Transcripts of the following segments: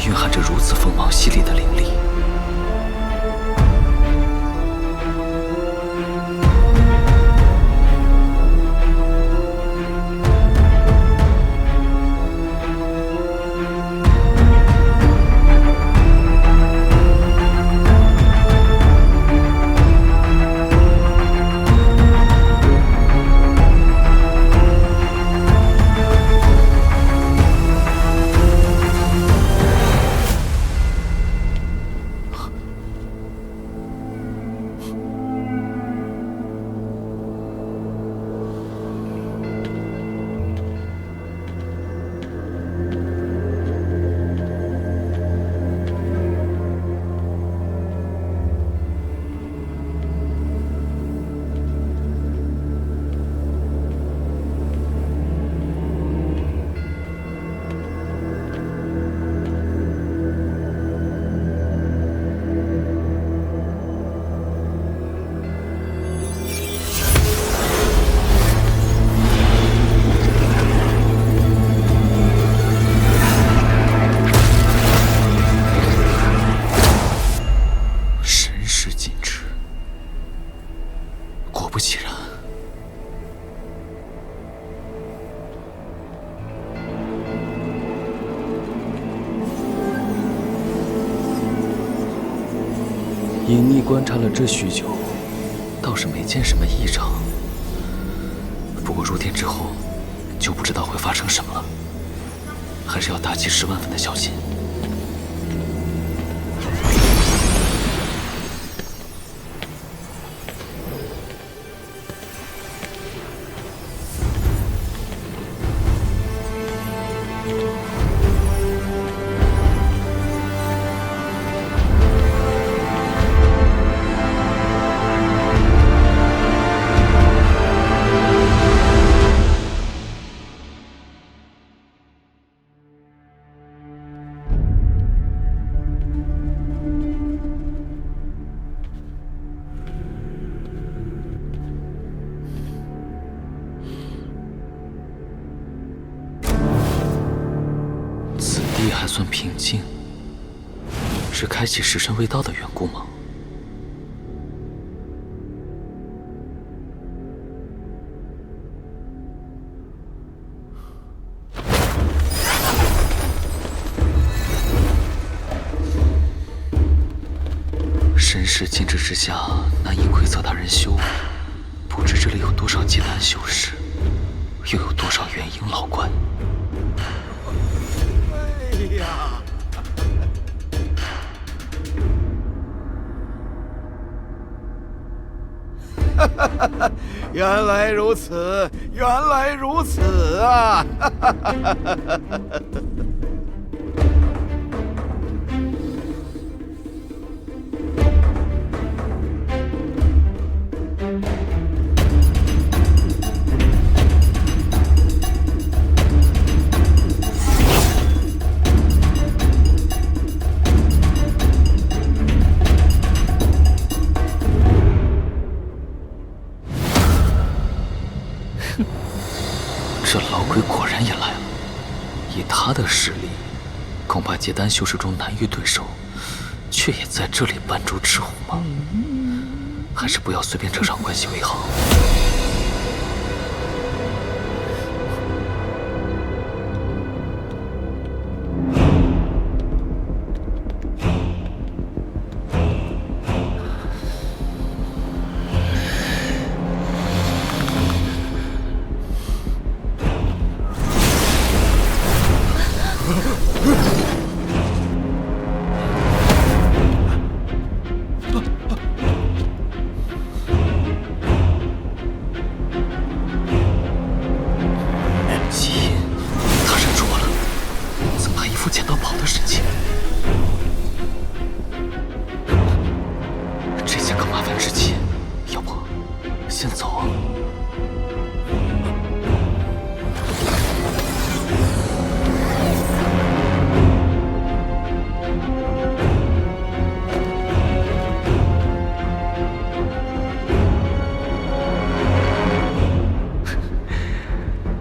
蕴含着如此锋芒犀利的灵力。隐匿观察了这许久，倒是没见什么异常。不过入殿之后，就不知道会发生什么了，还是要打起10万分的小心。地还算平静，是开启时辰未到的缘故吗？身世禁制之下，难以窥测他人修为。不知这里有多少结丹修士，又有多少元婴老怪。哎呀！原来如此，原来如此啊！这老鬼果然也来了，以他的实力，恐怕结丹修士中难于对手，却也在这里扮猪吃虎吗？还是不要随便扯上关系为好。捡到宝的神器，这些更麻烦之极，要不先走啊？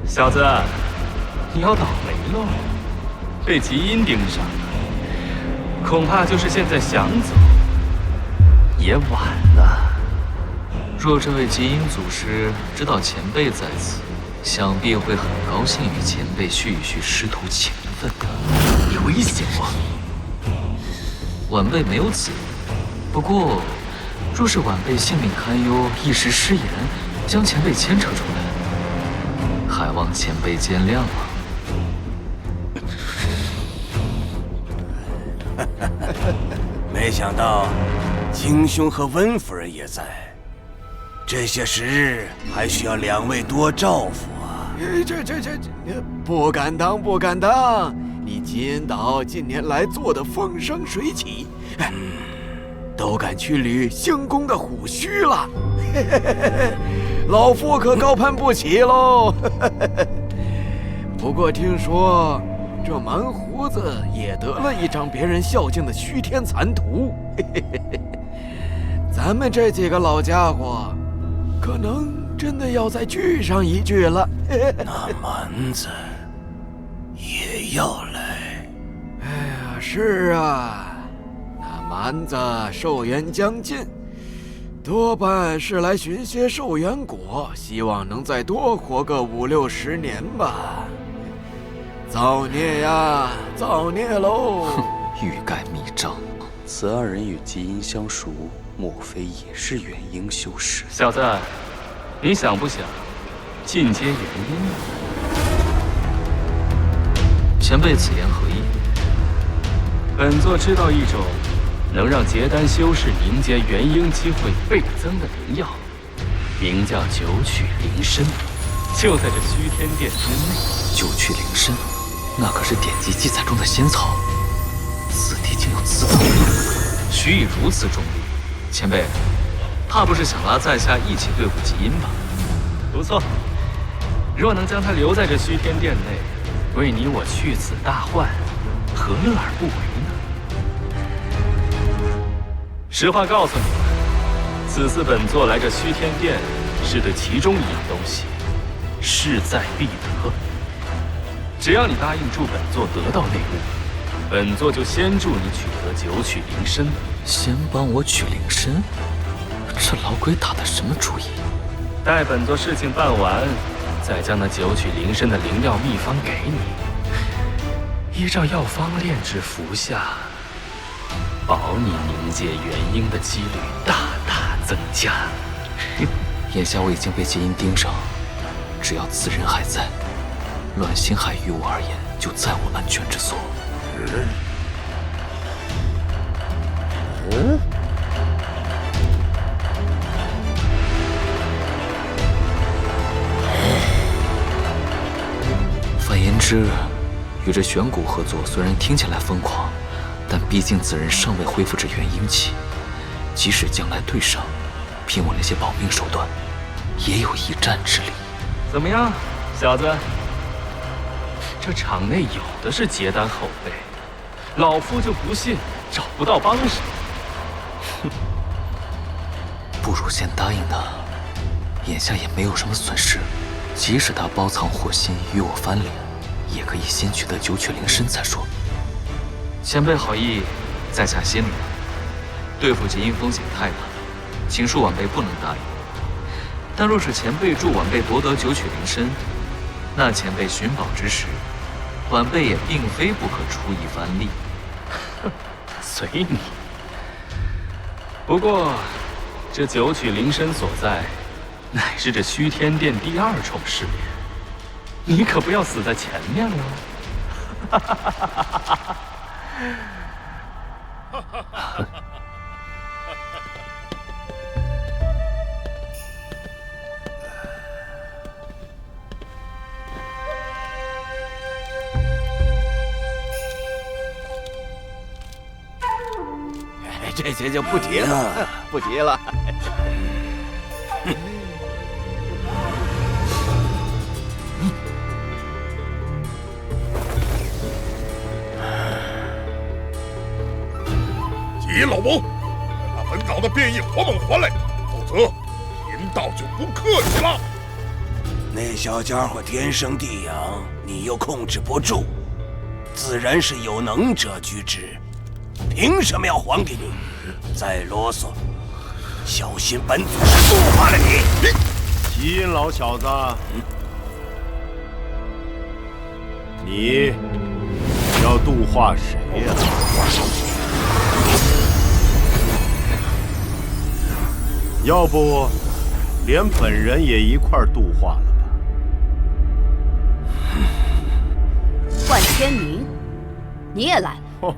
小子，你要倒霉喽！被极阴盯上了，恐怕就是现在想走，也晚了。若这位极阴祖师知道前辈在此，想必会很高兴与前辈叙一叙师徒情分的。你威胁我？晚辈没有此意。不过，若是晚辈性命堪忧，一时失言，将前辈牵扯出来，还望前辈见谅啊。没想到金兄和温夫人也在，这些时日还需要两位多照拂啊！这，不敢当，不敢当！你金岛近年来做的风生水起，都敢去捋兴公的虎须了，老夫可高攀不起喽。不过听说这蛮胡子也得了一张别人孝敬的须天残图，咱们这几个老家伙，可能真的要再聚上一聚了。那蛮子也要来？哎呀，是啊，那蛮子寿元将近，多半是来寻些寿元果，希望能再多活个5、60年吧。造孽呀，造孽喽！欲盖弥彰。此二人与极阴相熟，莫非也是元婴修士？小子，你想不想进阶元婴啊？前辈此言何意？本座知道一种能让结丹修士迎接元婴机会倍增的灵药，名叫九曲灵参，就在这虚天殿之内。九曲灵参，那可是典籍记载中的仙草，此地竟有此宝。许以如此重力，前辈，怕不是想拉在下一起对付极阴吧？不错，若能将他留在这虚天殿内，为你我去此大患，何乐而不为呢？实话告诉你们，此次本座来这虚天殿，是对其中一样东西势在必得。只要你答应助本座得到内物，本座就先助你取得九曲灵参。先帮我取灵参？这老鬼打的什么主意？待本座事情办完，再将那九曲灵参的灵药秘方给你，依照药方炼制服下，保你迎接元婴的几率大大增加。眼下我已经被极阴盯上，只要此人还在，乱星海于我而言就再无安全之所。反言之，与这玄谷合作虽然听起来疯狂，但毕竟此人尚未恢复至元婴期，即使将来对上，凭我那些保命手段，也有一战之力。怎么样，小子？这场内有的是结丹后辈，老夫就不信找不到帮手。不如先答应他，眼下也没有什么损失。即使他包藏祸心与我翻脸，也可以先取得九曲灵参再说。前辈好意，在下心领了。对付极阴风险太大，请恕晚辈不能答应。但若是前辈助晚辈夺得九曲灵参，那前辈寻宝之时，晚辈也并非不可出一番力。随你。不过，这九曲灵参所在，乃是这虚天殿第2重试炼，你可不要死在前面了。这些就不提了，不提了。急老翁，把本岛的变异活猛还来，否则贫道就不客气了。那小家伙天生地养，你又控制不住，自然是有能者居之。凭什么要还给你？再啰嗦，小心本祖师度化了你！吉因老小子，你要度化谁呀？要不，连本人也一块儿度化了吧？万天明，你也来了。哦，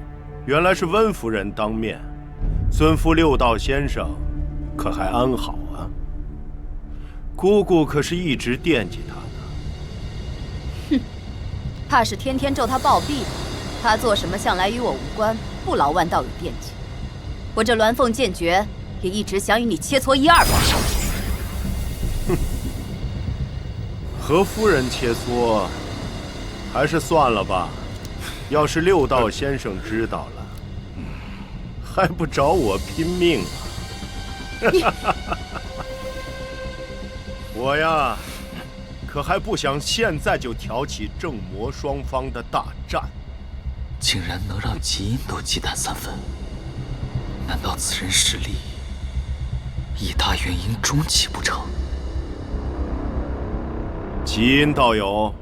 原来是温夫人当面。尊父六道先生，可还安好啊？姑姑可是一直惦记他呢。哼，怕是天天咒他暴毙。他做什么向来与我无关，不劳万道友惦记。我这鸾凤剑诀也一直想与你切磋一二把。哼，和夫人切磋，还是算了吧。要是六道先生知道了，还不找我拼命啊！我呀，可还不想现在就挑起正魔双方的大战。竟然能让吉因都忌惮3分，难道此人实力以大元婴中期不成？吉因道友，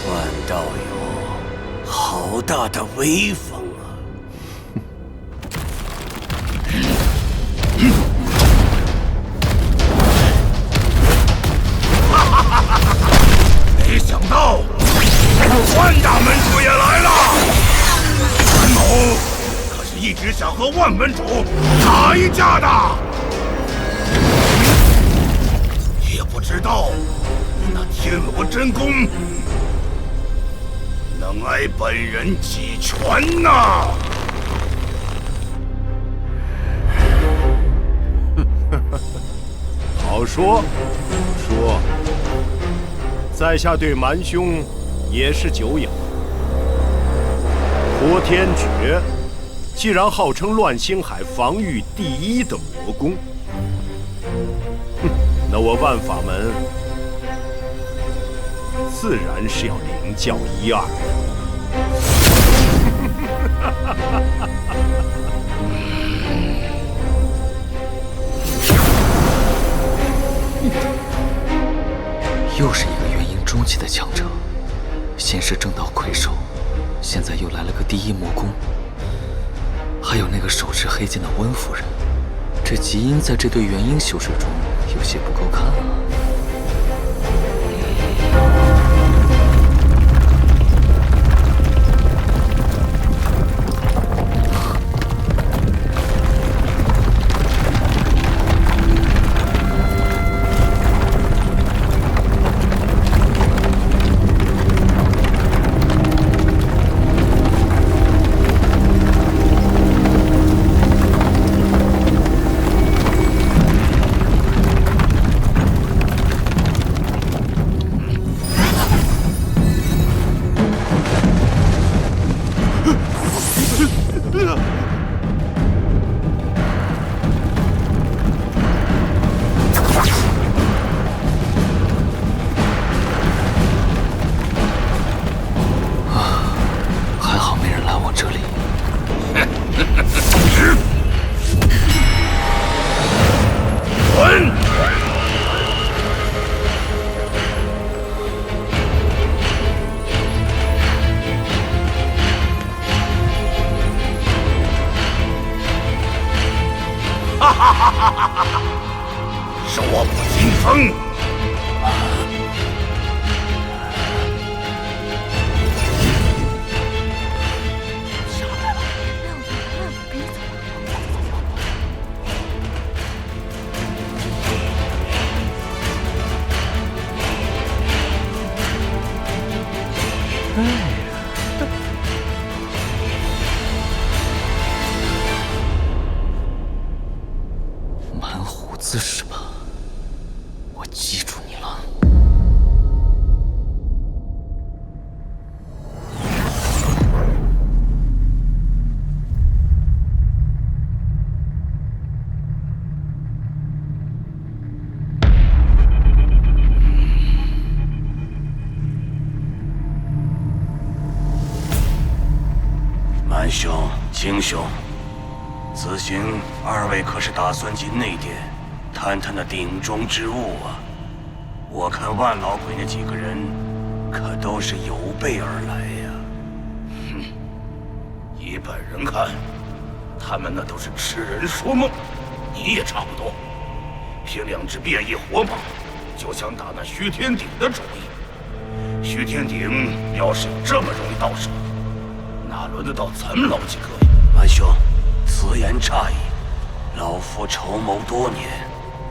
万道友，好大的威风啊！没想到万大门主也来了。韩某可是一直想和万门主打一架的，也不知道那天罗真功能挨本人几拳呐！好说，说。在下对蛮兄也是久仰。破天诀既然号称乱星海防御第一的魔功，那我万法门自然是要领教一二又是一个元婴中期的强者，先是正道魁首，现在又来了个第一魔功，还有那个手持黑剑的温夫人，这吉因在这对元婴修士中有些不够看啊。是我不禁风。下来了，让我跟你走。蛮虎子是吧？我兄、金兄，此行二位可是打算进内殿探探那鼎中之物啊？我看万老鬼那几个人可都是有备而来呀。以本人看，他们那都是痴人说梦。你也差不多，凭2只变异火马，就想打那虚天鼎的主意。虚天鼎要是这么容易到手，哪轮得到咱们老几个呀？安兄，此言差矣。老夫筹谋多年，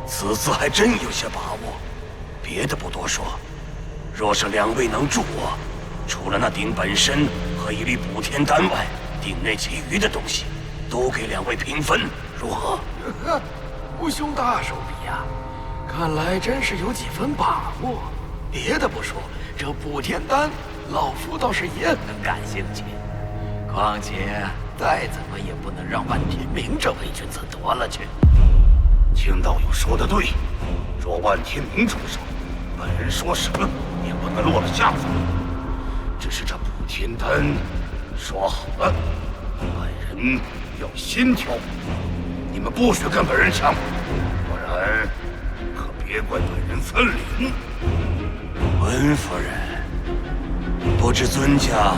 此次还真有些把握。别的不多说，若是2位能助我，除了那鼎本身和一粒补天丹外，鼎内其余的东西都给2位平分，如何？吴兄大手笔呀，看来真是有几分把握。别的不说，这补天丹，老夫倒是也很感兴趣。况且再怎么也不能让万天明这伪君子夺了去。听道友说的对，若万天明出手，本人说什么也不能落了下风。只是这补天丹，说好了，本人要先挑。你们不许跟本人抢，不然可别怪本人翻脸。温夫人，不知尊家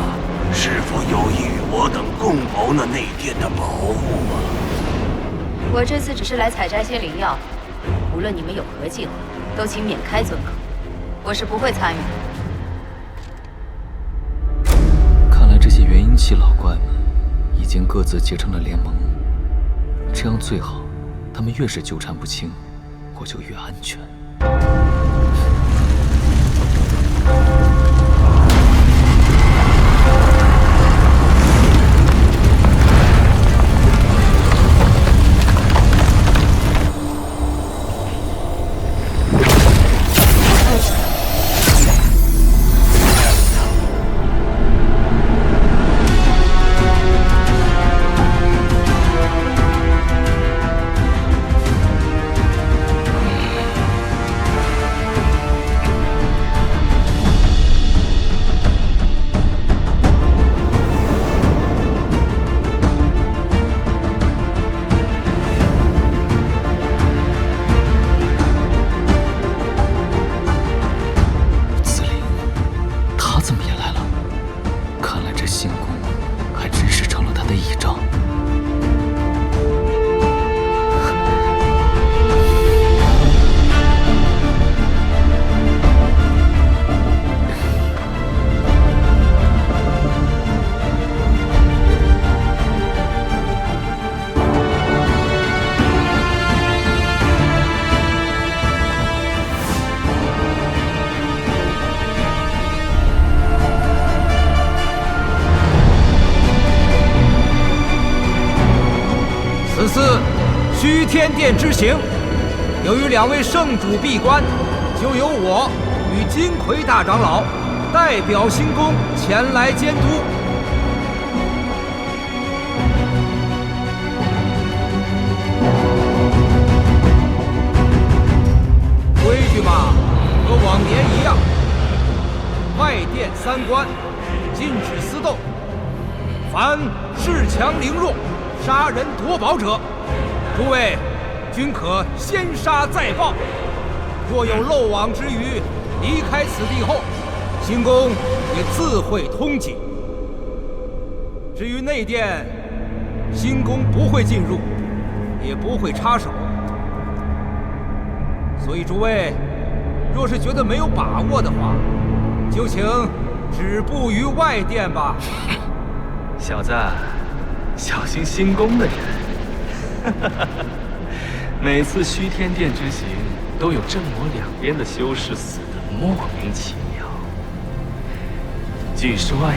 是否有意与我等共谋那内殿的宝物啊？我这次只是来采摘些灵药，无论你们有何计划，都请免开尊客，我是不会参与的。看来这些元婴期老怪们已经各自结成了联盟，这样最好，他们越是纠缠不清，我就越安全。此次虚天殿之行，由于2位圣主闭关，就由我与金魁大长老代表星宫前来监督。规矩嘛，和往年一样，外殿3关，禁止私斗，凡恃强凌弱、杀人夺宝者，诸位均可先杀再报。若有漏网之鱼，离开此地后，星宫也自会通缉。至于内殿，星宫不会进入，也不会插手。所以诸位，若是觉得没有把握的话，就请止步于外殿吧。小子，小心星宫的人。每次虚天殿之行，都有正魔2边的修士死得莫名其妙。据说呀，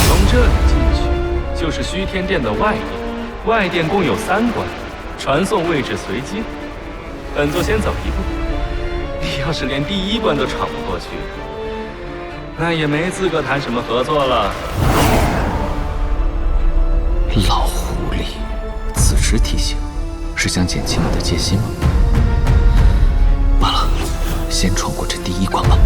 从这里进去就是虚天殿的外殿，外殿共有3关，传送位置随机。本座先走一步，你要是连第1关都闯不过去，那也没资格谈什么合作了。老狐狸，此时提醒，是想减轻你的戒心吗？先闯过这第一关吧。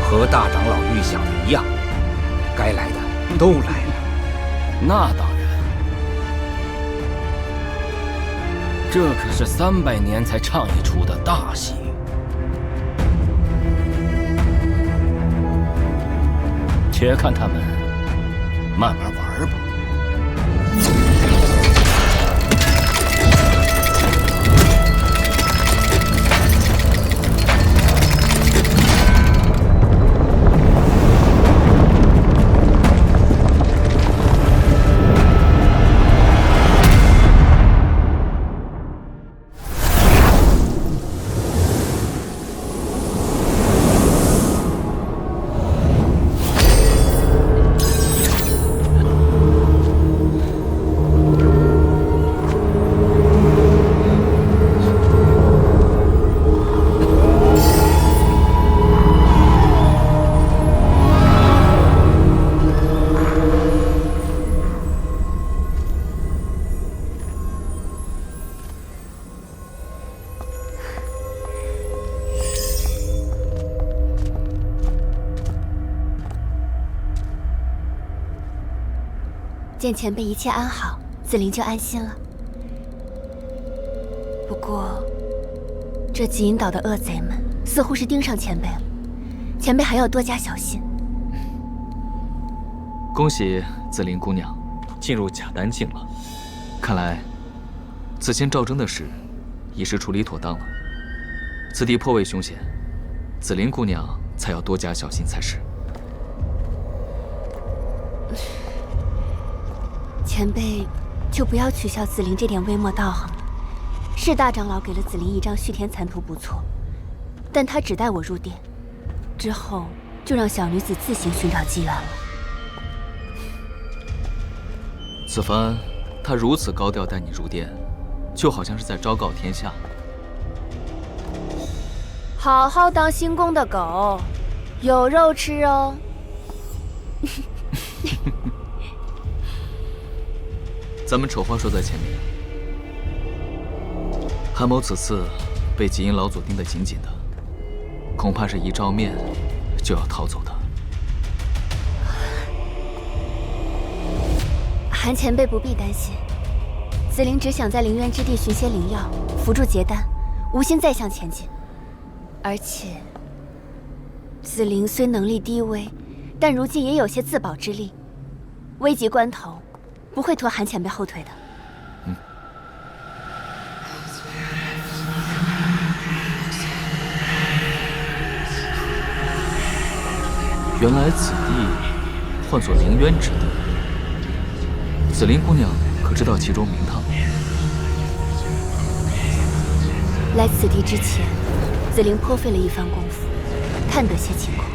和大长老预想的一样，该来的都来了。那当然，这可是300年才唱一出的大戏。且看他们慢慢玩吧。见前辈一切安好，子灵就安心了。不过，这极阴岛的恶贼们似乎是盯上前辈了，前辈还要多加小心。恭喜紫菱姑娘进入假丹境了，看来此前赵征的事已是处理妥当了。此地颇为凶险，紫菱姑娘才要多加小心才是。前辈就不要取笑紫菱这点微末道行了。是大长老给了紫菱一张续天残图不错，但他只带我入殿，之后就让小女子自行寻找机缘了。此番他如此高调带你入殿，就好像是在昭告天下。好好当新宫的狗，有肉吃哦。咱们丑话说在前面，韩某此次被极阴老祖盯得紧紧的，恐怕是一照面就要逃走的。韩前辈不必担心，紫菱只想在灵渊之地寻些灵药，扶助结丹，无心再向前进。而且，紫菱虽能力低微，但如今也有些自保之力，危急关头不会拖韩前辈后腿的。原来此地唤作灵渊之地，紫菱姑娘可知道其中名堂？来此地之前，紫菱颇费了一番功夫，看得些情况。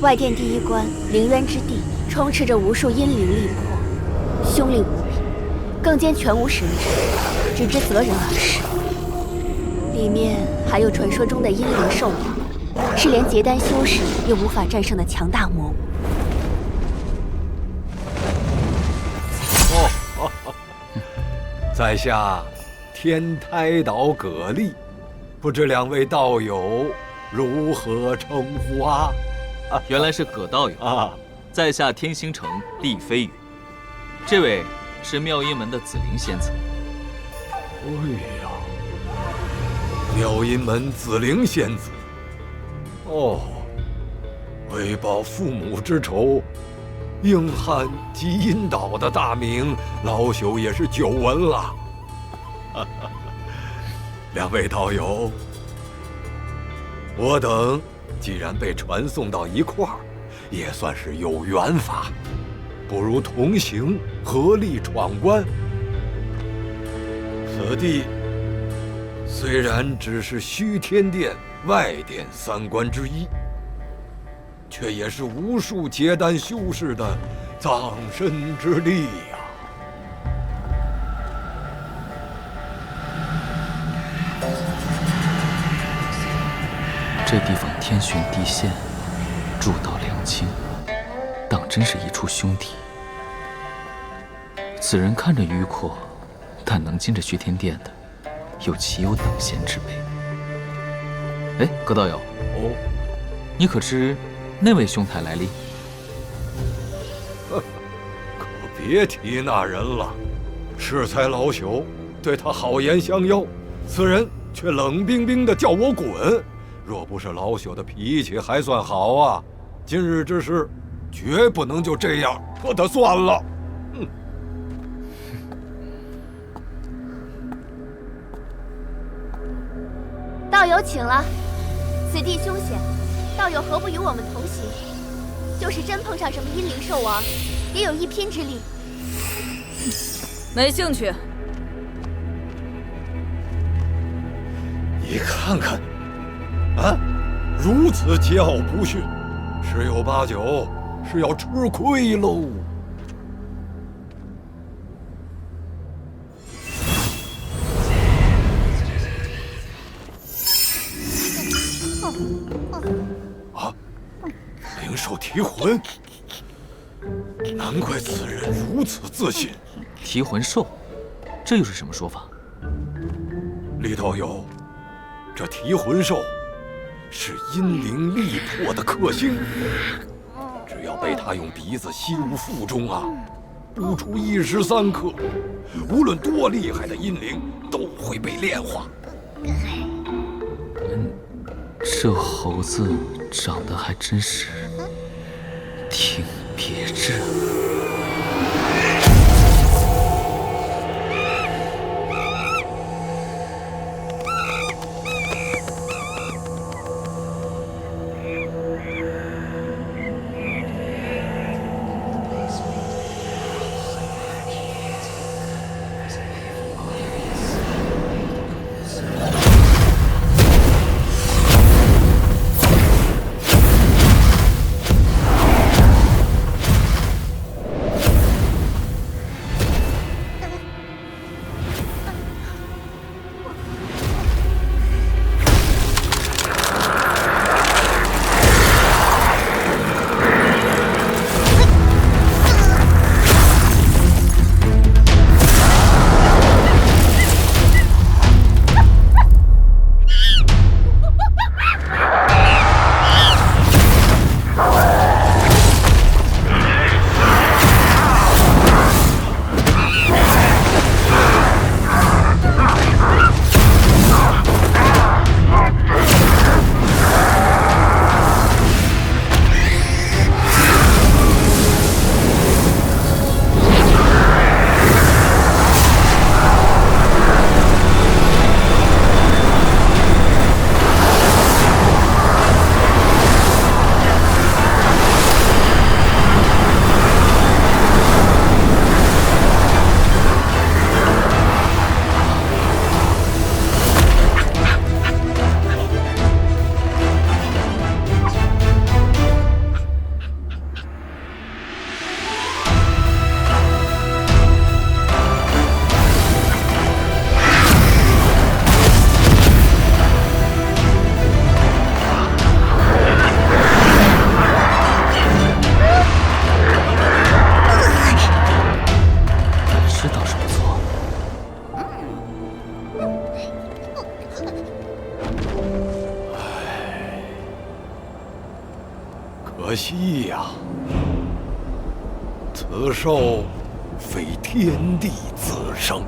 外殿第一关灵渊之地，充斥着无数阴灵力魄，凶灵无比，更兼全无使用者，只知择人而噬。里面还有传说中的阴灵兽灵，是连结丹修士也无法战胜的强大魔物。在下天台岛葛厉，不知两位道友如何称呼啊？原来是葛道友啊！在下天星城厉飞羽，这位是妙音门的紫菱仙子。哎呀，妙音门紫菱仙子，哦，为报父母之仇，硬汉极阴岛的大名，老朽也是久闻了。两位道友，我等既然被传送到一块儿，也算是有缘法，不如同行，合力闯关。此地虽然只是虚天殿外殿3关之一，却也是无数结丹修士的葬身之地呀。这地方天寻地现，诸道两清，当真是一处凶地。此人看着迂阔，但能进这虚天殿的，又岂有等闲之辈？哎，葛道友，哦，你可知那位兄台来历？可别提那人了，适才老朽对他好言相邀，此人却冷冰冰的叫我滚。若不是老朽的脾气还算好啊，今日之事绝不能就这样和他算了。道友请了，此地凶险，道友何不与我们同行？就是真碰上什么阴灵兽王，也有一拼之力。没兴趣。你看看，啊，如此桀骜不驯，十有八九是要吃亏喽。啊，灵兽提魂，难怪此人如此自信。提魂兽，这又是什么说法？李道友，这提魂兽是阴灵力魄的克星，只要被他用鼻子吸入腹中啊，不出1时3刻，无论多厉害的阴灵都会被炼化。这猴子长得还真是挺别致。可惜呀，此兽非天地自生，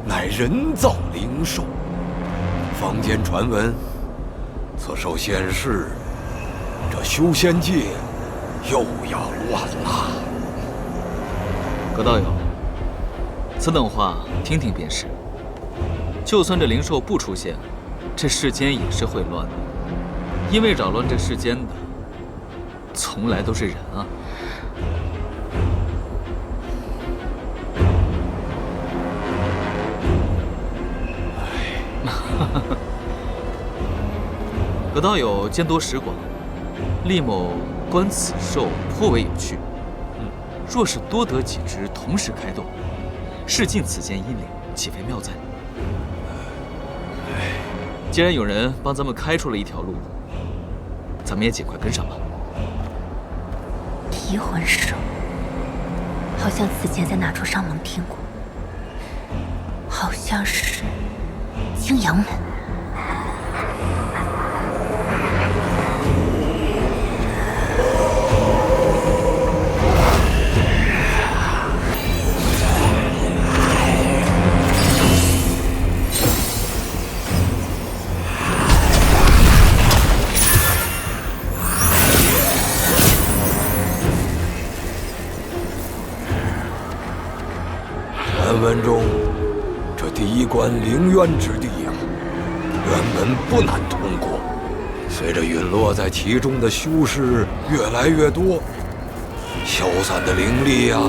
乃人造灵兽。坊间传闻，此兽现世，这修仙界又要乱了。葛道友，此等话听听便是。就算这灵兽不出现，这世间也是会乱的。因为扰乱这世间的，从来都是人啊。葛道友见多识广，厉某观此兽颇为有趣。若是多得几只同时开动，试尽此间阴灵，岂非妙哉？既然有人帮咱们开出了一条路，咱们也尽快跟上吧。提魂兽，好像此前在哪处上门听过，好像是青阳门。传闻中，这第一关灵渊之地呀，原本不难通过。随着陨落在其中的修士越来越多，消散的灵力呀，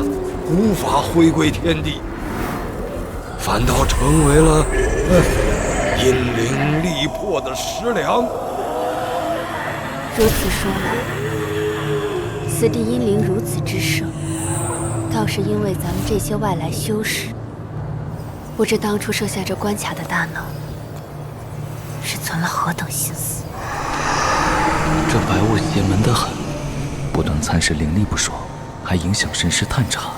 无法回归天地，反倒成为了阴灵力魄的食粮。如此说来，此地阴灵如此之盛，倒是因为咱们这些外来修士，不知当初设下这关卡的大脑是存了何等心思。这白雾邪门的很，不但蚕食灵力不说，还影响神识探查，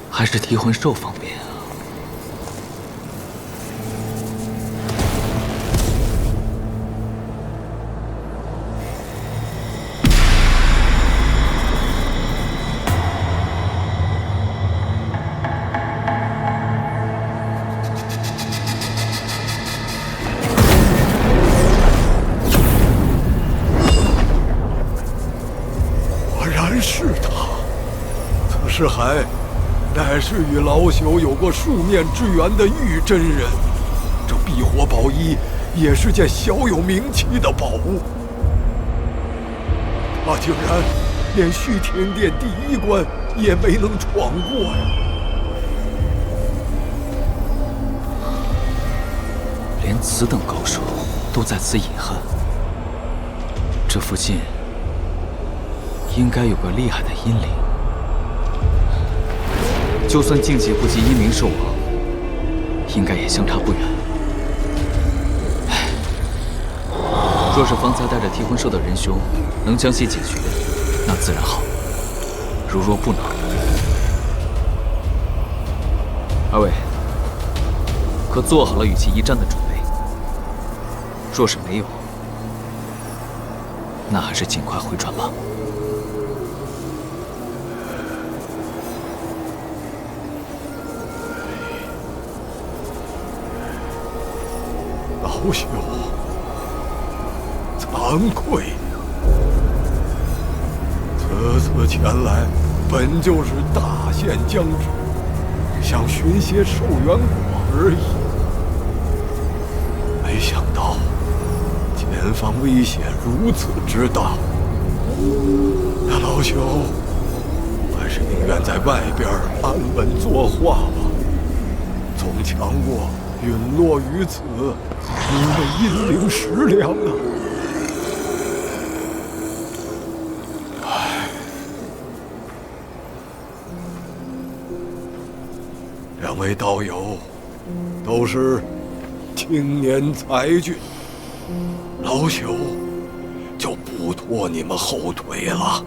还是提魂兽方便啊。是他，此事还乃是与老朽有过数面之缘的玉真人。这避火宝衣也是件小有名气的宝物，他竟然连虚天殿第一关也没能闯过呀！连此等高手都在此隐恨，这附近应该有个厉害的阴灵，就算境界不及阴灵兽王，应该也相差不远。唉，若是方才带着提魂兽的仁兄能将其解决，那自然好；如若不能，二位可做好了与其一战的准备？若是没有，那还是尽快回转吧。老朽惭愧呀！此次前来，本就是大限将至，想寻些寿元果而已。没想到前方危险如此之大，那老朽还是宁愿在外边安稳作画吧，总强过陨落于此，因为阴灵食粮啊！唉，两位道友都是青年才俊，老朽就不拖你们后腿了。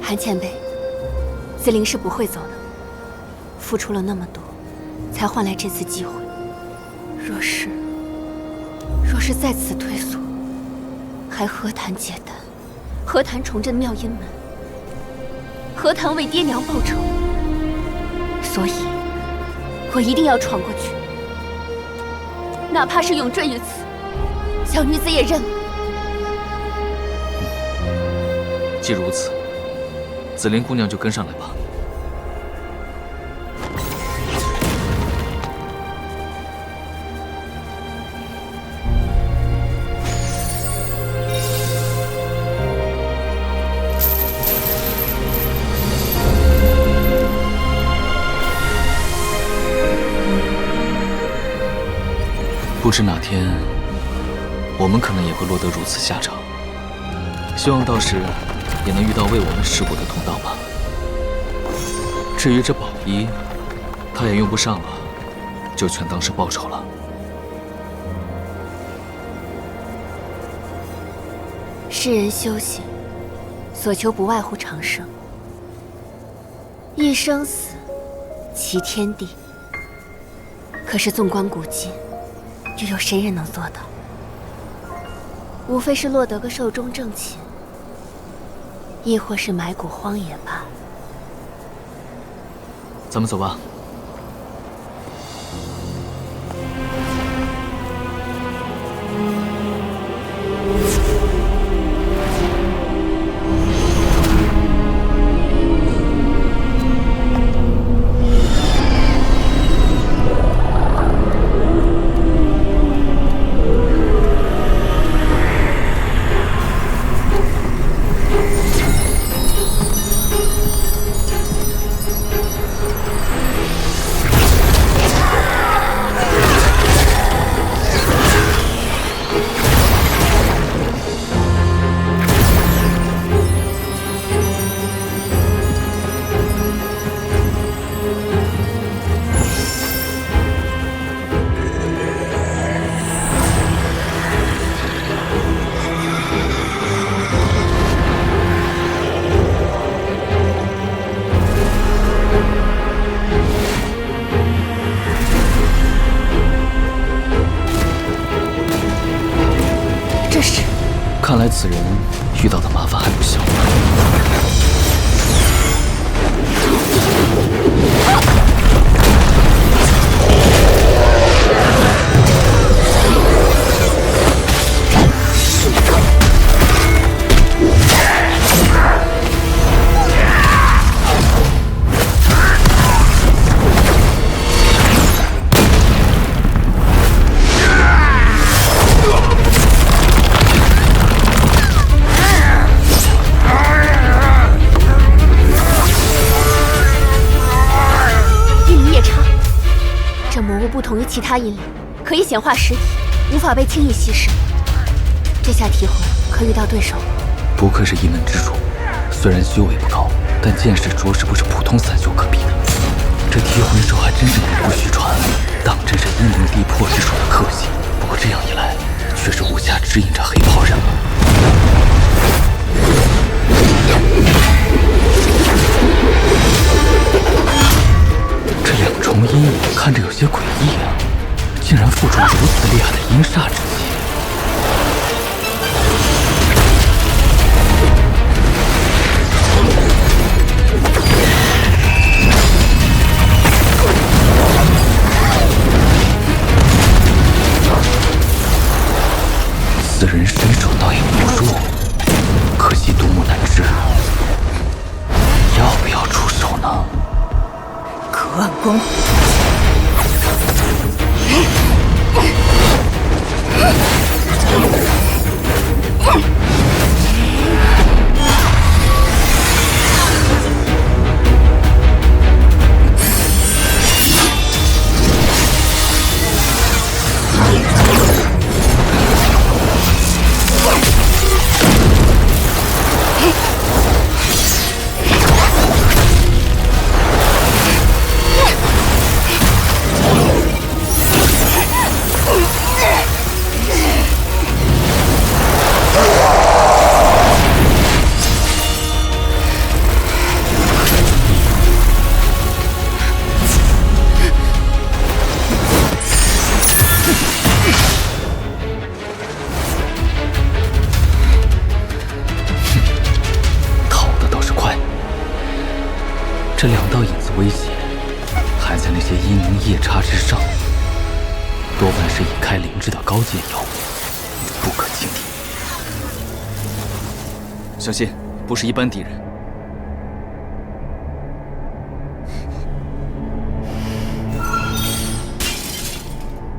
韩前辈，紫菱是不会走的。付出了那么多，才换来这次机会。若是再次退缩，还何谈结丹？何谈重振妙音门？何谈为爹娘报仇？所以，我一定要闯过去，哪怕是永坠于此，小女子也认了。既如此，紫菱姑娘就跟上来吧。不知哪天，我们可能也会落得如此下场。希望到时也能遇到为我们试过的同道吧。至于这宝衣，他也用不上了，就全当是报酬了。世人修行，所求不外乎长生。一生死，齐天地。可是纵观古今，又有谁人能做到？无非是落得个寿终正寝，亦或是埋骨荒野罢了。咱们走吧。看来此人遇到的麻烦还不小。不同于其他阴灵，可以显化实体，无法被轻易稀释。这下提魂可遇到对手了。不愧是一门之主，虽然修为不高，但见识着实不是普通散修可比的。这提魂手还真是名不虚传，当真是阴灵地魄之术的克星。不过这样一来，却是无暇指引这黑袍人了。这两重阴影看着有些诡异啊，竟然附着如此厉害的阴煞之气。此人身手倒也不弱，可惜独木难支。要不要出手呢？隔岸观火。看在那些阴灵夜叉之上，多半是已开灵智的高阶妖物，不可轻敌。小心，不是一般敌人。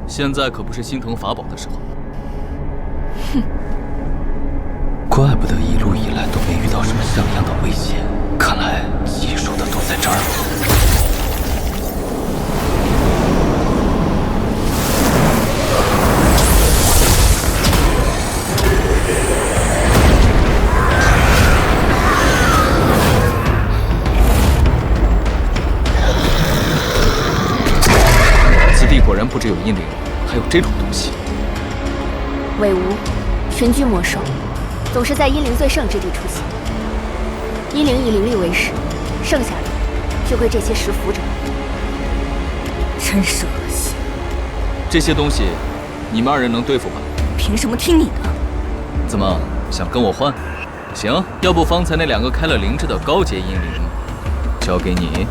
现在可不是心疼法宝的时候。哼，怪不得一路以来都没遇到什么像样的危险，看来技术的都在这儿。此地果然不只有阴灵，还有这种东西。伪无，群居魔兽，总是在阴灵最盛之地出现。阴灵以灵力为食，剩下的就归这些食腐者。真是恶心！这些东西，你们二人能对付吧？凭什么听你的？怎么想跟我换？行，要不方才那2个开了灵智的高阶阴灵，交给你。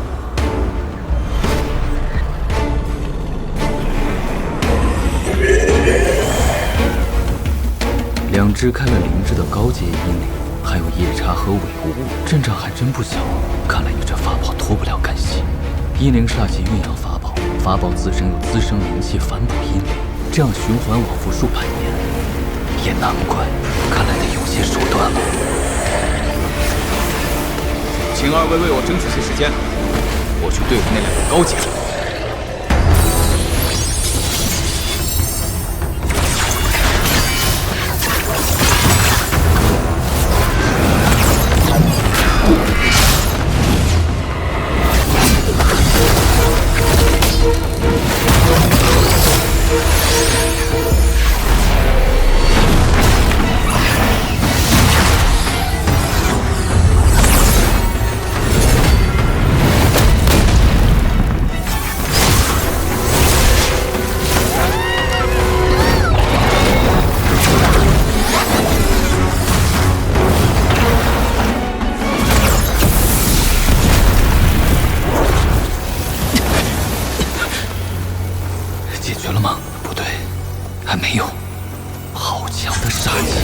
2只开了灵智的高阶阴灵，还有夜叉和伪物，阵仗还真不小。看来与这法宝脱不了干系。阴灵煞气蕴养法宝，法宝自身又滋生灵气反哺阴灵，这样循环往复数百年，也难怪。看来得有些手段了。请二位为我争取些时间，我去对付那2个高阶。解决了吗？不对，还没有。好强的杀气！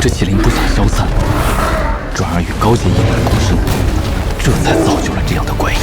这麒麟不想消散，转而与高阶阴灵共生，这才造就了这样的怪异。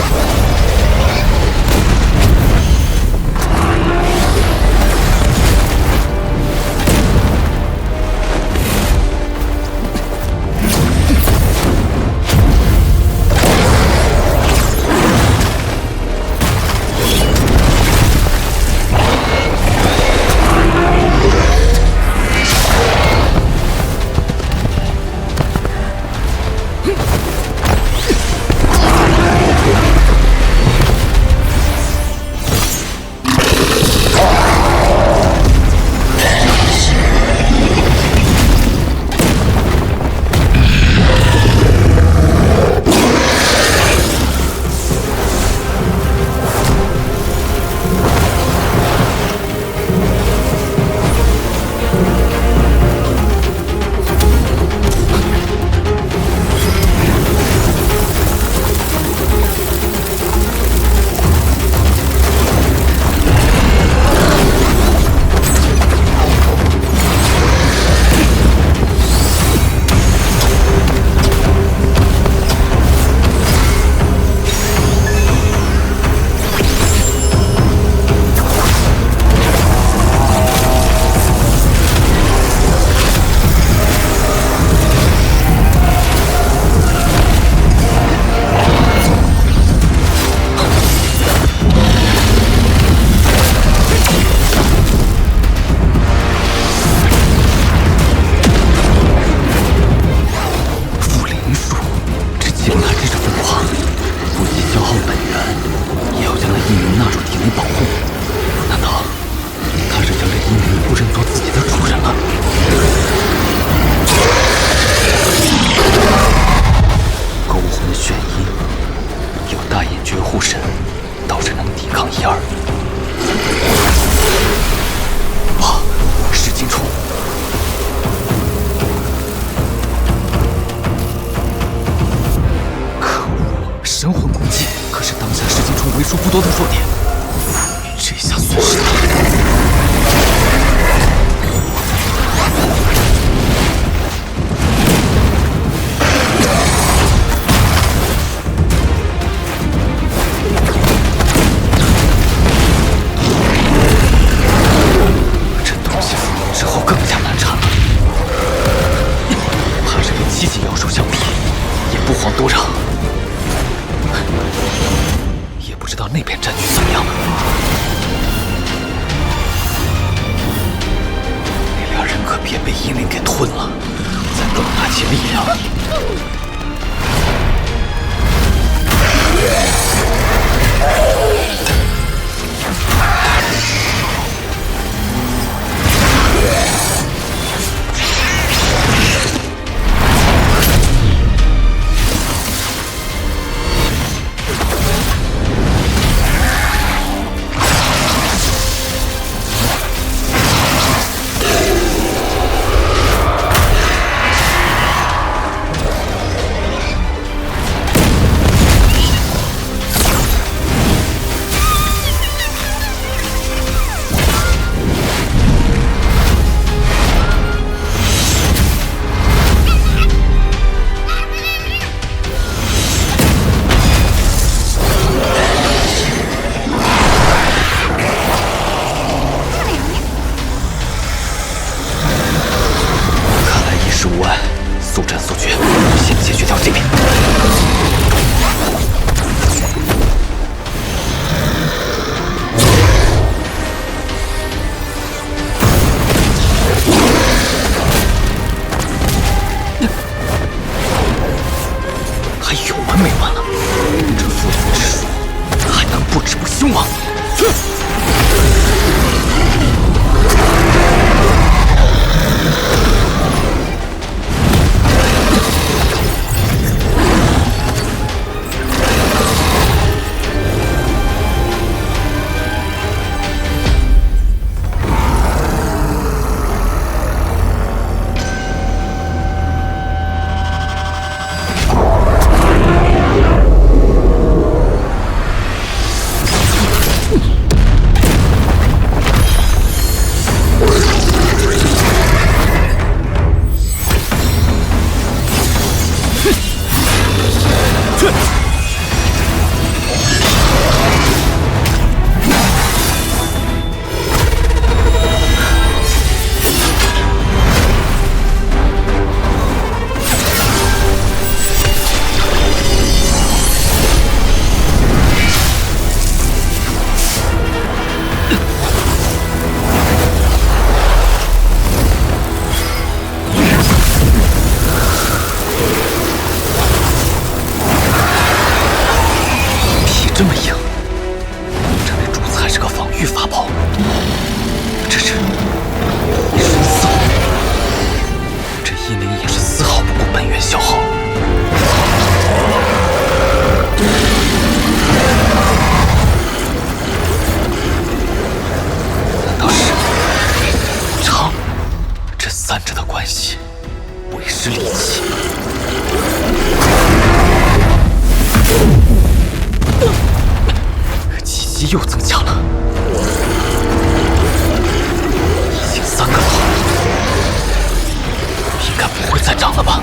多的弱点，这下损失大。这东西复活之后更加难缠了，怕是跟7级妖兽相比，也不遑多让。也不知道那边战局怎么样了。那俩人可别被阴灵给吞了，再不能拿起力量。这么硬，这位主子还是个防御法宝，这是神色，这阴灵也是丝毫不顾本源消耗。难道是长这三者的关系为师利器？气息又增强了，已经3个了，应该不会再长了吧？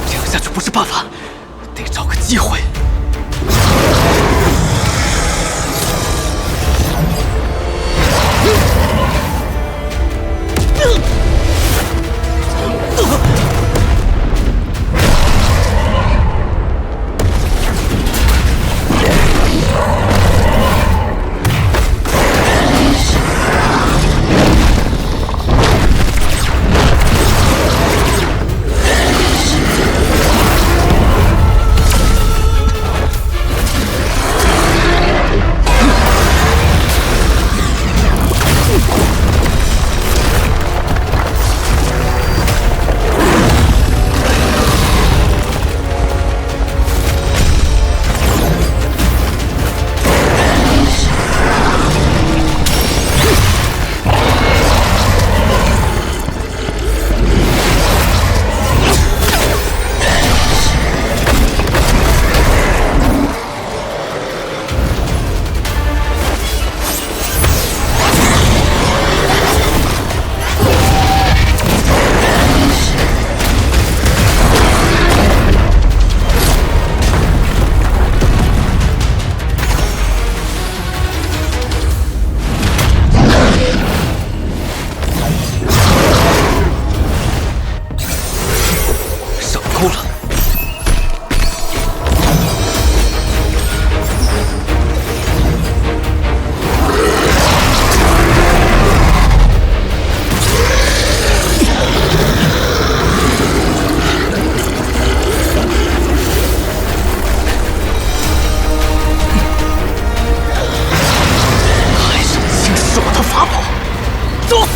这样下去不是办法，得找个机会。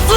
死！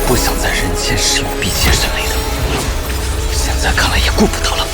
不想在人间使用辟邪神雷的，现在看来也顾不得了。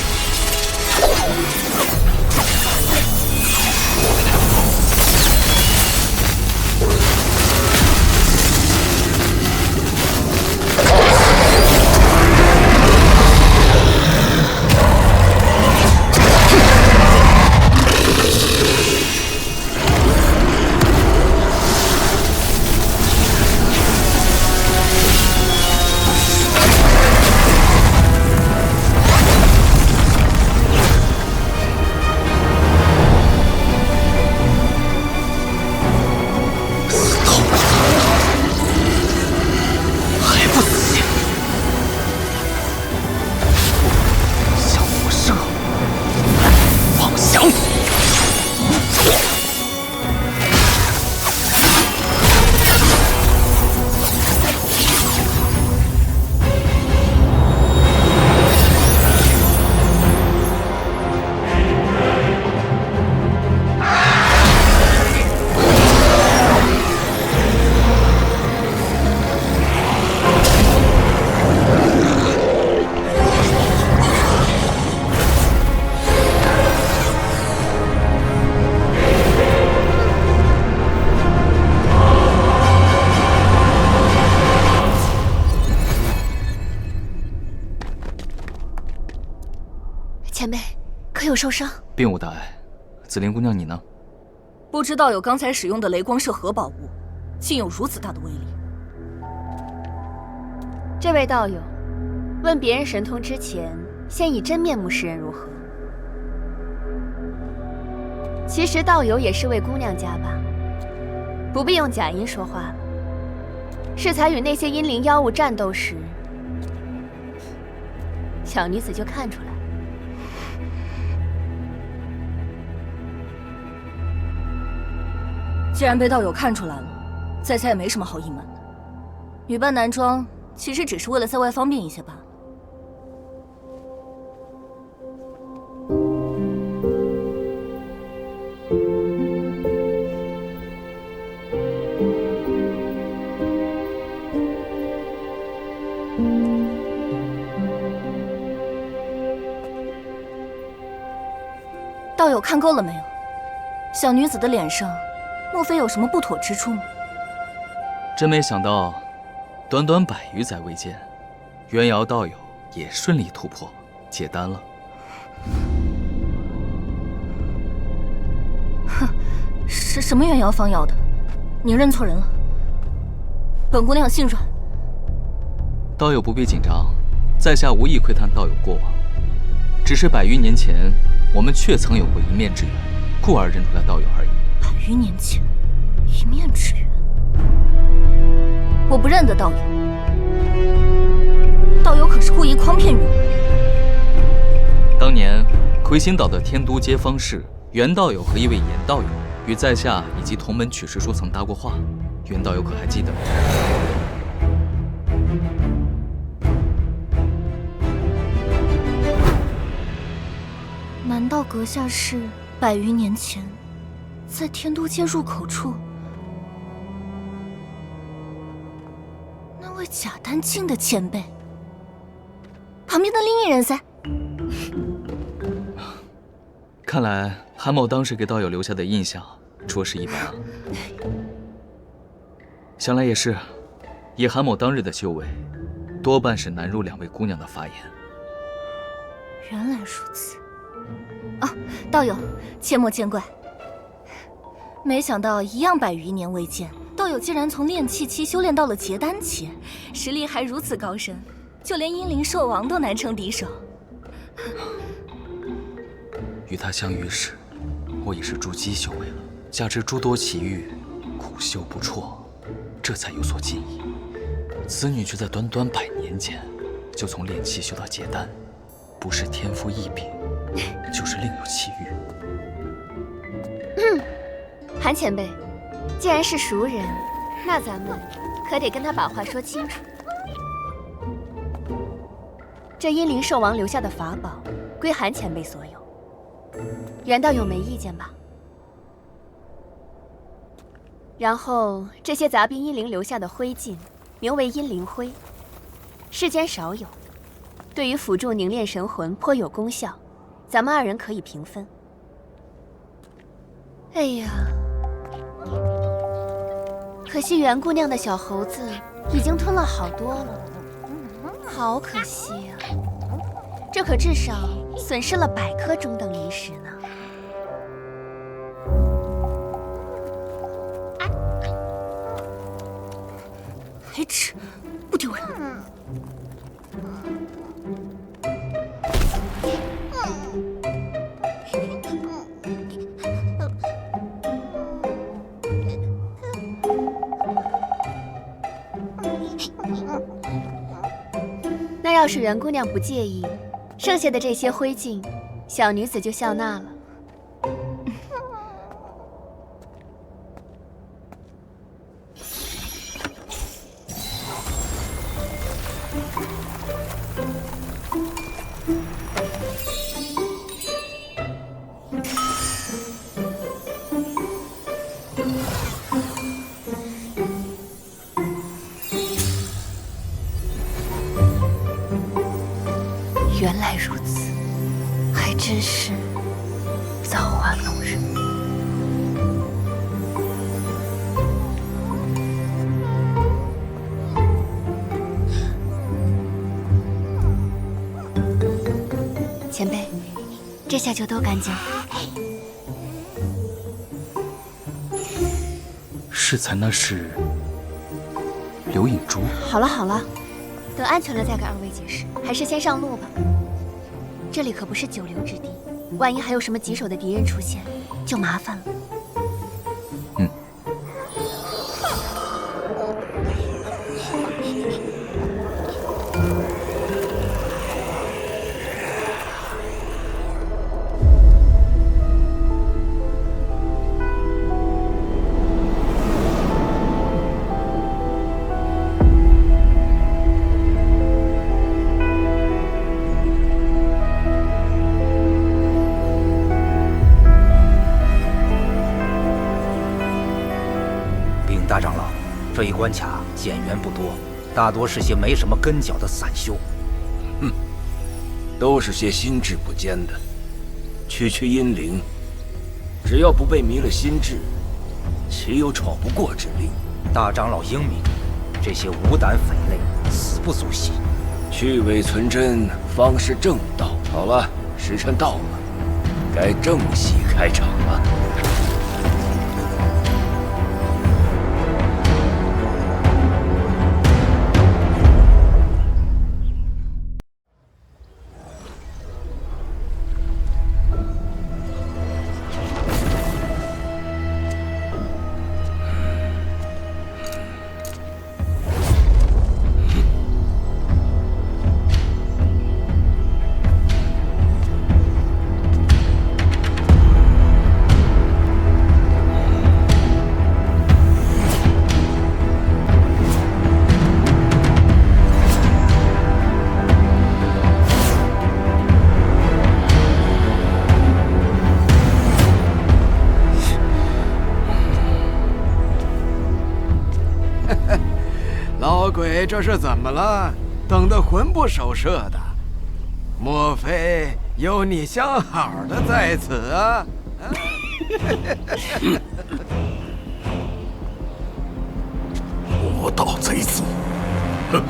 前辈，可有受伤？并无大碍。紫菱姑娘，你呢？不知道友刚才使用的雷光是何宝物，竟有如此大的威力。这位道友，问别人神通之前，先以真面目示人如何？其实道友也是位姑娘家吧，不必用假音说话了。适才与那些阴灵妖物战斗时，小女子就看出来。既然被道友看出来了，在下也没什么好隐瞒的。女扮男装，其实只是为了在外方便一些罢了。道友看够了没有？小女子的脸上，莫非有什么不妥之处吗？真没想到，短短100余载未见，元瑶道友也顺利突破解丹了。哼，是什么元瑶方药的？你认错人了。本姑娘姓阮。道友不必紧张，在下无意窥探道友过往，只是100余年前我们确曾有过一面之缘，故而认出了道友而已。100余年前，一面之缘。我不认得道友，道友可是故意诓骗于我。当年魁星岛的天都街坊市，袁道友和一位严道友与在下以及同门曲师叔曾搭过话，袁道友可还记得？难道阁下是100余年前在天都街入口处那位假丹境的前辈？旁边的另一人噻。看来韩某当时给道友留下的印象着实一般啊。想来也是，以韩某当日的修为，多半是难入2位姑娘的法眼。原来如此。啊，道友，切莫见怪。没想到一样100余年未见，道友竟然从炼气期修炼到了结丹期，实力还如此高深，就连阴灵兽王都难称敌手。与他相遇时，我已是筑基修为了，加之诸多奇遇，苦修不辍，这才有所进益。此女却在短短100年间，就从炼气修到结丹，不是天赋异禀，就是另有奇遇。韩前辈，既然是熟人，那咱们可得跟他把话说清楚。这阴灵兽王留下的法宝，归韩前辈所有。袁道友没意见吧？然后这些杂兵阴灵留下的灰烬，名为阴灵灰，世间少有，对于辅助凝练神魂颇有功效，咱们2人可以平分。哎呀，可惜袁姑娘的小猴子已经吞了好多了，好可惜啊！这可至少损失了100颗中等灵石呢。还吃，不丢人。那要是袁姑娘不介意，剩下的这些灰烬，小女子就笑纳了。原来如此，还真是造化弄人。前辈，这下就都干净了。适才那是刘影珠。好了好了，等安全了再给2位解释，还是先上路吧。这里可不是久留之地，万一还有什么棘手的敌人出现，就麻烦了。大长老，这一关卡减员不多，大多是些没什么根脚的散修。都是些心智不坚的。区阴灵，只要不被迷了心智，岂有闯不过之力？大长老英明，这些无胆匪类死不足惜。去伪存真，方是正道。好了，时辰到了，该正戏开场了。老鬼这是怎么了？等得魂不守舍的，莫非有你相好的在此啊？魔道贼子，哼！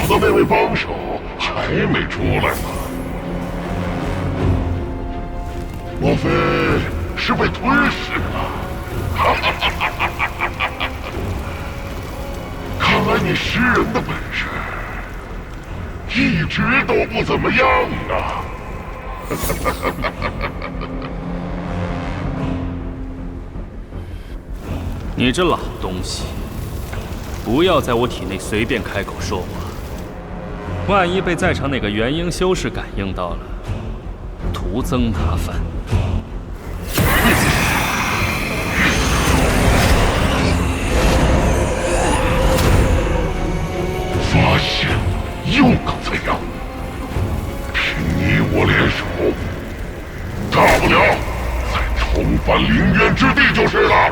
要的那位帮手还没出来吗？莫非是被吞噬了？看来你食人的本事一直都不怎么样啊！你这老东西，不要在我体内随便开口说话，万一被在场哪个元婴修士感应到了，徒增麻烦。发现又能怎样？凭你我联手，大不了再重返凌渊之地就是了。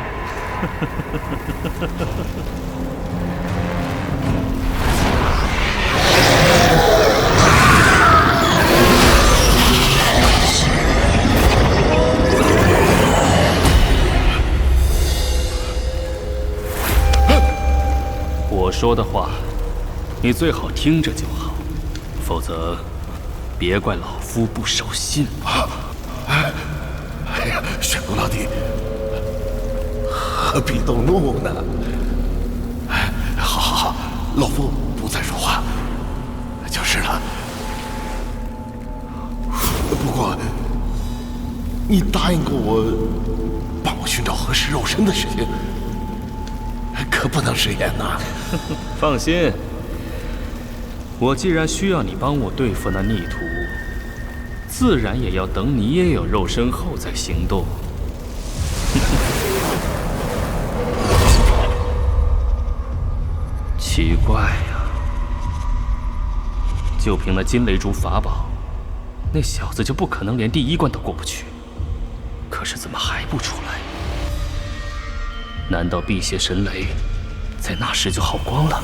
我说的话，你最好听着就好，否则别怪老夫不守信。哎呀，玄宗老弟，何必动怒呢？好，老夫不再说话，就是了。不过，你答应过我，帮我寻找合适肉身的事情，可不能食言呐。放心，我既然需要你帮我对付那逆徒，自然也要等你也有肉身后再行动。奇怪呀，就凭那金雷珠法宝，那小子就不可能连第一关都过不去。可是怎么还不出来？难道辟邪神雷在那时就耗光了？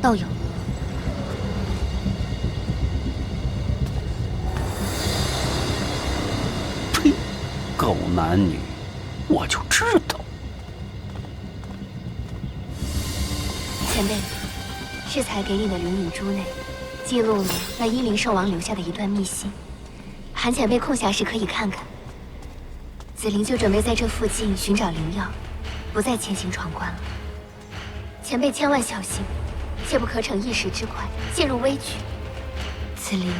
道友，呸！狗男女，我就知道。前辈，适才给你的灵隐珠内，记录了那阴灵圣王留下的一段秘辛，韩前辈空暇时可以看看。子灵就准备在这附近寻找灵药，不再前行闯关了。前辈千万小心，切不可逞一时之快，陷入危局。子灵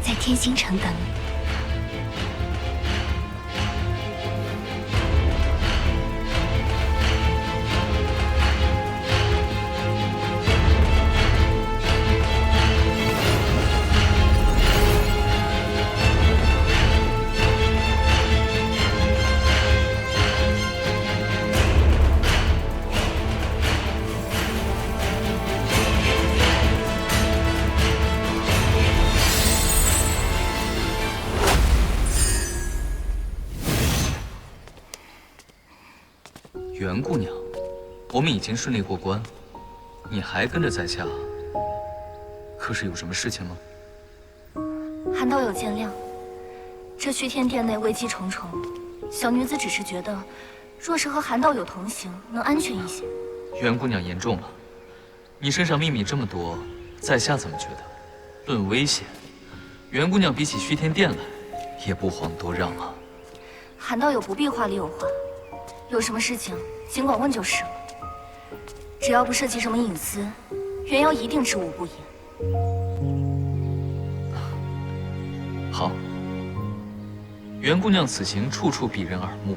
在天星城等你。袁姑娘，我们已经顺利过关，你还跟着在下，可是有什么事情吗？韩道友见谅，这虚天殿内危机重重，小女子只是觉得，若是和韩道友同行，能安全一些。袁姑娘言重了，你身上秘密这么多，在下怎么觉得？论危险，袁姑娘比起虚天殿来，也不遑多让啊。韩道友不必话里有话，有什么事情尽管问就是了。只要不涉及什么隐私，袁瑶一定知无不言。好，袁姑娘此行处处避人耳目，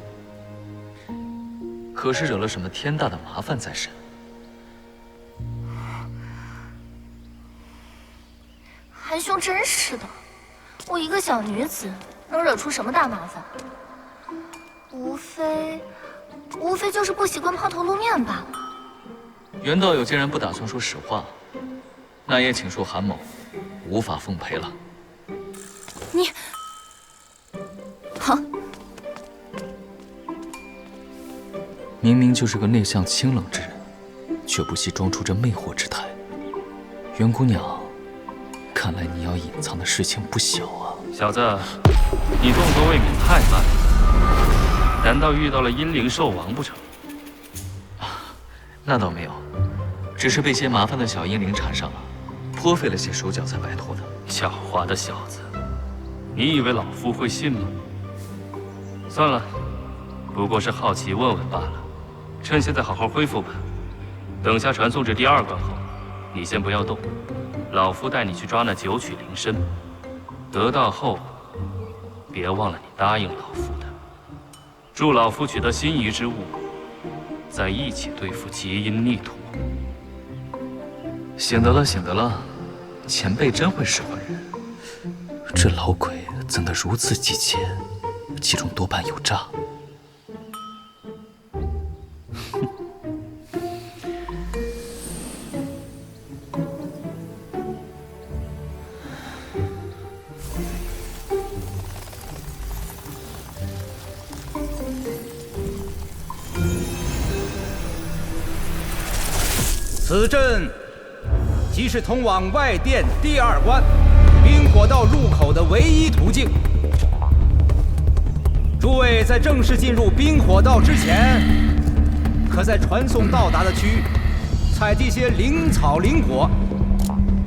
可是惹了什么天大的麻烦在身？韩兄真是的，我一个小女子能惹出什么大麻烦？无非就是不习惯抛头露面罢了。袁道友既然不打算说实话，那也请恕韩某无法奉陪了。你好，明明就是个内向清冷之人，却不惜装出这魅惑之态。袁姑娘，看来你要隐藏的事情不小啊！小子，你动作未免太慢了，难道遇到了阴灵兽王不成？那倒没有，只是被些麻烦的小阴灵缠上了，颇费了些手脚才摆脱的。狡猾的小子，你以为老夫会信吗？算了，不过是好奇问问罢了。趁现在好好恢复吧，等下传送至第2关后，你先不要动，老夫带你去抓那九曲灵参。得到后，别忘了你答应老夫的，助老夫取得心仪之物，再一起对付极阴逆土。醒得了，醒得了，前辈真会使唤人。这老鬼怎得如此急切？其中多半有诈。此阵即是通往外殿第2关冰火道入口的唯一途径。诸位在正式进入冰火道之前，可在传送到达的区域采集些灵草灵果，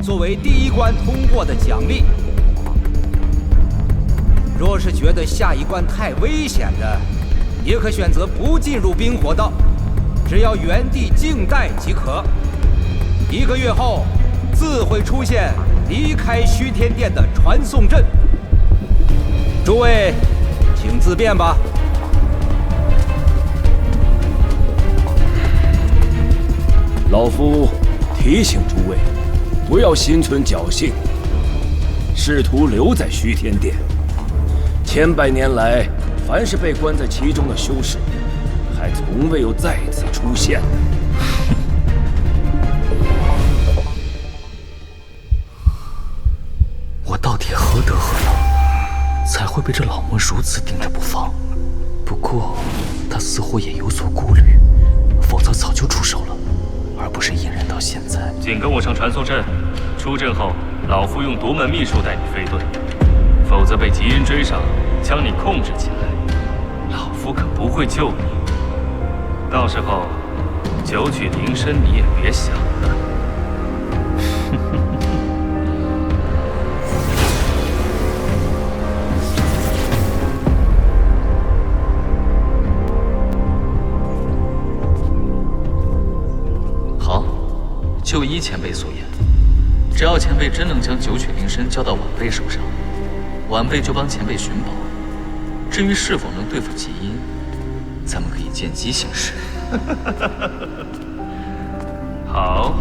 作为第1关通过的奖励。若是觉得下一关太危险的，也可选择不进入冰火道，只要原地静待即可。1个月后，自会出现离开虚天殿的传送阵。诸位，请自便吧。老夫提醒诸位，不要心存侥幸，试图留在虚天殿。千百年来，凡是被关在其中的修士，还从未有再次出现的。我到底何德何能，才会被这老魔如此盯着不放？不过他似乎也有所顾虑，否则早就出手了，而不是隐忍到现在。紧跟我上传送阵，出阵后，老夫用独门秘术带你飞遁，否则被极阴追上，将你控制起来，老夫可不会救你。到时候九曲灵参你也别想了。就依前辈所言，只要前辈真能将九曲灵参交到晚辈手上，晚辈就帮前辈寻宝。至于是否能对付极阴，咱们可以见机行事。好。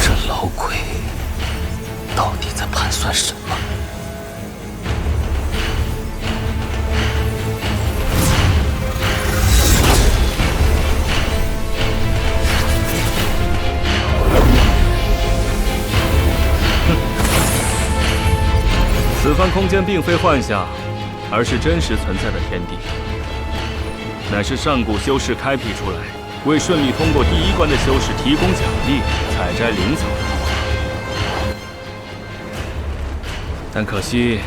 这老鬼到底在盘算什么？此番空间并非幻象，而是真实存在的天地，乃是上古修士开辟出来，为顺利通过第1关的修士提供奖励，采摘灵草。但可惜，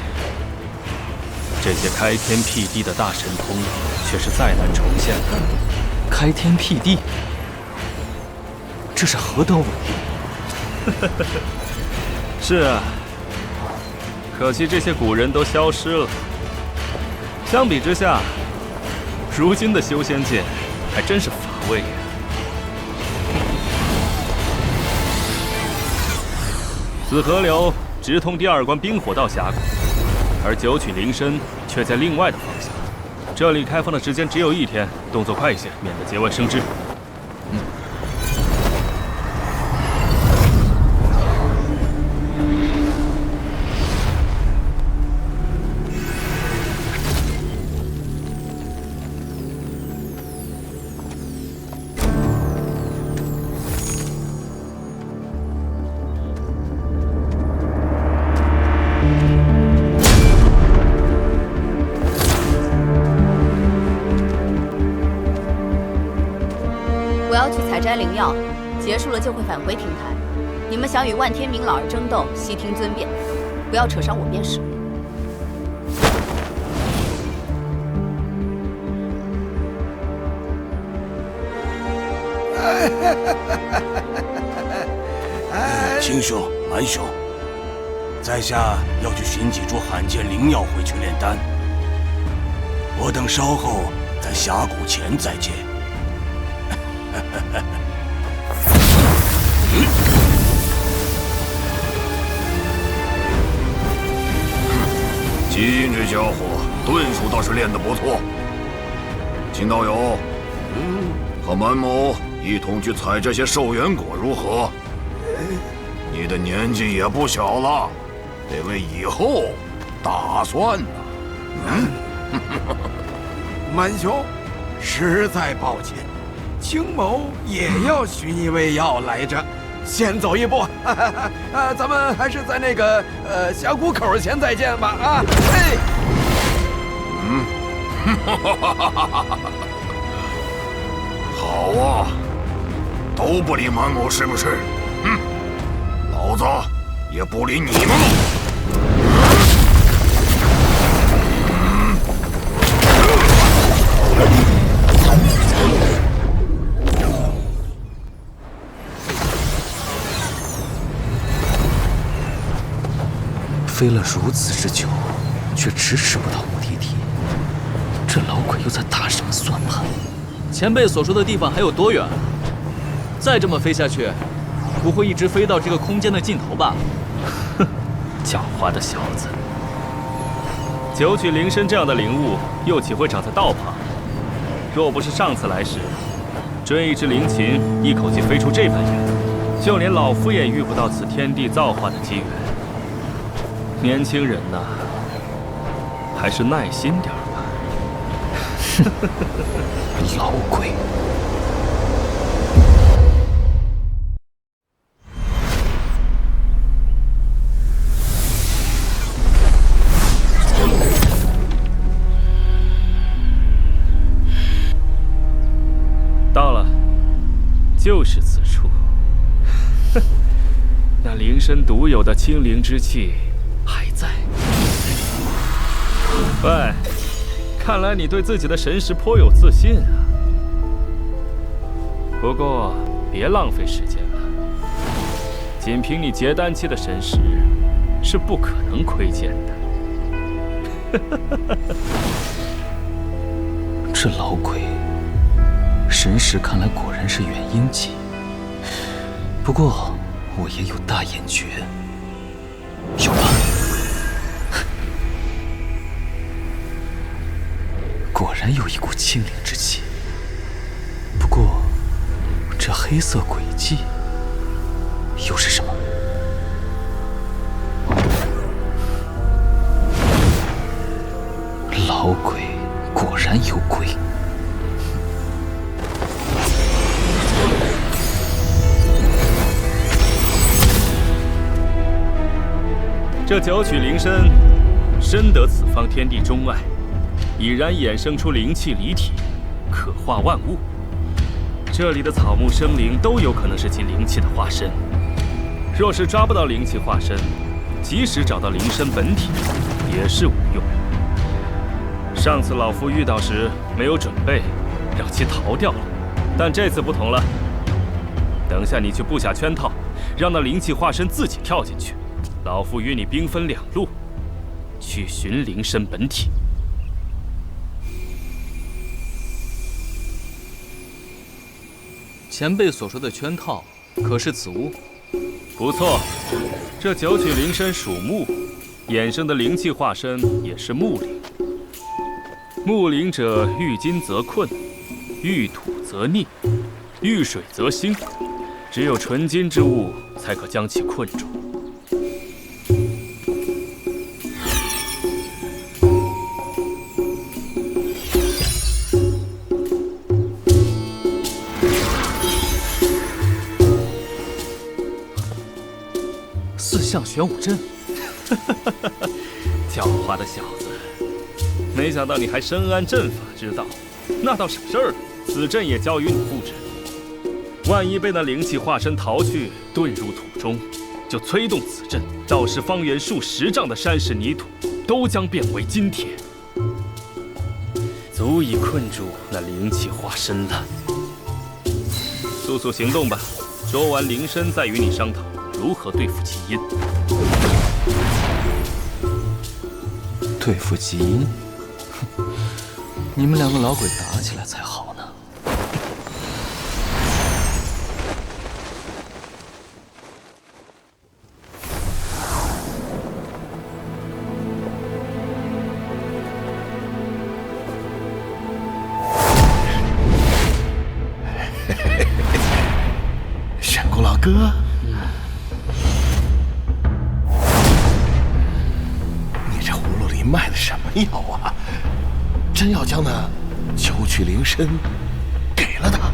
这些开天辟地的大神通却是再难重现的。开天辟地，这是何等伟力！是啊，可惜这些古人都消失了。相比之下，如今的修仙界还真是乏味呀。紫河流直通第2关冰火道峡谷，而九曲灵参却在另外的方向。这里开放的时间只有1天，动作快一些，免得节外生枝。我要去采摘灵药，结束了就会返回亭台。你们想与万天明老儿争斗，悉听尊便，不要扯上我便是。青兄、蛮兄，在下要去寻几株罕见灵药回去炼丹。我等稍后在峡谷前再见。基因这家伙遁术倒是练得不错。秦道友，和蛮某一同去采这些寿元果如何？你的年纪也不小了，得为以后打算呢。蛮兄，实在抱歉，青某也要寻一味药来着。先走一步，咱们还是在那个峡谷口前再见吧。啊，嘿，好啊，都不理蛮某是不是？老子也不理你们了。飞了如此之久，却迟迟不到目的地，这老鬼又在打什么算盘？前辈所说的地方还有多远？再这么飞下去，不会一直飞到这个空间的尽头吧？哼，狡猾的小子！九曲灵参这样的灵物，又岂会长在道旁？若不是上次来时，追一只灵禽，一口气飞出这般远，就连老夫也遇不到此天地造化的机缘。年轻人呐，还是耐心点吧。老鬼！到了，就是此处。那灵参独有的清灵之气还在。喂，看来你对自己的神识颇有自信啊。不过别浪费时间了，仅凭你结丹期的神识，是不可能窥见的。这老鬼神识看来果然是元婴期，不过我也有大眼诀。有了，果然有一股清灵之气。不过，这黑色轨迹又是什么？老鬼果然有鬼。这九曲灵参深得此方天地钟爱，已然衍生出灵气离体，可化万物。这里的草木生灵都有可能是其灵气的化身。若是抓不到灵气化身，即使找到灵身本体，也是无用。上次老夫遇到时没有准备，让其逃掉了。但这次不同了。等下你去布下圈套，让那灵气化身自己跳进去。老夫与你兵分两路，去寻灵身本体。前辈所说的圈套，可是此物？不错，这九曲灵身属木，衍生的灵气化身也是木灵。木灵者遇金则困，遇土则溺，遇水则兴，只有纯金之物才可将其困住。四象玄武阵，狡猾的小子，没想到你还深谙阵法之道，那倒省事儿了。此阵也交于你布置。万一被那灵气化身逃去，遁入土中，就催动此阵，到时方圆数10丈的山石泥土都将变为金铁，足以困住那灵气化身了。速速行动吧！说完灵身，再与你商讨如何对付基因。对付基因？哼，你们两个老鬼打起来才好呢。玄公老哥，你这葫芦里卖的什么药啊？真要将那九曲灵身给了他？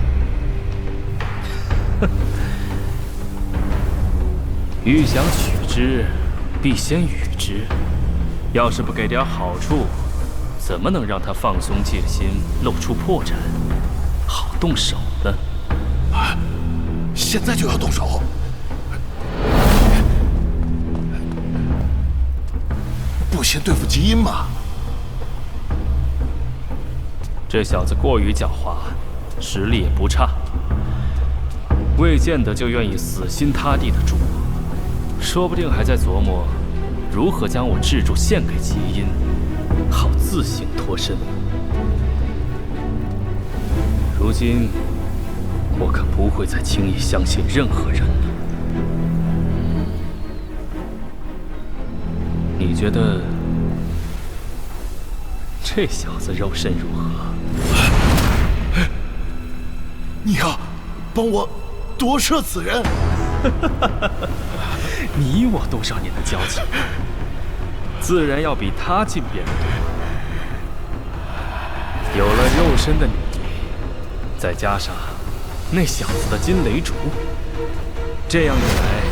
欲想取之，必先予之。要是不给点好处，怎么能让他放松戒心，露出破绽，好动手呢？啊！现在就要动手？不先对付基因吗？这小子过于狡猾，实力也不差，未见得就愿意死心塌地的助我，说不定还在琢磨如何将我制住献给基因，好自行脱身。如今我可不会再轻易相信任何人了。你觉得这小子肉身如何？你要帮我夺舍此人？你我多少年的交情，自然要比他近别人多。有了肉身的你，再加上那小子的金雷烛，这样一来，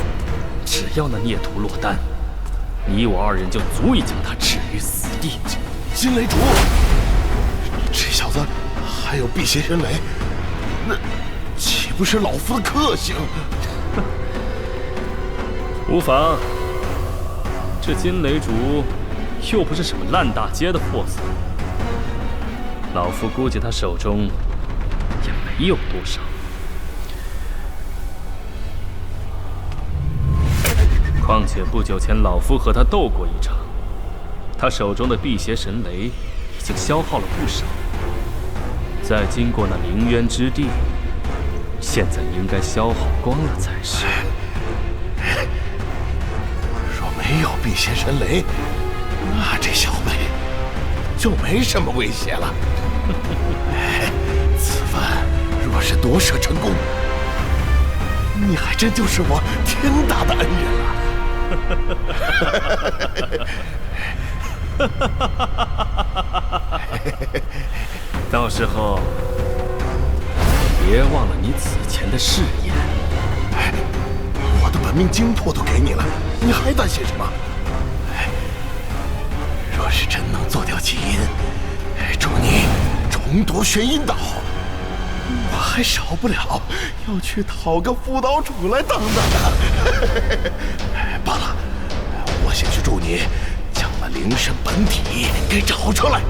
只要那孽徒落单，你我二人就足以将他置于死地。金雷烛，这小子还有辟邪神雷，那岂不是老夫的克星？无妨，这金雷烛又不是什么烂大街的货色，老夫估计他手中也没有多少。况且不久前老夫和他斗过一场，他手中的辟邪神雷已经消耗了不少，再经过那灵渊之地，现在应该消耗光了才是。若没有辟邪神雷，那这小辈就没什么威胁了。此番若是夺舍成功，你还真就是我天大的恩人了。到时候别忘了你此前的誓言。我的本命精魄都给你了，你还担心什么？若是真能做掉基因，祝你重夺玄阴岛，我还少不了要去讨个副岛主来当当的。罢了，我先去助你将那灵身本体给找出来。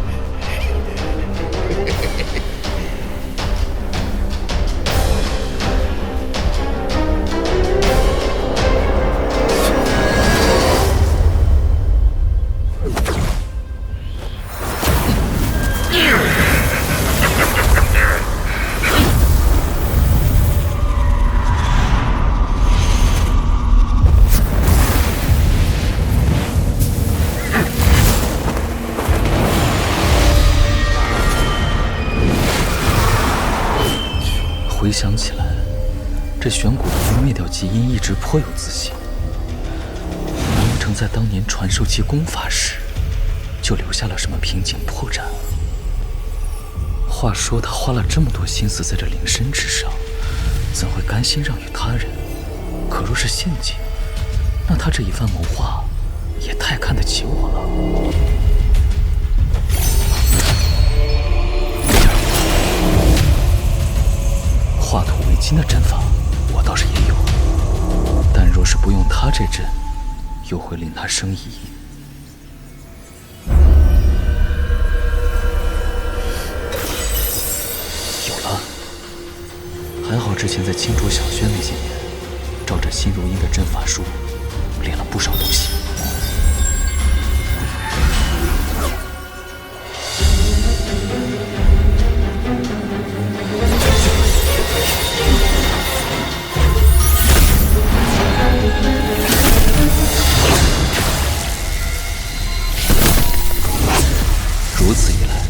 回想起来，这玄古对于灭掉基因一直颇有自信。难不成在当年传授其功法时，就留下了什么瓶颈破绽？话说他花了这么多心思在这灵身之上，怎会甘心让与他人？可若是陷阱，那他这一番谋划，也太看得起我了。化土为金的阵法，我倒是也有，但若是不用他这阵，又会令他生疑。有了，还好之前在青竹小轩那些年，照着新如音的阵法术，练了不少东西。如此一来，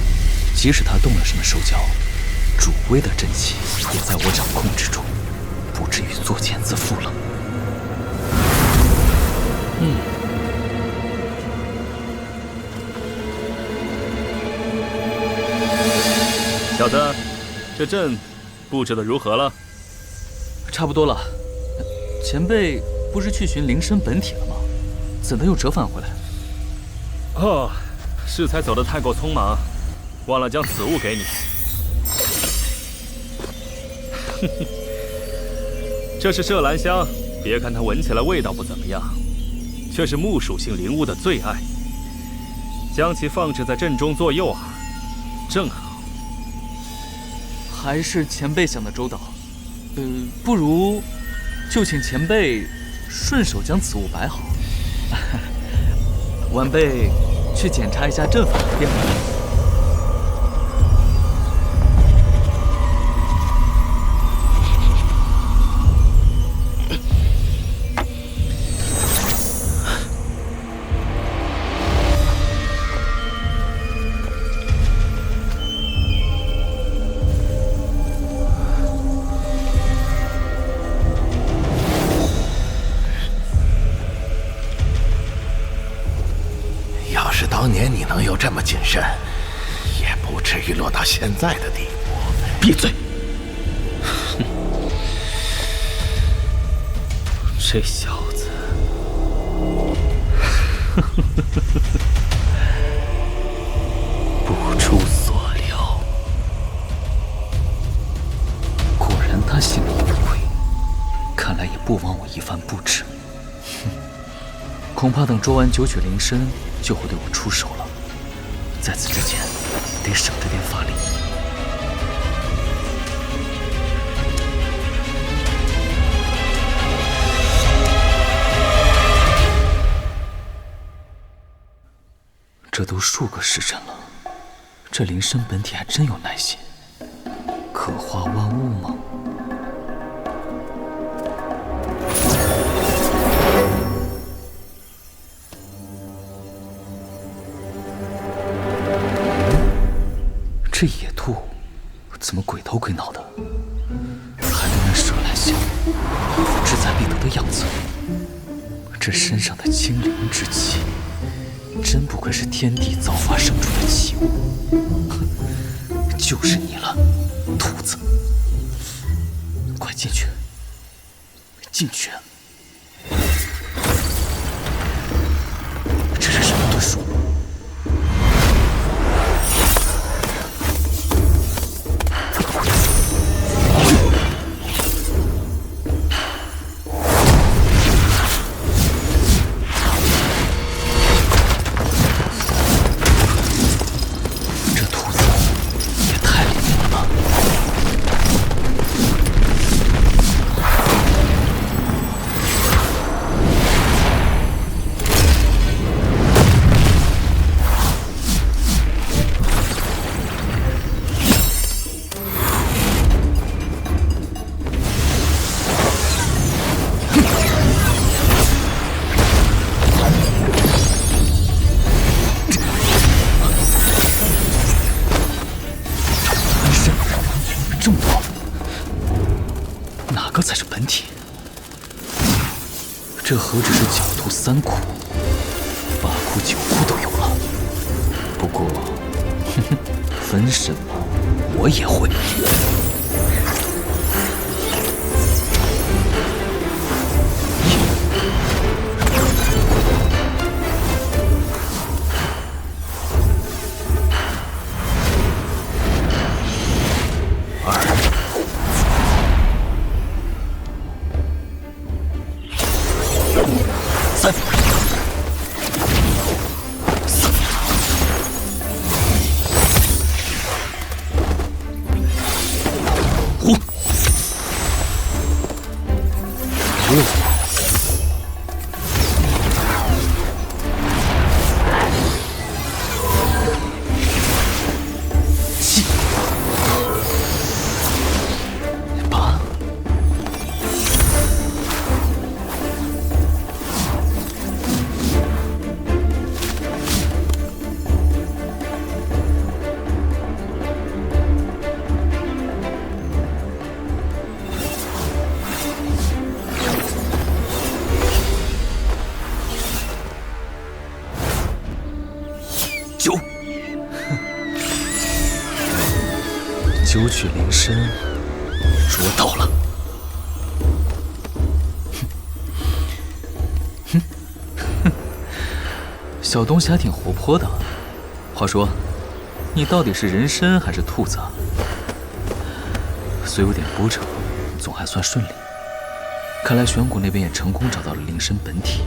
即使他动了什么手脚，主威的真气也在我掌控之中，不至于作茧自缚了。小子，这阵布置的如何了？差不多了。前辈不是去寻灵身本体了吗？怎的又折返回来？哦，适才走得太过匆忙，忘了将此物给你。这是麝兰香，别看它闻起来味道不怎么样，却是木属性灵物的最爱。将其放置在阵中做诱饵，正好。还是前辈想的周到。不如就请前辈顺手将此物摆好，晚辈去检查一下阵法便回来。当年你能有这么谨慎，也不至于落到现在的地步。闭嘴！这小子，不出所料，果然他心里有鬼，看来也不枉我一番布置。恐怕等捉完九曲灵身，就会对我出手了。在此之前，得省着点法力。这都数个时辰了，这灵身本体还真有耐心，可化万物吗？这野兔怎么鬼头鬼脑的？还跟那麝兰香一副志在必得的样子。这身上的精灵之气，真不愧是天地造化生出的奇物。就是你了，兔子！快进去，进去！这是什么遁术？个才是本体？这何止是狡兔3窟，8窟9窟都有了。不过，分身嘛，我也会。9取灵身，捉到了。小东西还挺活泼的。话说，你到底是人参还是兔子啊？虽有点波折，总还算顺利。看来玄谷那边也成功找到了灵参本体，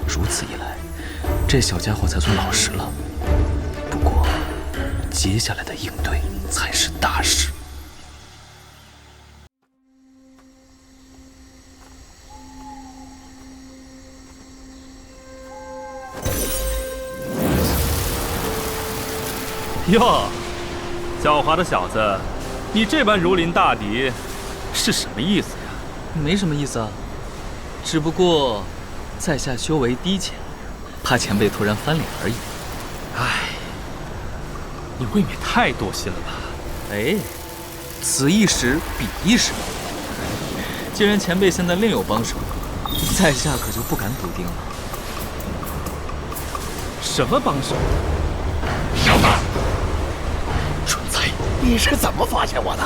如此一来，这小家伙才算老实了。不过，接下来的应对才是大事。哟，狡猾的小子，你这般如临大敌，是什么意思呀？没什么意思啊，只不过在下修为低浅，怕前辈突然翻脸而已。唉，你未免太多心了吧？哎，此一时彼一时。既然前辈现在另有帮手，在下可就不敢笃定了。什么帮手？小子，蠢材，你是怎么发现我的？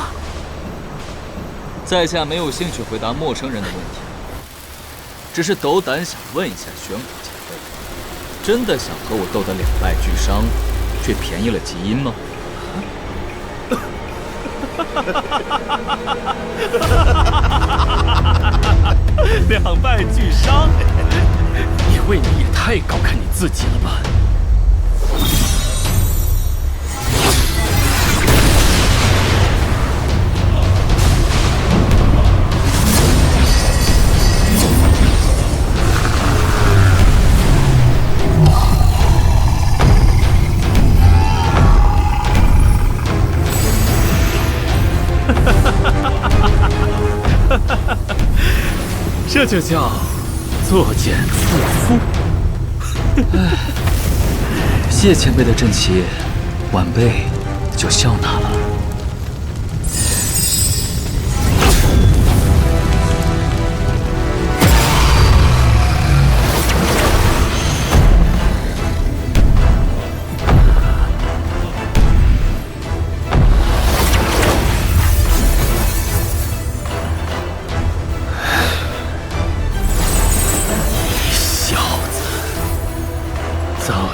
在下没有兴趣回答陌生人的问题，只是斗胆想问一下玄谷前辈，真的想和我斗得两败俱伤，却便宜了极阴吗？两败俱伤，你未免也太高看你自己了吧？这就叫作茧自缚。谢前辈的阵旗，晚辈就笑纳了。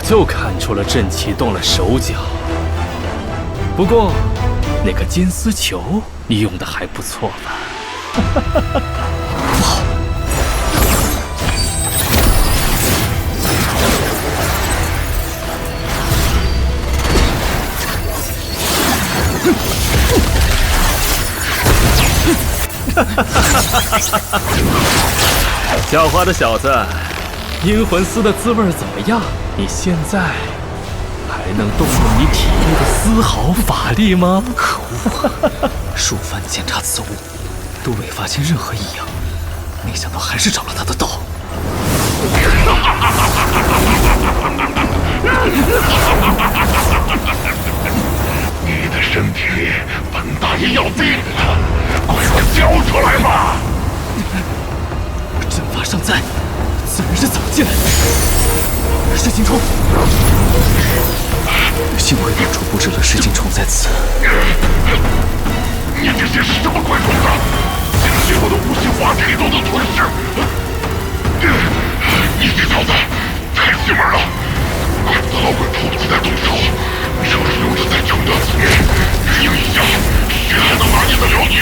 就看出了阵旗动了手脚，不过那个金丝球你用的还不错吧？不好！狡猾的小子，阴魂丝的滋味怎么样？你现在还能动用你体内的丝毫法力吗？可恶！数番检查此物，都未发现任何异样，没想到还是找了他的道。你的身体本大爷要定了，快点交出来吧！在？此人是怎么进来的？石金冲！幸亏当初布置了石金冲在此。你这些是什么鬼种子？竟然连我的无心法体都能吞噬！你这小子太邪门了！怪不得老鬼突突在动手。要是留着再撑多几年，运用一下，谁还能拿捏得了你？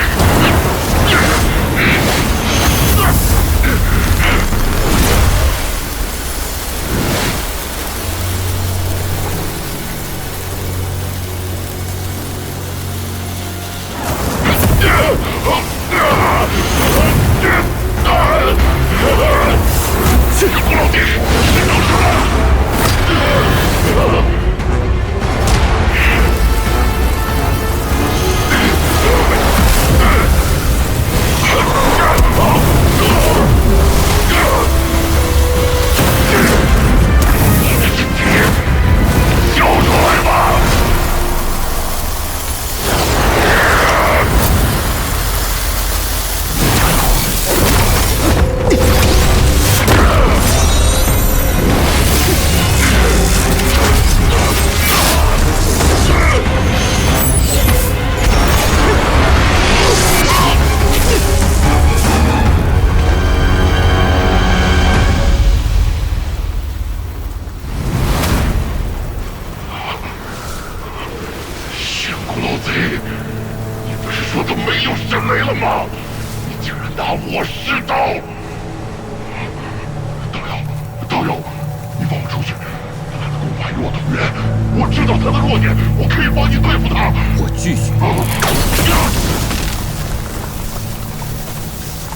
去古老弟，谁能出来？交出来吧！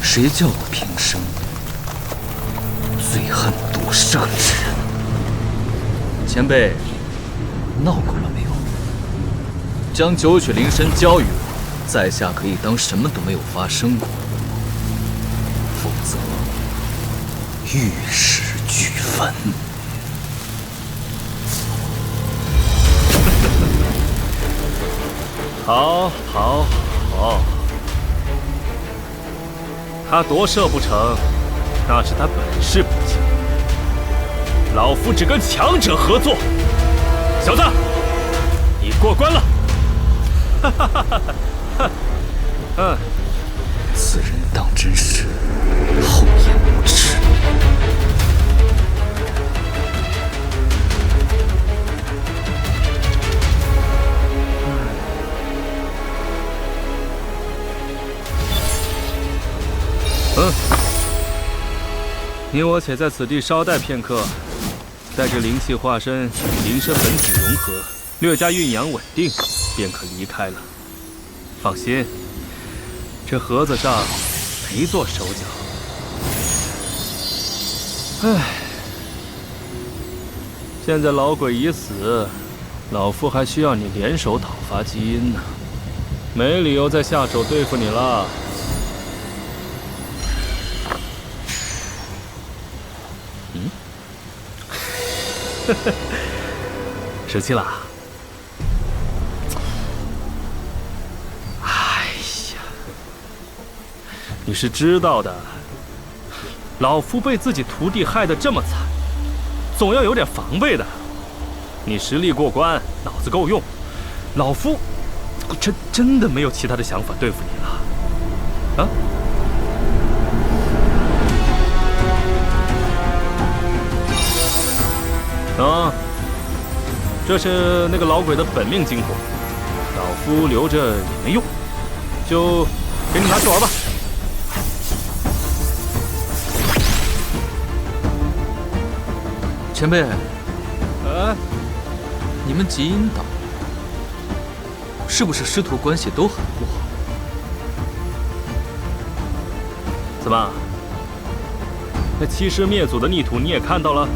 谁叫我平生最恨毒蛇之人？前辈，闹够了没有？将九曲灵参交予我，在下可以当什么都没有发生过，否则玉石俱焚。好，好，好。他夺舍不成，那是他本事不精。老夫只跟强者合作。小子，你过关了。哈哈哈哈哈！此人当真是厚颜无耻。你我且在此地稍待片刻，待这灵气化身与灵身本体融合，略加酝养稳定，便可离开了。放心，这盒子上没做手脚。唉，现在老鬼已死，老夫还需要你联手讨伐基因呢，没理由再下手对付你了。生气了？哎呀，你是知道的，老夫被自己徒弟害得这么惨，总要有点防备的。你实力过关，脑子够用，老夫真的没有其他的想法对付你了。啊？啊，这是那个老鬼的本命精火，老夫留着也没用，就给你拿去玩吧。前辈，你们极阴岛是不是师徒关系都很不好？怎么？那欺师灭祖的逆徒你也看到了？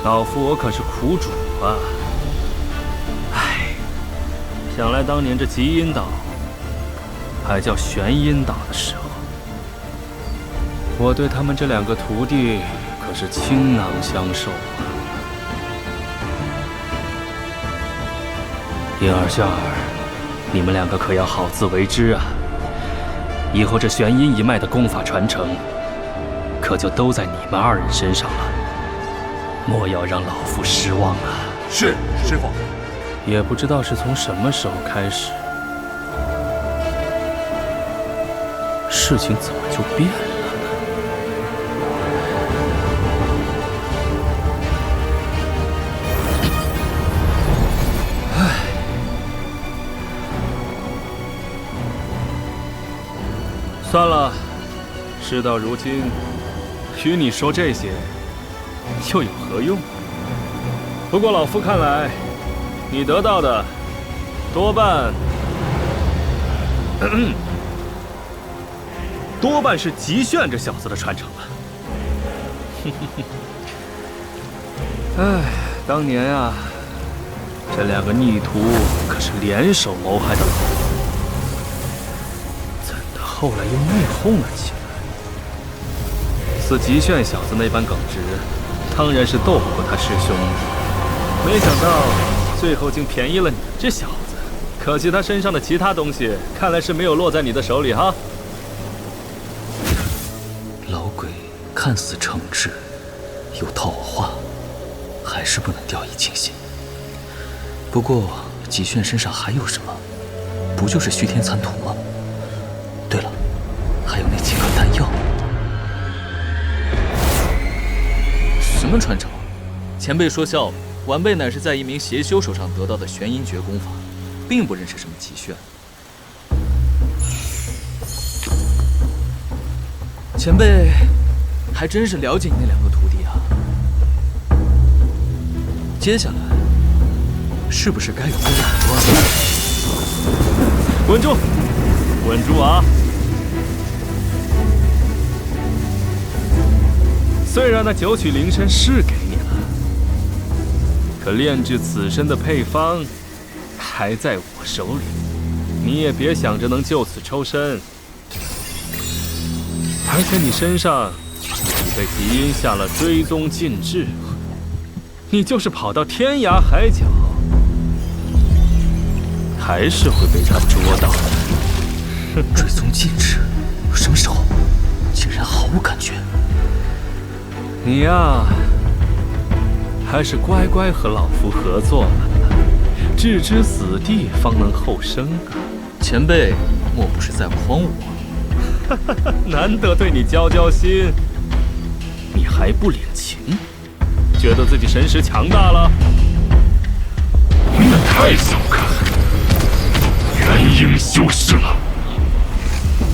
老夫我可是苦主啊！唉，想来当年这极阴岛还叫玄阴岛的时候，我对他们这两个徒弟可是倾囊相授啊！叶儿炫儿，你们两个可要好自为之啊！以后这玄阴一脉的功法传承，可就都在你们二人身上了。莫要让老夫失望了。是，师父。也不知道是从什么时候开始，事情怎么就变了？算了，事到如今，与你说这些又有何用？不过老夫看来，你得到的多半是极炫这小子的传承了。哎，当年啊，这两个逆徒可是联手谋害的老夫。后来又内讧了起来，似极炫小子那般耿直，当然是斗不过他师兄的。没想到最后竟便宜了你这小子，可惜他身上的其他东西，看来是没有落在你的手里哈。老鬼看似诚挚，又套我话，还是不能掉以轻心。不过极炫身上还有什么？不就是虚天残图吗？对了，还有那几颗丹药。什么传承？前辈说笑了，晚辈乃是在一名邪修手上得到的玄阴诀功法，并不认识什么极炫。前辈还真是了解你那两个徒弟啊。接下来是不是该有个了断？稳住，稳住啊！虽然那九曲灵参是给你了，可炼制此身的配方还在我手里，你也别想着能就此抽身。而且你身上已被极阴下了追踪禁制，你就是跑到天涯海角，还是会被他捉到的。追踪禁制？什么时候？竟然毫无感觉。你呀，还是乖乖和老夫合作吧，置之死地方能后生啊！前辈莫不是在诓我？难得对你交交心，你还不领情？觉得自己神识强大了？你也太小看元婴修士了。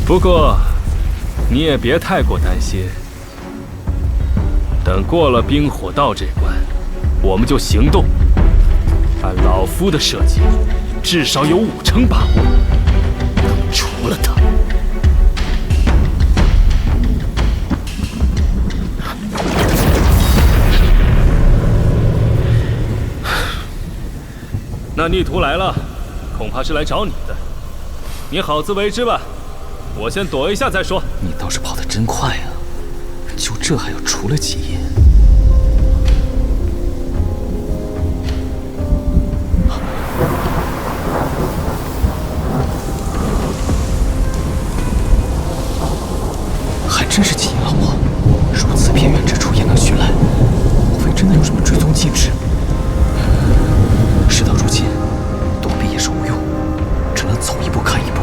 不过，你也别太过担心。等过了冰火道这关，我们就行动。按老夫的设计，至少有50%把握。除了他，那逆徒来了，恐怕是来找你的。你好自为之吧，我先躲一下再说。你倒是跑得真快啊！就这还要除了极阴？还真是极阴老婆，如此偏远之处也能寻来，莫非真的有什么追踪禁制？事到如今，躲避也是无用，只能走一步看一步。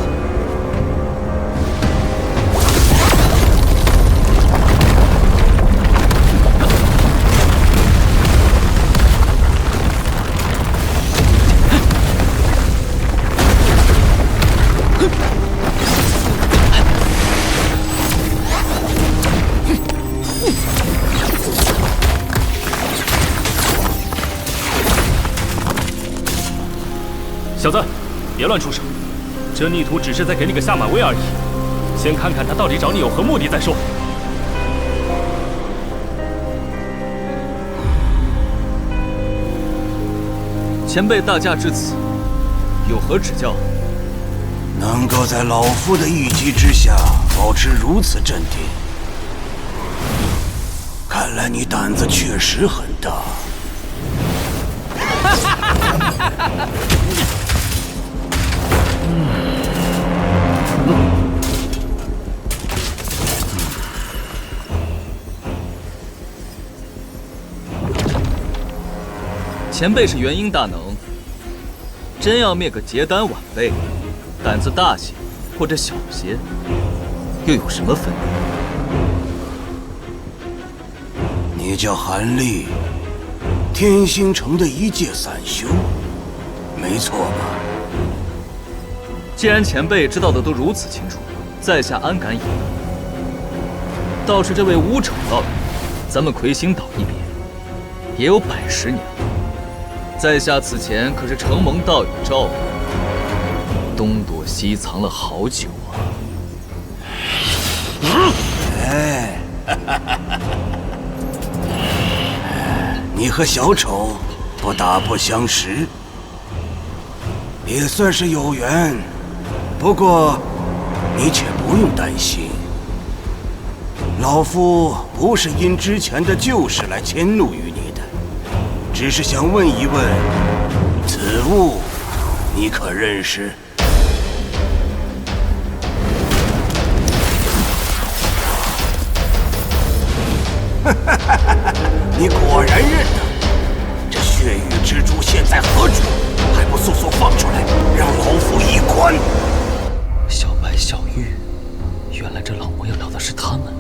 小子，别乱出手！这逆徒只是在给你个下马威而已。先看看他到底找你有何目的再说。前辈大驾至此，有何指教？能够在老夫的一击之下保持如此镇定，看来你胆子确实很大。前辈是元婴大能，真要灭个结丹晚辈，胆子大些或者小些，又有什么分别？你叫韩立，天星城的一介散修，没错吧？既然前辈知道的都如此清楚，在下安敢以答。倒是这位乌丑道友，咱们魁星岛一别，也有110年了。在下此前可是承蒙道友照顾，东躲西藏了好久啊。哎，你和小丑不打不相识，也算是有缘。不过，你且不用担心，老夫不是因之前的旧事来迁怒于你的，只是想问一问，此物你可认识？你果然认得。这血雨蜘蛛现在何处？还不速速放出来，让老夫一观！小白、小玉，原来这老魔要聊的是他们。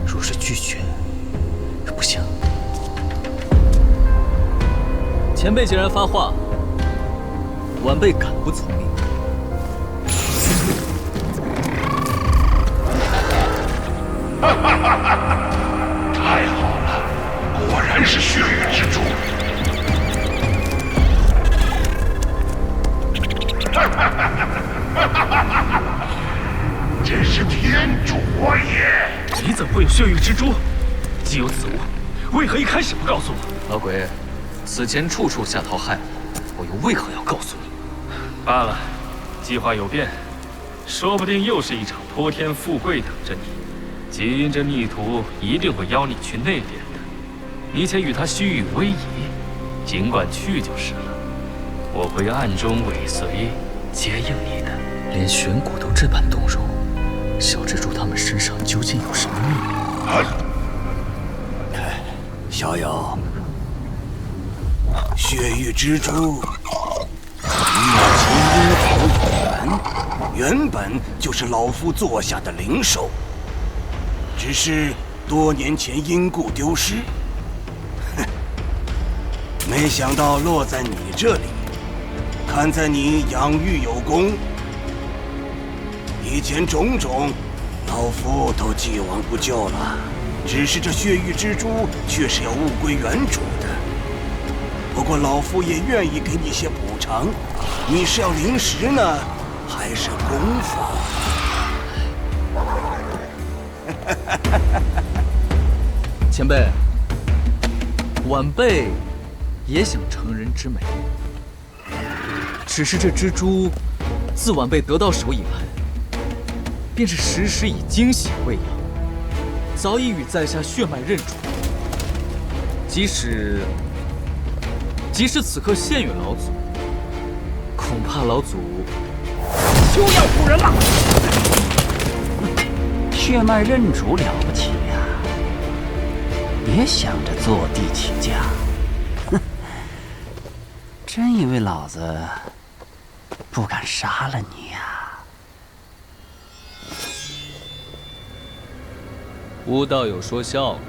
若是拒绝，不行。前辈既然发话，晚辈敢不从命？太好了，果然是血雨蜘蛛。真是天助我也！你怎么会有血域蜘蛛？既有此物，为何一开始不告诉我？老鬼，此前处处下桃害我，我又为何要告诉你？罢了，计划有变，说不定又是一场泼天富贵等着你。基因这逆徒一定会邀你去那边的，你且与他虚与委蛇，尽管去就是了。我会暗中尾随，接应你的。连玄骨都这般动容，小蜘蛛他们身上究竟有什么秘密？小友，血域蜘蛛与我基因有缘，原本就是老夫座下的灵兽，只是多年前因故丢失。哼，没想到落在你这里。看在你养育有功，以前种种，老夫都既往不咎了。只是这血域蜘蛛却是要物归原主的。不过老夫也愿意给你些补偿。你是要灵石呢，还是功夫？前辈，晚辈也想成人之美。只是这蜘蛛，自晚辈得到手以来，便是时时以精血喂养，早已与在下血脉认主。即使此刻现与老祖，恐怕老祖休要唬人了！血脉认主了不起呀，别想着坐地起价。哼，真以为老子不敢杀了你呀？吴道友说笑了，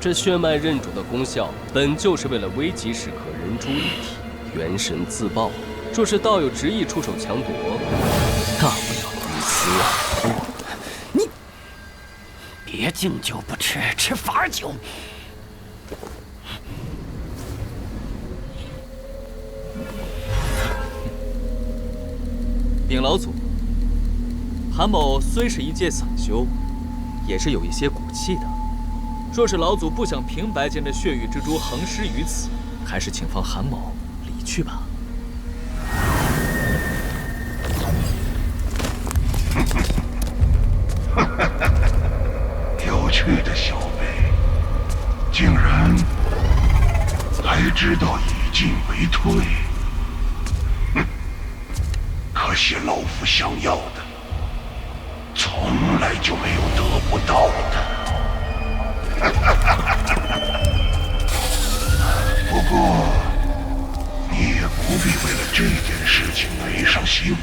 这血脉认主的功效本就是为了危急时刻人猪一体，元神自爆。若是道友执意出手强夺，大不了一死二活。你别敬酒不吃吃罚酒。禀老祖，韩某虽是一介散修，也是有一些骨气的。若是老祖不想平白间的血域蜘蛛横尸于此，还是请放韩某离去吧。有趣的小辈，竟然还知道以进为退。哼，可惜老夫想要的，从来就没有得不到的。不过，这件事情赔上性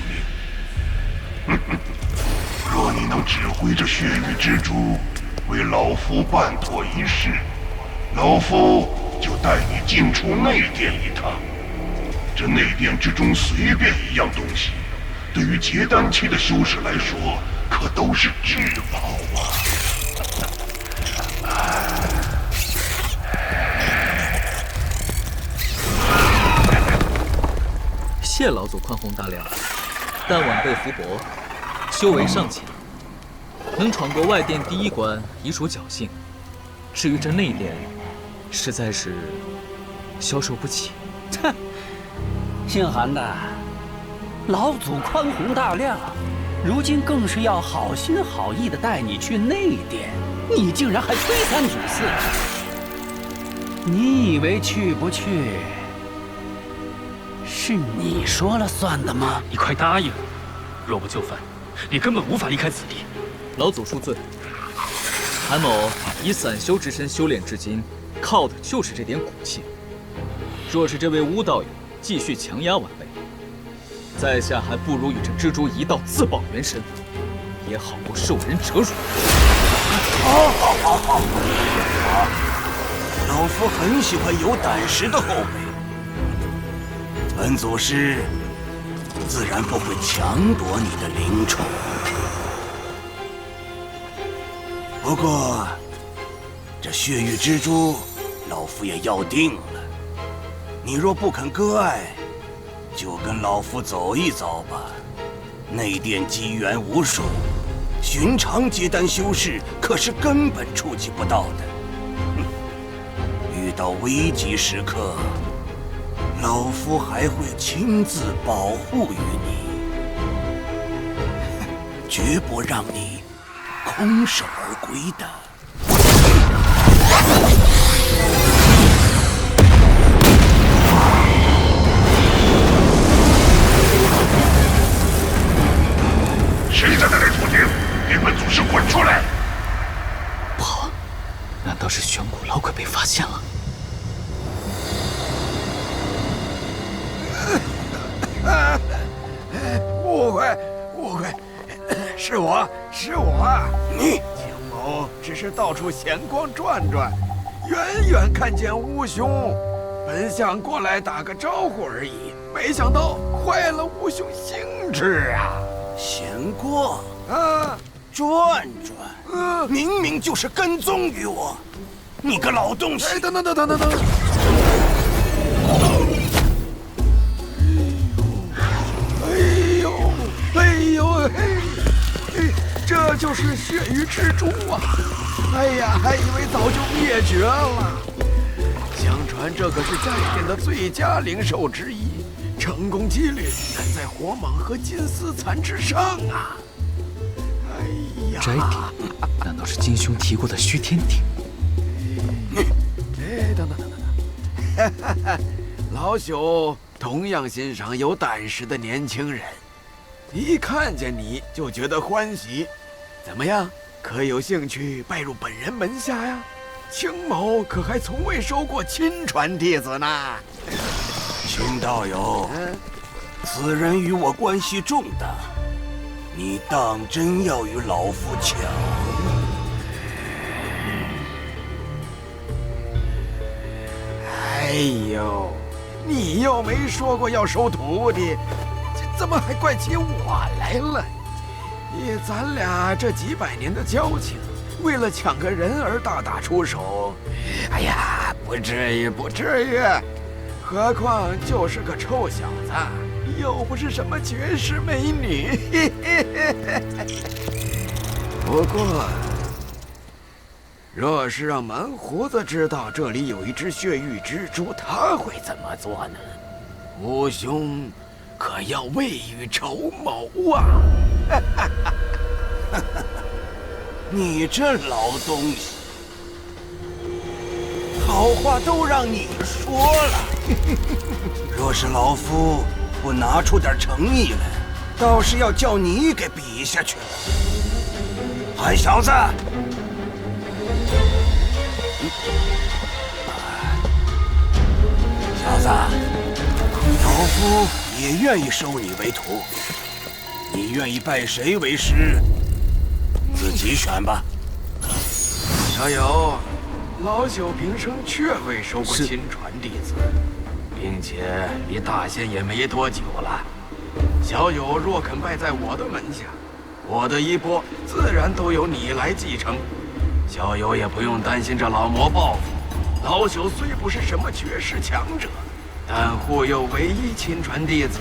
命。若你能指挥着血域之珠为老夫办妥一事，老夫就带你进出内殿一趟。这内殿之中随便一样东西，对于结丹期的修士来说，可都是至宝啊！谢老祖宽宏大量，但晚辈福薄，修为尚浅，能闯过外殿第一关已属侥幸。至于这内殿，实在是消受不起。哼，姓韩的，老祖宽宏大量，如今更是要好心好意的带你去内殿，你竟然还推三阻四！你以为去不去是你说了算的吗？你快答应！若不就范，你根本无法离开此地。老祖恕罪，韩某以散修之身修炼至今，靠的就是这点骨气。若是这位巫道友继续强压晚辈，在下还不如与这蜘蛛一道自保元神，也好过受人折辱。好，老夫很喜欢有胆识的后辈。本祖师自然不会强夺你的灵宠，不过这血域之珠，老夫也要定了。你若不肯割爱，就跟老夫走一遭吧。内殿机缘无数，寻常结丹修士可是根本触及不到的。遇到危急时刻，老夫还会亲自保护于你，绝不让你空手而归的。谁在那里图经？给本祖师滚出来！不好，难道是玄古老鬼被发现了？误会，是我。你青某只是到处闲逛转转，远远看见乌兄，本想过来打个招呼而已，没想到坏了乌兄兴致啊！闲逛啊，转转，明明就是跟踪于我，你个老东西！等！这就是血域之珠啊！哎呀，还以为早就灭绝了。相传这可是斋殿的最佳灵兽之一，成功几率远在火蟒和金丝蚕之上啊！哎呀，斋殿难道是金兄提过的虚天鼎？等，老朽同样欣赏有胆识的年轻人。一看见你就觉得欢喜，怎么样？可有兴趣拜入本人门下呀？青某可还从未收过亲传弟子呢。秦道友，此人与我关系重大，你当真要与老夫抢？哎呦，你又没说过要收徒弟。怎么还怪起我来了？以咱俩这几百年的交情，为了抢个人而大打出手，哎呀，不至于。何况就是个臭小子，又不是什么绝世美女。不过，若是让蛮胡子知道这里有一只血域之珠，他会怎么做呢？吴兄可要未雨绸缪啊！你这老东西，好话都让你说了。若是老夫不拿出点诚意来，倒是要叫你给比下去了。韩小子，小子，老夫夫也愿意收你为徒，你愿意拜谁为师，自己选吧。小友，老朽平生确未收过亲传弟子，并且离大仙也没多久了。小友若肯拜在我的门下，我的衣钵自然都由你来继承。小友也不用担心这老魔报复。老朽虽不是什么绝世强者，但护佑唯一亲传弟子，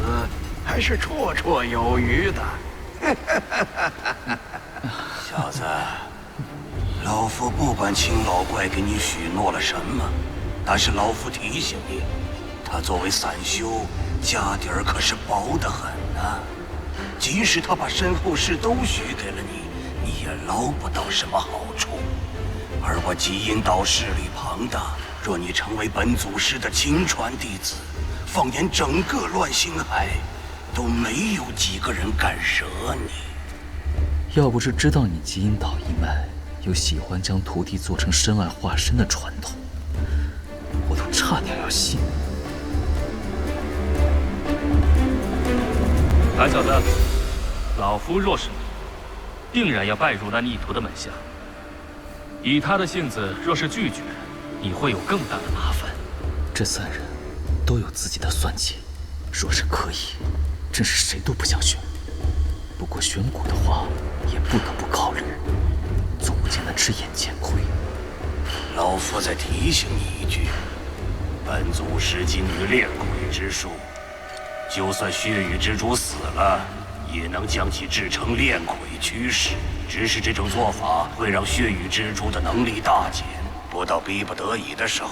还是绰绰有余的。小子，老夫不管青老怪给你许诺了什么，但是老夫提醒你，他作为散修，家底儿可是薄得很呐。即使他把身后事都许给了你，你也捞不到什么好处。而我极阴岛势力庞大，若你成为本祖师的亲传弟子，放眼整个乱星海，都没有几个人敢惹你。要不是知道你极阴岛一脉有喜欢将徒弟做成身外化身的传统，我都差点要信。胆小子，老夫若是你，定然要拜入那逆徒的门下。以他的性子，若是拒绝，你会有更大的麻烦。这3人都有自己的算计，若是可以，真是谁都不想选。不过选蛊的话，也不得不考虑，总不见得吃眼前亏。老夫再提醒你一句，本祖师精于炼鬼之术，就算血雨之主死了，也能将其制成炼鬼驱使。只是这种做法会让血雨之主的能力大减，不到逼不得已的时候，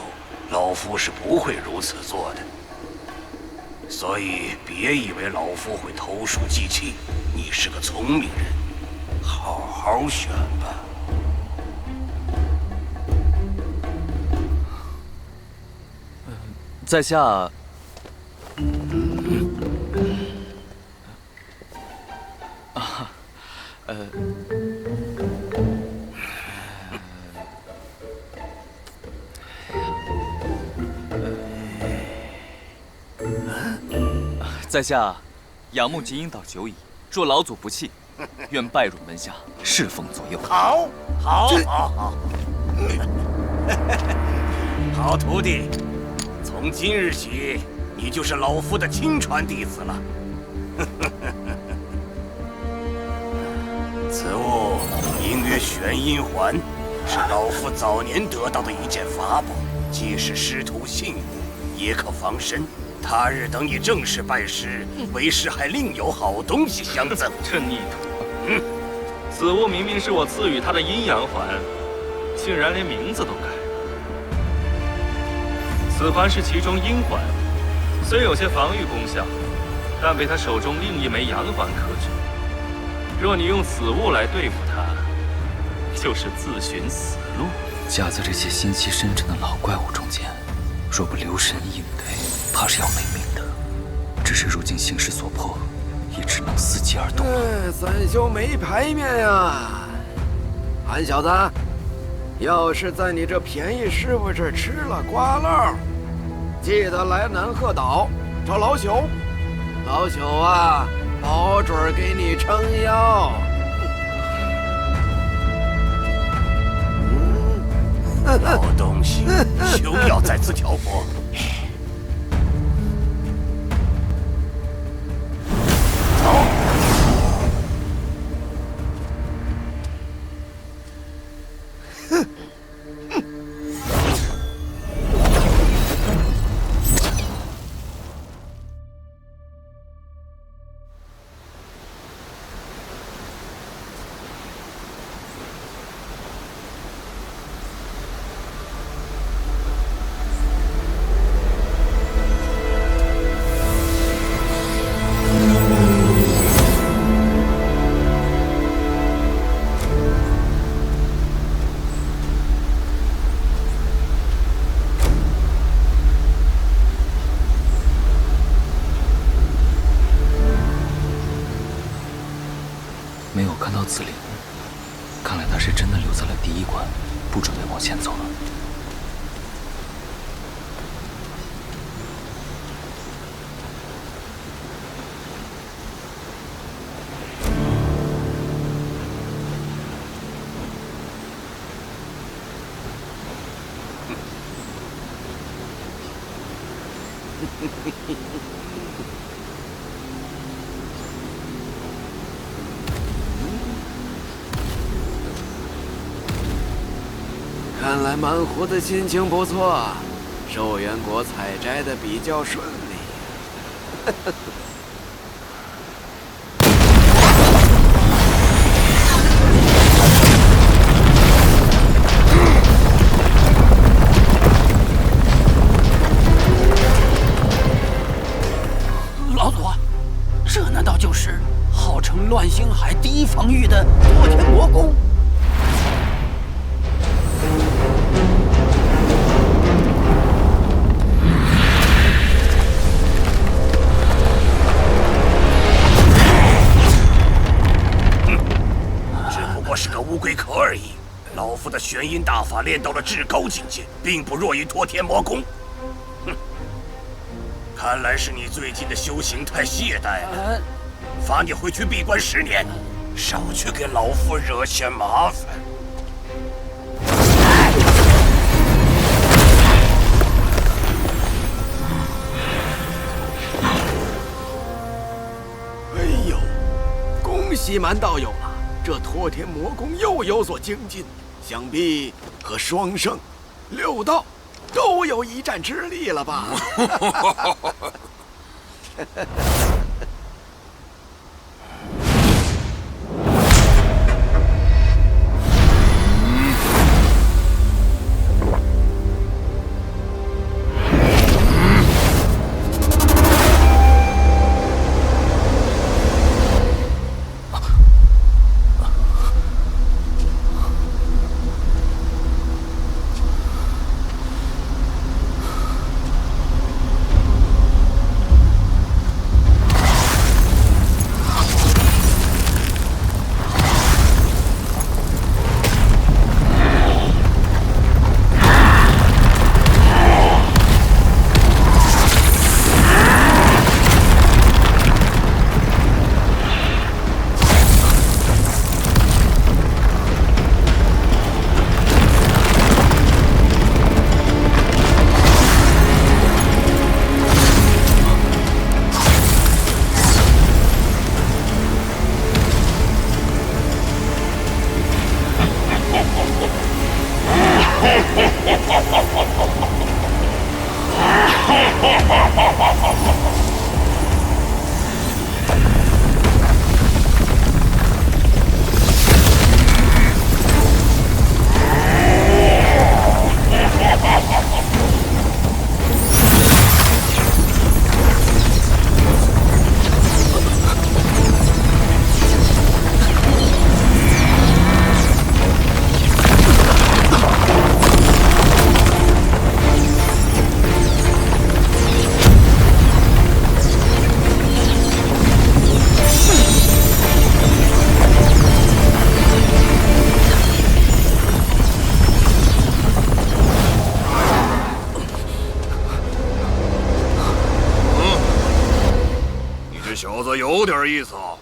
老夫是不会如此做的。所以别以为老夫会投鼠忌器，你是个聪明人，好好选吧。在下，在下仰慕极阴岛久矣，若老祖不弃，愿拜入门下，侍奉左右。好，好徒弟，从今日起，你就是老夫的亲传弟子了。此物名曰玄阴环，是老夫早年得到的一件法宝，既是师徒信物，也可防身。他日等你正式拜师，为师还另有好东西相赠。这逆徒，此物明明是我赐予他的阴阳环，竟然连名字都改。此环是其中阴环，虽有些防御功效，但被他手中另一枚阳环克制。若你用此物来对付他，就是自寻死路。夹在这些心机深沉的老怪物中间，若不留神应对，怕是要没命的。只是如今形势所迫，也只能伺机而动了。散修没牌面呀！韩小子，要是在你这便宜师傅这吃了瓜漏，记得来南鹤岛找老朽。老朽啊，保准给你撑腰。老东西，休要再次挑拨。没有看到紫菱，看来他是真的留在了第一关，不准备往前走了。看来蛮虎的心情不错，寿元果采摘的比较顺利。老祖，这难道就是号称乱星海第一防御的多天魔功？是个乌龟壳而已。老夫的玄阴大法练到了至高境界，并不弱于托天魔功。哼，看来是你最近的修行太懈怠了。罚你回去闭关10年，少去给老夫惹些麻烦。哎呦，恭喜蛮道友了！这托天魔功又有所精进，想必和双圣、六道都有一战之力了吧？有点意思啊，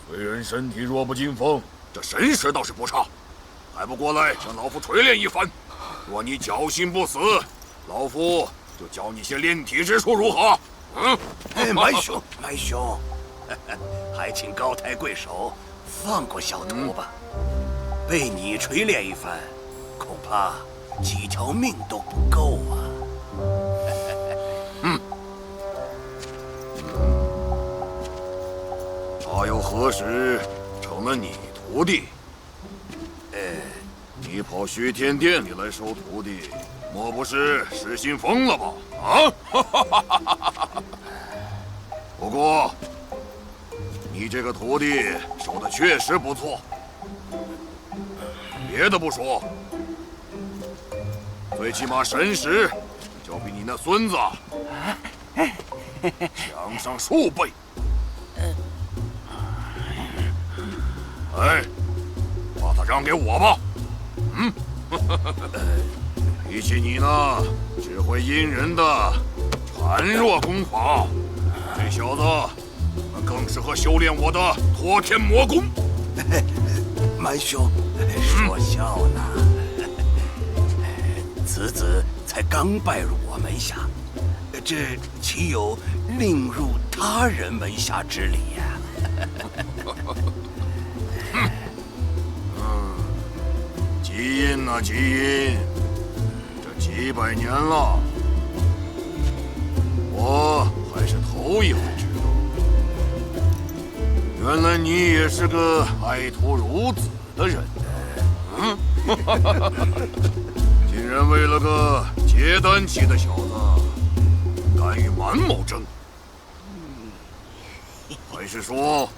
虽然身体弱不禁风，这神识倒是不差。还不过来向老夫锤炼一番？若你侥幸不死，老夫就教你些炼体之术，如何？哎，蛮兄，蛮兄，还请高抬贵手，放过小徒吧。被你锤炼一番，恐怕几条命都不够啊。他又何时成了你徒弟？你跑虚天殿里来收徒弟，莫不是失心疯了吧？啊！不过，你这个徒弟收的确实不错。别的不说，最起码神识就比你那孙子强上数倍。哎，把他让给我吧。比起你那只会阴人的孱弱功法，这小子更适合修炼我的托天魔功。蛮兄，说笑呢。此子才刚拜入我门下，这岂有令入他人门下之理呀？基因啊基因，这几百年了，我还是头一回知道，原来你也是个爱徒如子的人。竟然为了个结丹期的小子，敢与蛮某争？还是说，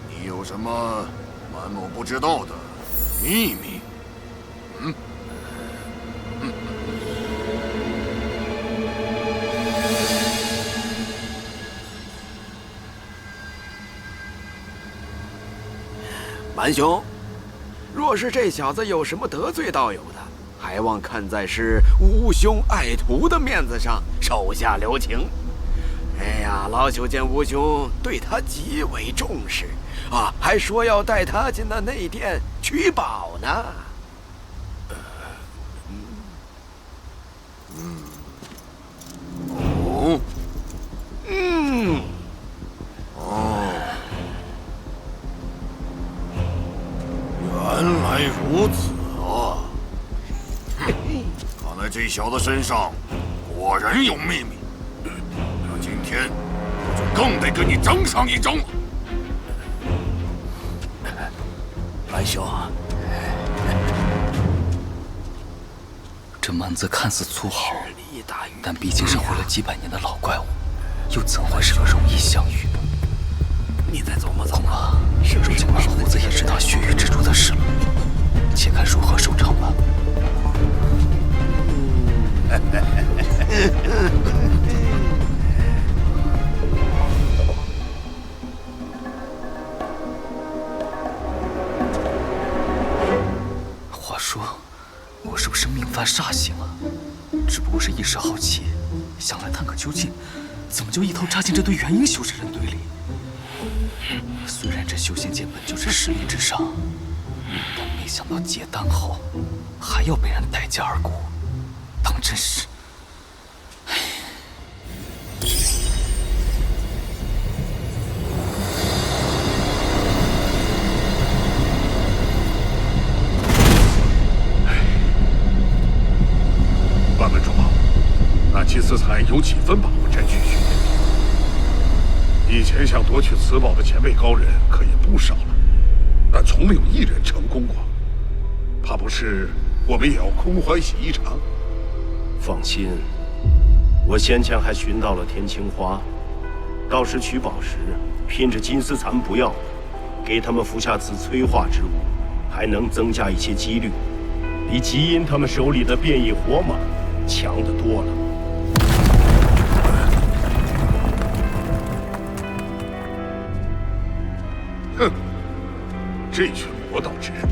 你有什么蛮某不知道的秘密？蛮兄，若是这小子有什么得罪道友的，还望看在是吾兄爱徒的面子上，手下留情。哎呀，老朽见吾兄对他极为重视啊，还说要带他进那内殿取宝呢。原来如此啊！看来这小子身上果然有秘密。那今天我就更得跟你争上一争了。蛮兄，这蛮子看似粗豪，但毕竟是活了几百年的老怪物，又怎会是个容易相遇的？你再琢磨琢磨，恐怕如今蛮胡子也知道血域之主的事了，且看如何收场吧。话说，我是不是命犯煞星了？只不过是一时好奇，想来探个究竟，怎么就一头扎进这堆元婴修士人堆里？虽然这修仙界本就是实力至上，但没想到结丹后还要被人待价而沽，当真是……万门主，那金丝彩有几分把握占据虚天地？以前想夺取此宝的前辈高人可也不少了，但从没有一人成功过。怕不是我们也要空欢喜一场？放心，我先前还寻到了天青花，到时取宝时，拼着金丝蚕不要，给他们服下此催化之物，还能增加一些几率，比吉因他们手里的变异火蟒强得多了。哼，这群魔道之人，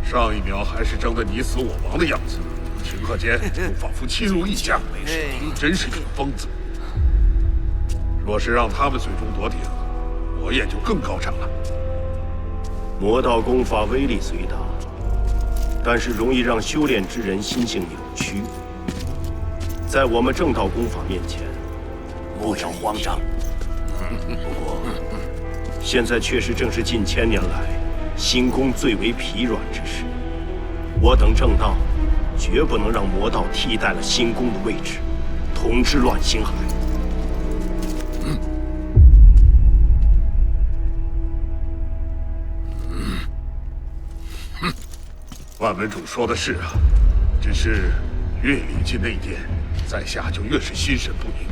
上一秒还是争得你死我亡的样子，顷刻间又仿佛亲如一家，真是个疯子。若是让他们最终夺顶，我也就更高涨了。魔道功法威力虽大，但是容易让修炼之人心性扭曲。在我们正道功法面前，不要慌张。不过，现在确实正是近千年来心功最为疲软之时。我等正道绝不能让魔道替代了心功的位置，统治乱星海。万门主说的是啊，只是越临近内殿，在下就越是心神不宁。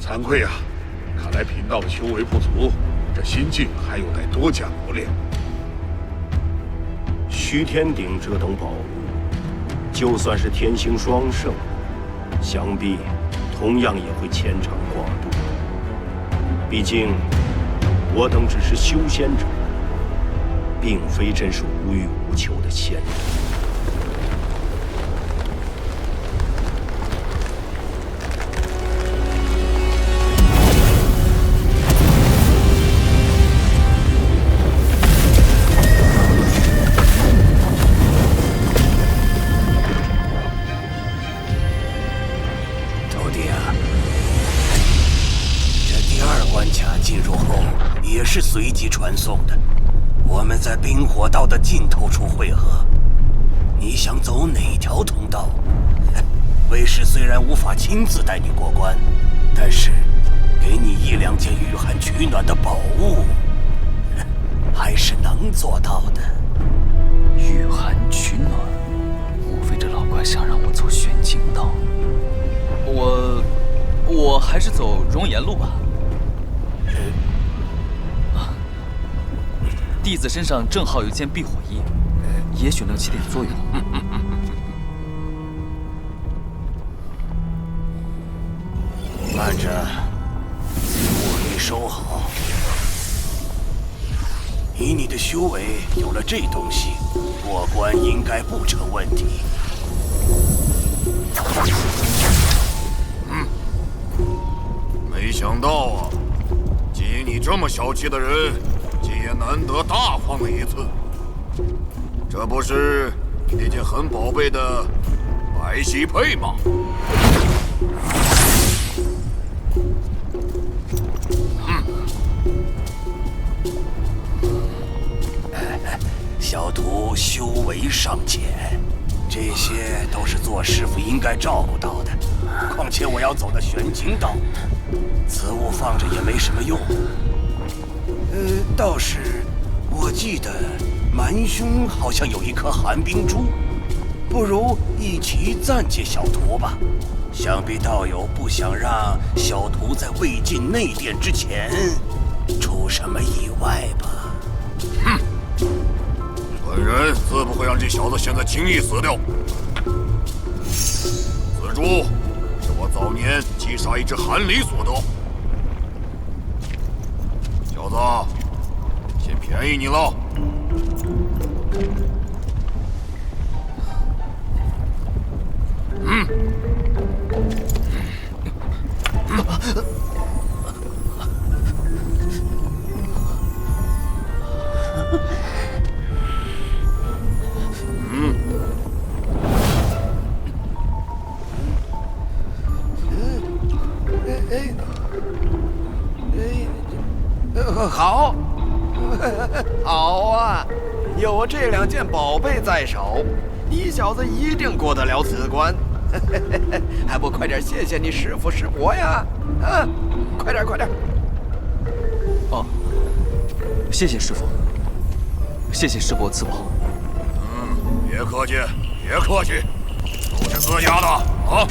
惭愧啊，看来贫道的修为不足，这心境还有待多加磨练。虚天鼎这等宝物，就算是天星双圣，想必同样也会牵肠挂肚。毕竟，我等只是修仙者，并非真是无欲无求的仙人。也是随机传送的。我们在冰火道的尽头处汇合。你想走哪条通道？卫士虽然无法亲自带你过关，但是给你1、2件御寒取暖的宝物，还是能做到的。御寒取暖，莫非这老怪想让我走玄经道？我还是走熔岩路吧。弟子身上正好有件避火衣，也许能起点作用。慢着，握力收好。以你的修为，有了这东西，过关应该不成问题。没想到啊，继你这么小气的人，今也难得大方了一次。这不是那件很宝贝的白玺佩吗？小徒修为尚浅，这些都是做师傅应该照顾到的。况且我要走的玄经道，此物放着也没什么用。倒是我记得蛮兄好像有一颗寒冰珠，不如一起暂借小徒吧。想必道友不想让小徒在未进内殿之前出什么意外吧？哼！本人自不会让这小子现在轻易死掉。此珠是我早年击杀一只寒狸所得。小子，先便宜你了。好，好啊！有这2件宝贝在手，你小子一定过得了此关。还不快点谢谢你师父师伯呀！啊，快点快点！哦，谢谢师父，谢谢师伯赐宝。别客气，别客气，都是自家的啊！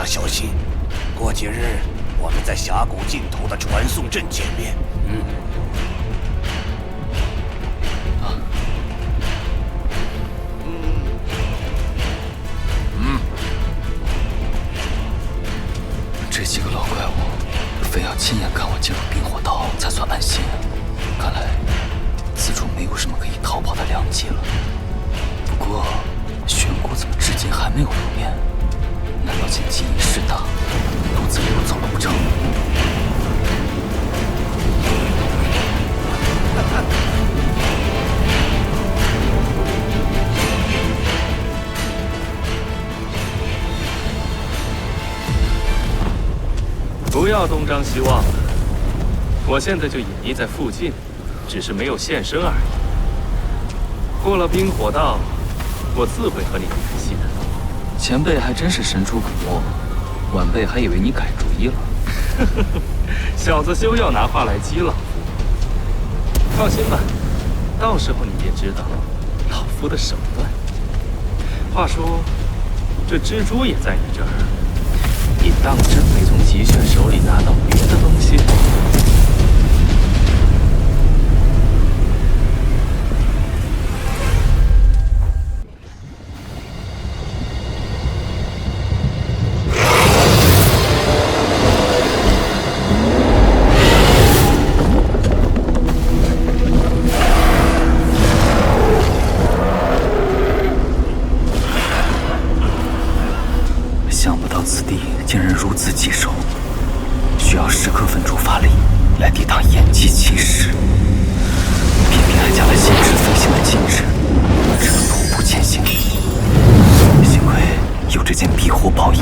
小心，过几日我们在峡谷尽头的传送阵见面。这几个老怪物，非要亲眼看我进入冰火道才算安心。看来此处没有什么可以逃跑的良机了。不过玄谷怎么至今还没有露面？难道见机已势大，独自溜走了不成？不要东张西望了，我现在就隐匿在附近，只是没有现身而已。过了冰火道，我自会和你联系的。前辈还真是神出鬼没，晚辈还以为你改主意了。小子休要拿话来激老夫。放心吧，到时候你也知道老夫的手段。话说，这蜘蛛也在你这儿，你当真没从吉炫手里拿到别的东西？时刻分出法力来抵挡炎气气势，偏偏还加了限制飞行的禁制，只能徒步前行。幸亏有这件避火宝衣。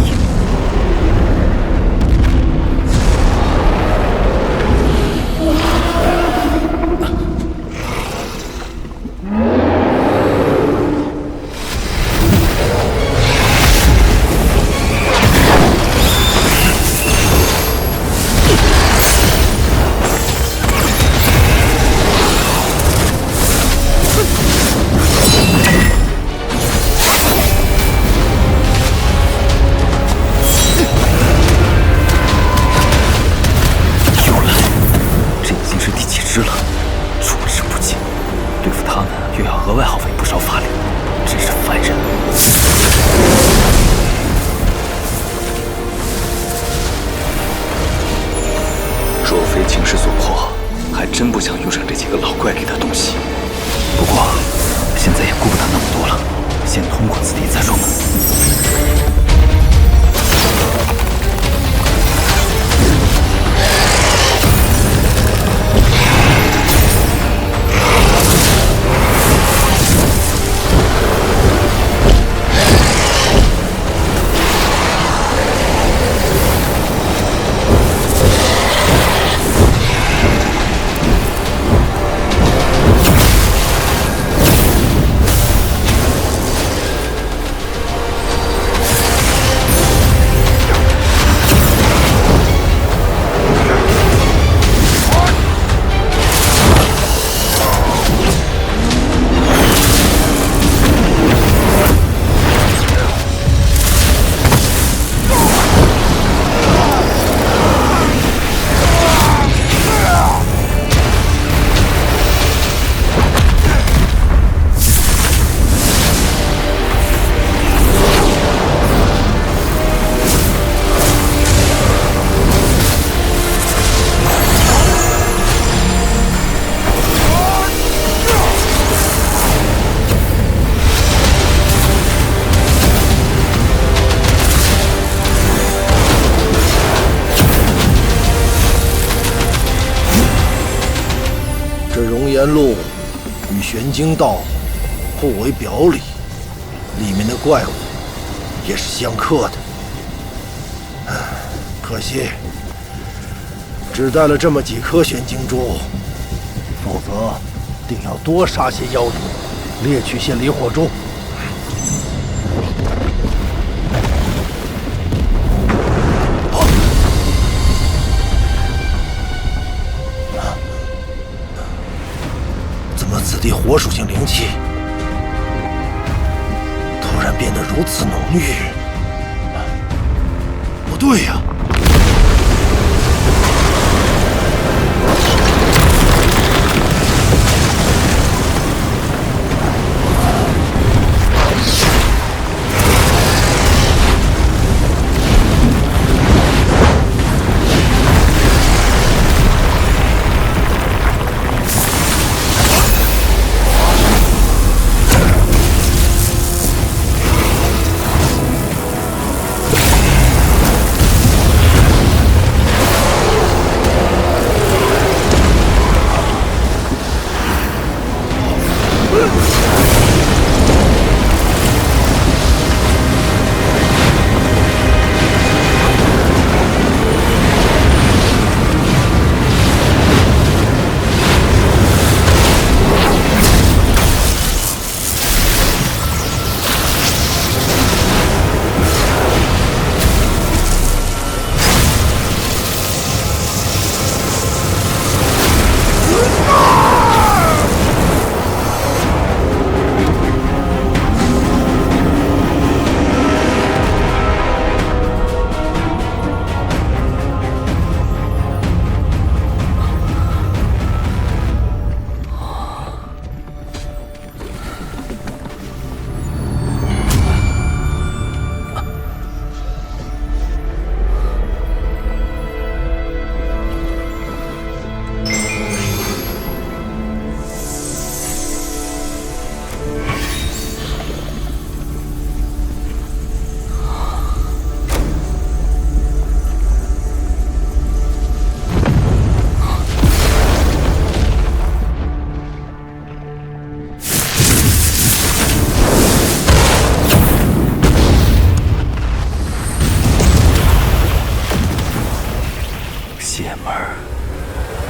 路与玄经道互为表里，里面的怪物也是相克的。可惜只带了这么几颗玄经珠，否则定要多杀些妖异，猎取些离火珠。此地火属性灵气突然变得如此浓郁，不对呀！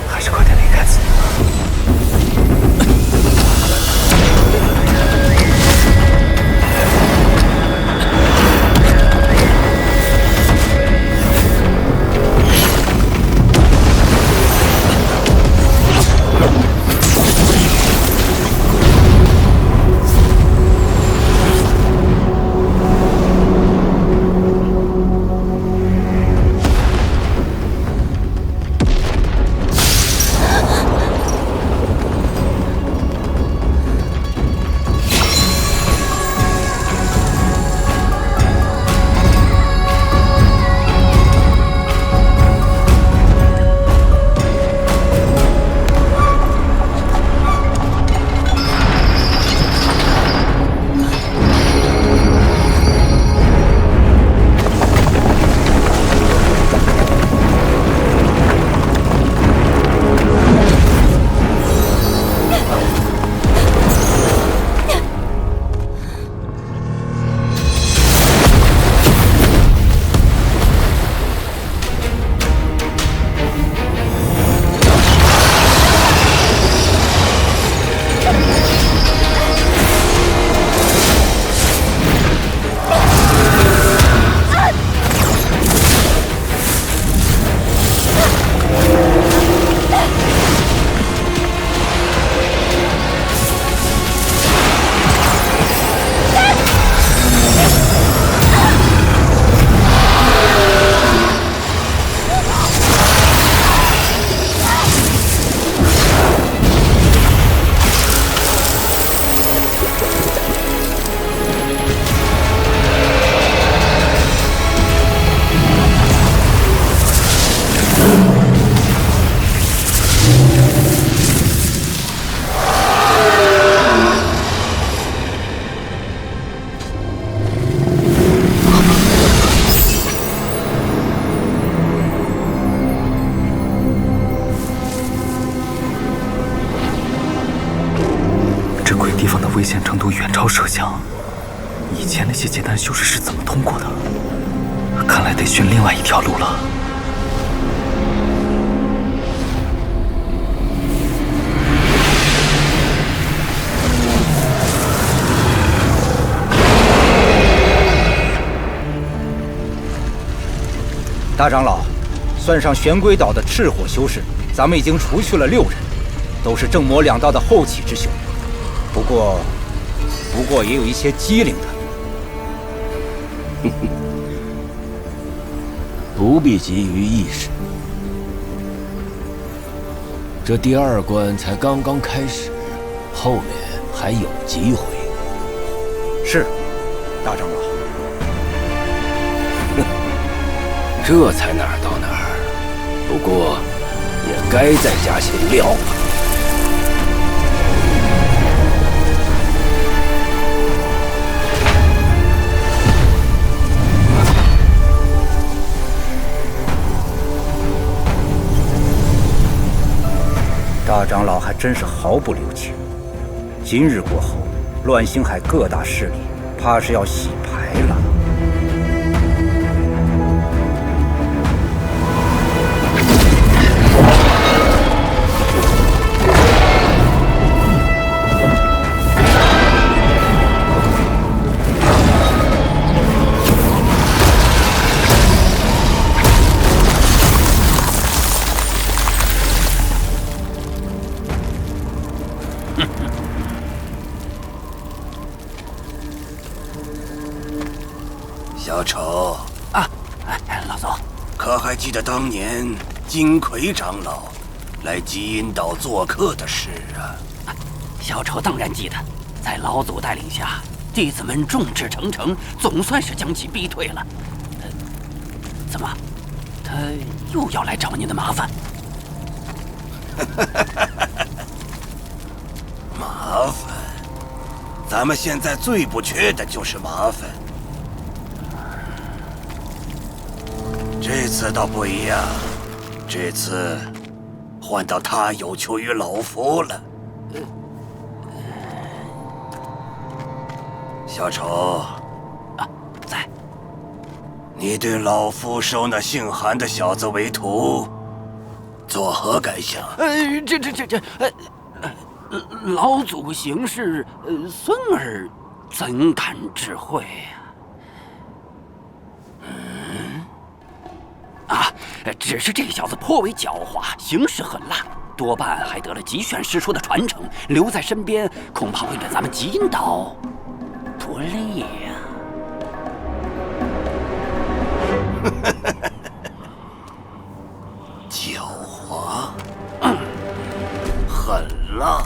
还是快点离开此地吧。危险程度远超设想。以前那些结丹修士是怎么通过的？看来得寻另外一条路了。大长老，算上玄龟岛的赤火修士，咱们已经除去了6人，都是正魔两道的后起之秀。不过也有一些机灵的。不必急于一时，这第2关才刚刚开始，后面还有机会。是，大长老。这才哪儿到哪儿，不过也该再加些料了。大长老还真是毫不留情。今日过后，乱星海各大势力怕是要洗牌了。小丑啊，老总，可还记得当年金魁长老来极阴岛做客的事啊？小丑当然记得，在老祖带领下，弟子们众志成城，总算是将其逼退了。怎么，他又要来找您的麻烦？麻烦？咱们现在最不缺的就是麻烦。这次倒不一样，这次换到他有求于老夫了。小丑，在。你对老夫收那姓韩的小子为徒，作何感想？老祖行事，孙儿怎敢智慧呀？只是这小子颇为狡猾，行事狠辣，多半还得了极炫师叔的传承，留在身边，恐怕会对咱们极阴岛不利呀。狡猾，狠辣，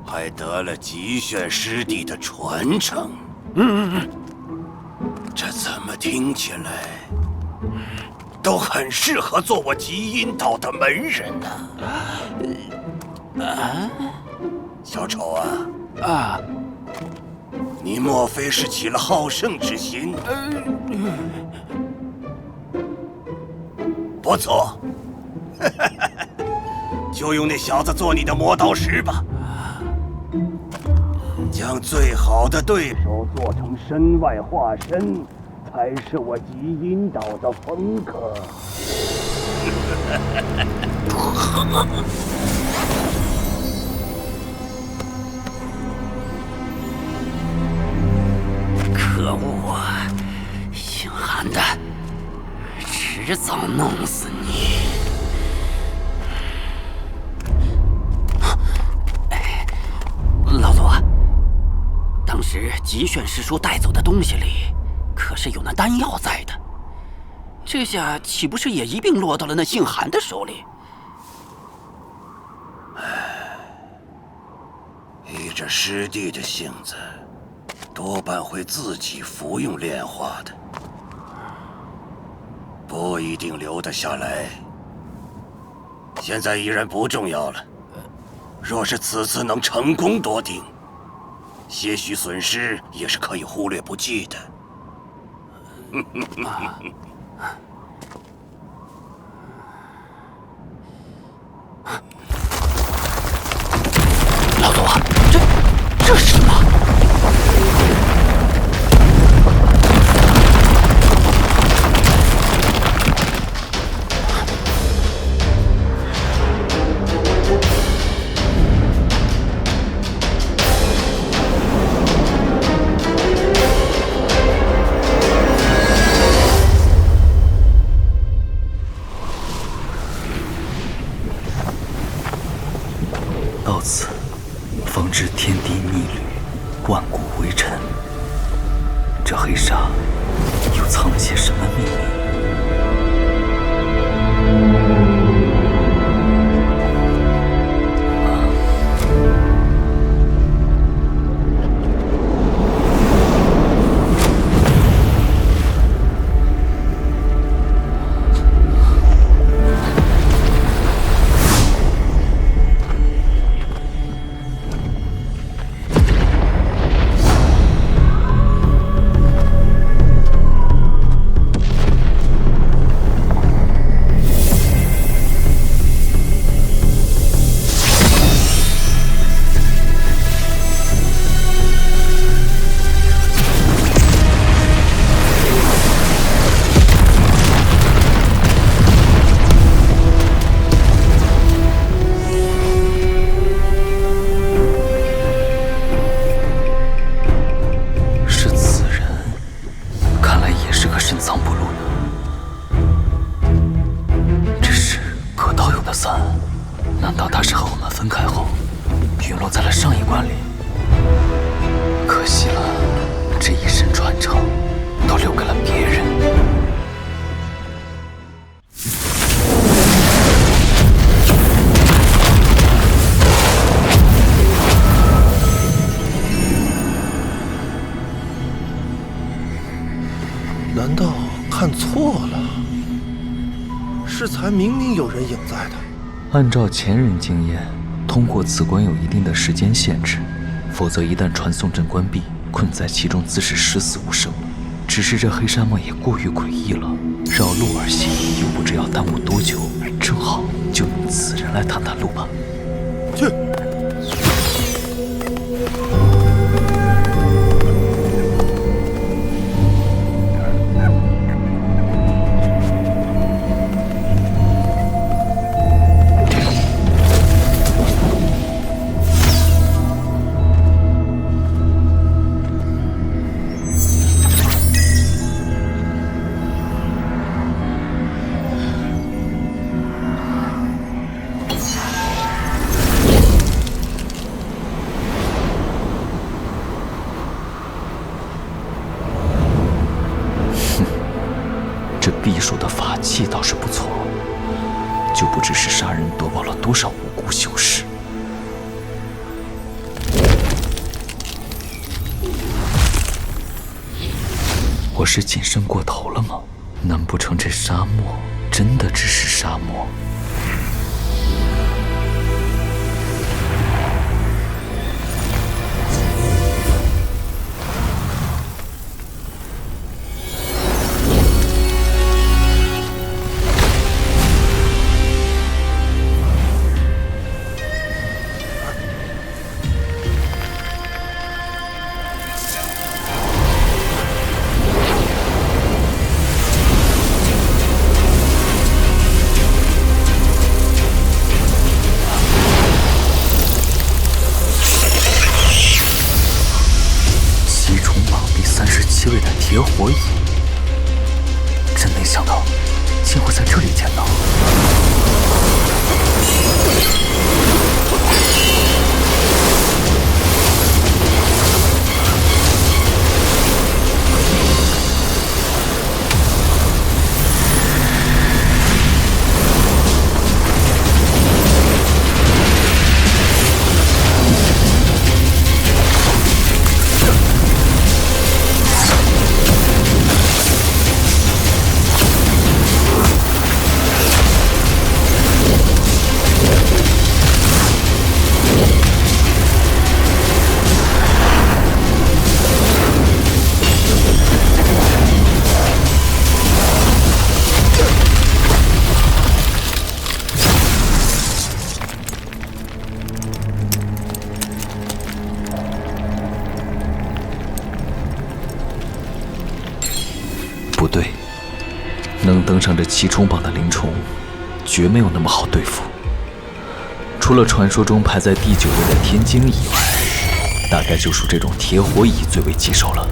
还得了极炫师弟的传承。这怎么听起来都很适合做我极阴岛的门人呢？小丑啊，你莫非是起了好胜之心？不错，就用那小子做你的磨刀石吧。将最好的对手做成身外化身，才是我极阴岛的风格。可恶啊！姓韩的，迟早弄死你！老祖啊，当时极炫师叔带走的东西里，可是有那丹药在的。这下岂不是也一并落到了那姓韩的手里？依着师弟的性子，多半会自己服用炼化的，不一定留得下来。现在已然不重要了。若是此次能成功夺定，些许损失也是可以忽略不计的。老祖啊，这是什么？到此，方知天地逆旅，万古为尘。这黑沙又藏了些什么秘密？难道看错了？适才明明有人影在的。按照前人经验，通过此关有一定的时间限制，否则一旦传送阵关闭，困在其中自是十死无生。只是这黑沙漠也过于诡异了，绕路而行又不知要耽误多久，正好就用此人来探探路吧。去。气倒是不错，就不知是杀人夺宝了多少无辜修士。我是谨慎过头了吗？难不成这沙漠真的只是沙漠？7位的铁火蚁，真没想到竟会在这里见到。不对，能登上这7重榜的灵虫，绝没有那么好对付。除了传说中排在第9位的天鲸以外，大概就属这种铁火蚁最为棘手了。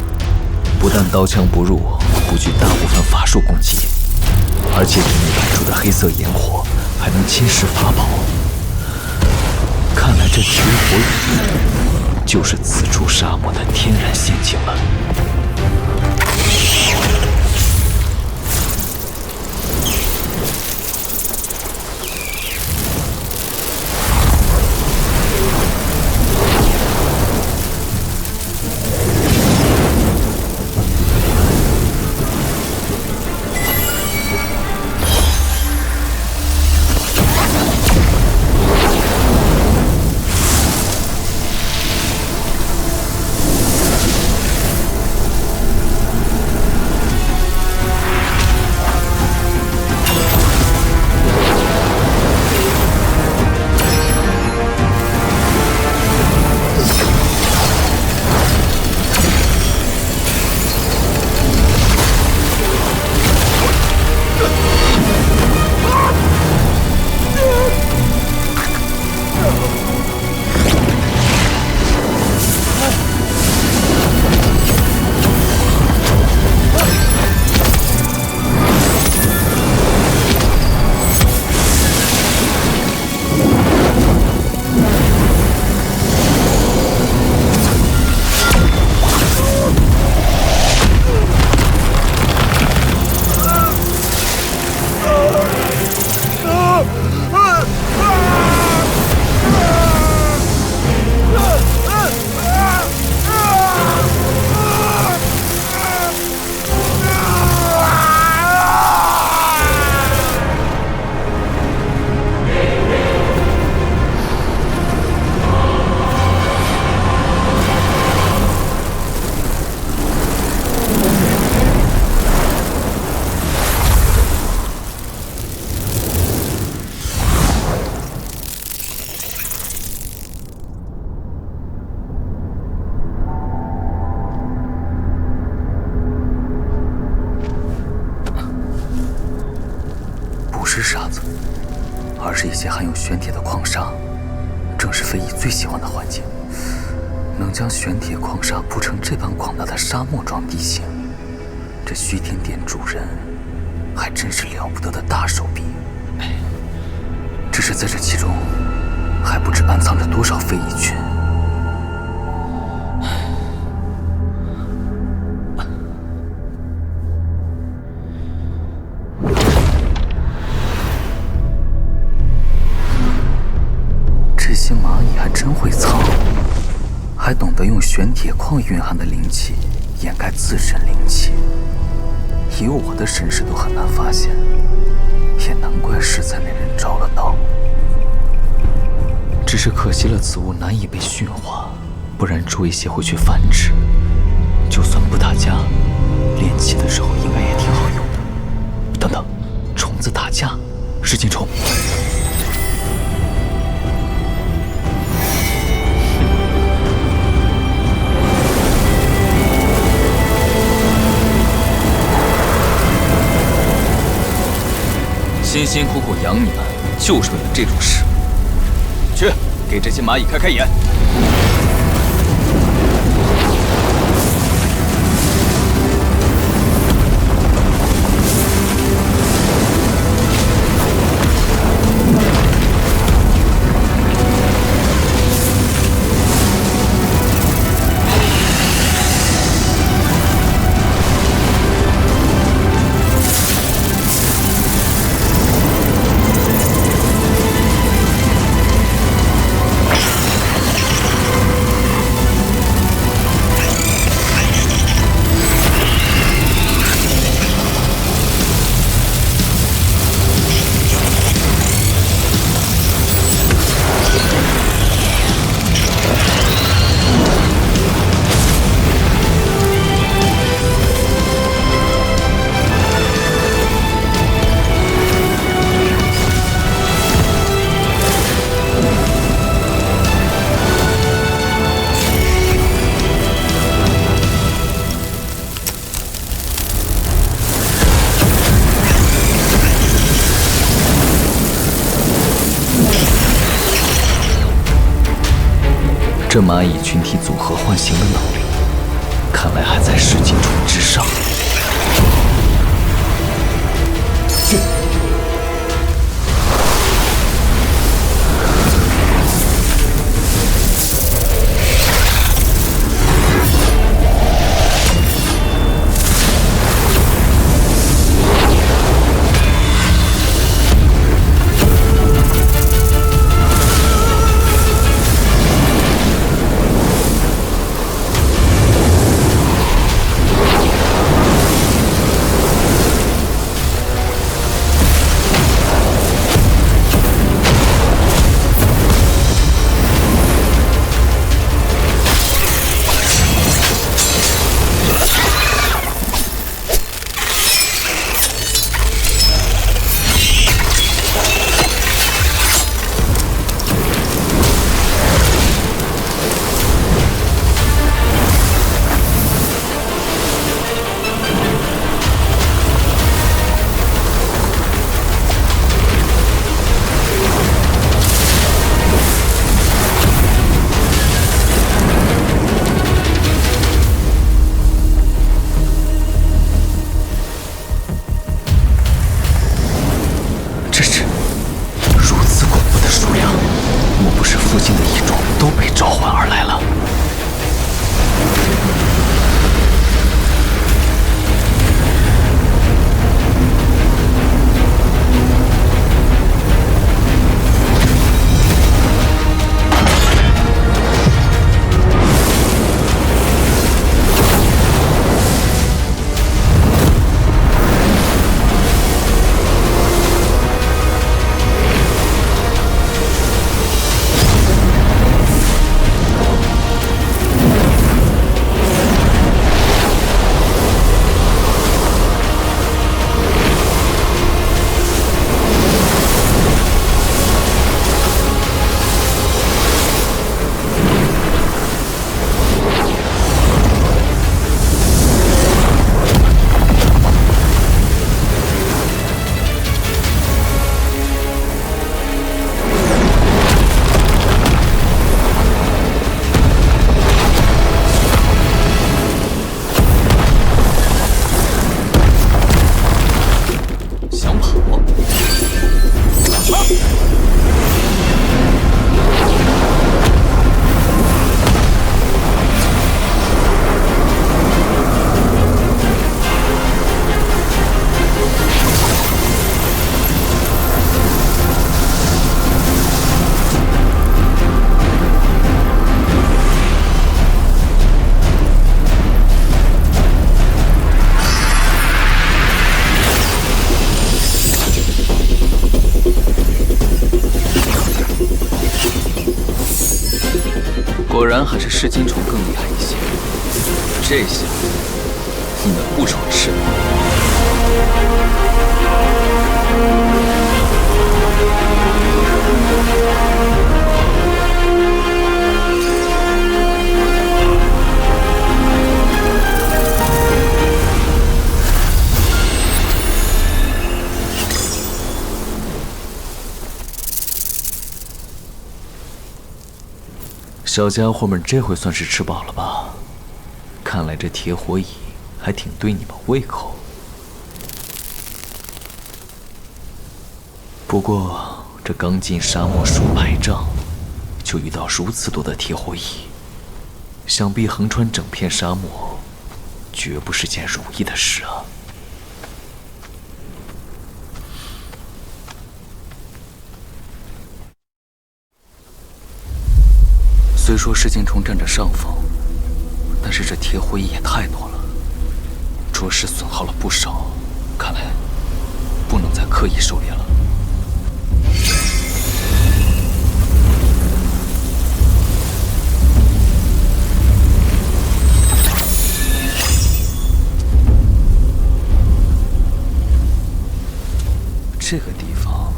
不但刀枪不入，不惧大部分法术攻击，而且体内排出的黑色炎火还能侵蚀法宝。看来这铁火蚁就是此处沙漠的天然陷阱了。是沙子，而是一些含有玄铁的矿砂，正是飞蚁最喜欢的环境。能将玄铁矿砂铺成这般广大的沙漠状地形，这虚天殿主人还真是了不得的大手笔。只是在这其中，还不知暗藏着多少飞蚁群。还真会藏，还懂得用玄铁矿蕴含的灵气掩盖自身灵气。以我的身世都很难发现，也难怪适才那人着了道。只是可惜了此物难以被驯化，不然捉一些回去繁殖，就算不打架，练气的时候应该也挺好用的。等等，虫子打架，噬金虫。辛辛苦苦养你们，就是为了这种事。去，给这些蚂蚁开开眼。这蚂蚁群体组合唤醒的能力，看来还在噬金虫之上。去！果然还是噬金虫更厉害一些。这下你们不愁吃饱。小家伙们这回算是吃饱了吧？看来这铁火蚁还挺对你们胃口。不过这刚进沙漠数百丈，就遇到如此多的铁火蚁，想必横穿整片沙漠，绝不是件容易的事啊。虽说噬金虫占着上风，但是这铁火蚁也太多了，着实损耗了不少。看来不能再刻意狩猎了。这个地方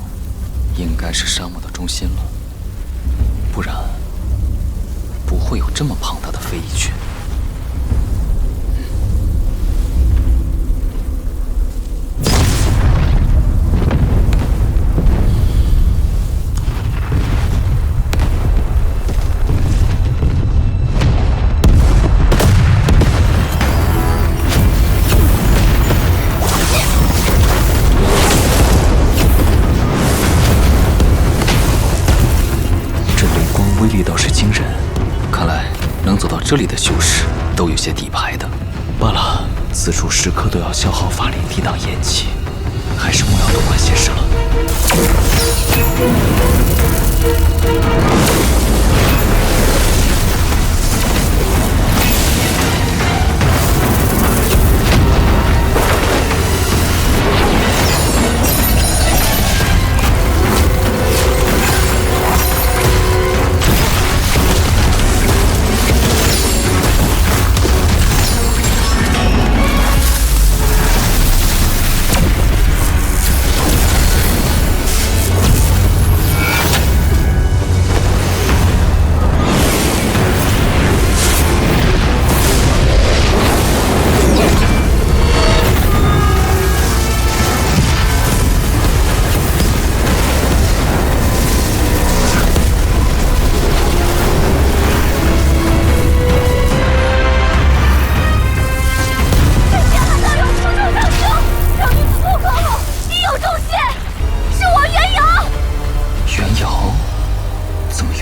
应该是沙漠的中心了，不然不会有这么庞大的飞蚁群。威力倒是惊人，看来能走到这里的修士都有些底牌的。罢了，此处时刻都要消耗法力抵挡炎气，还是莫要多管闲事了。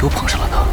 又碰上了呢。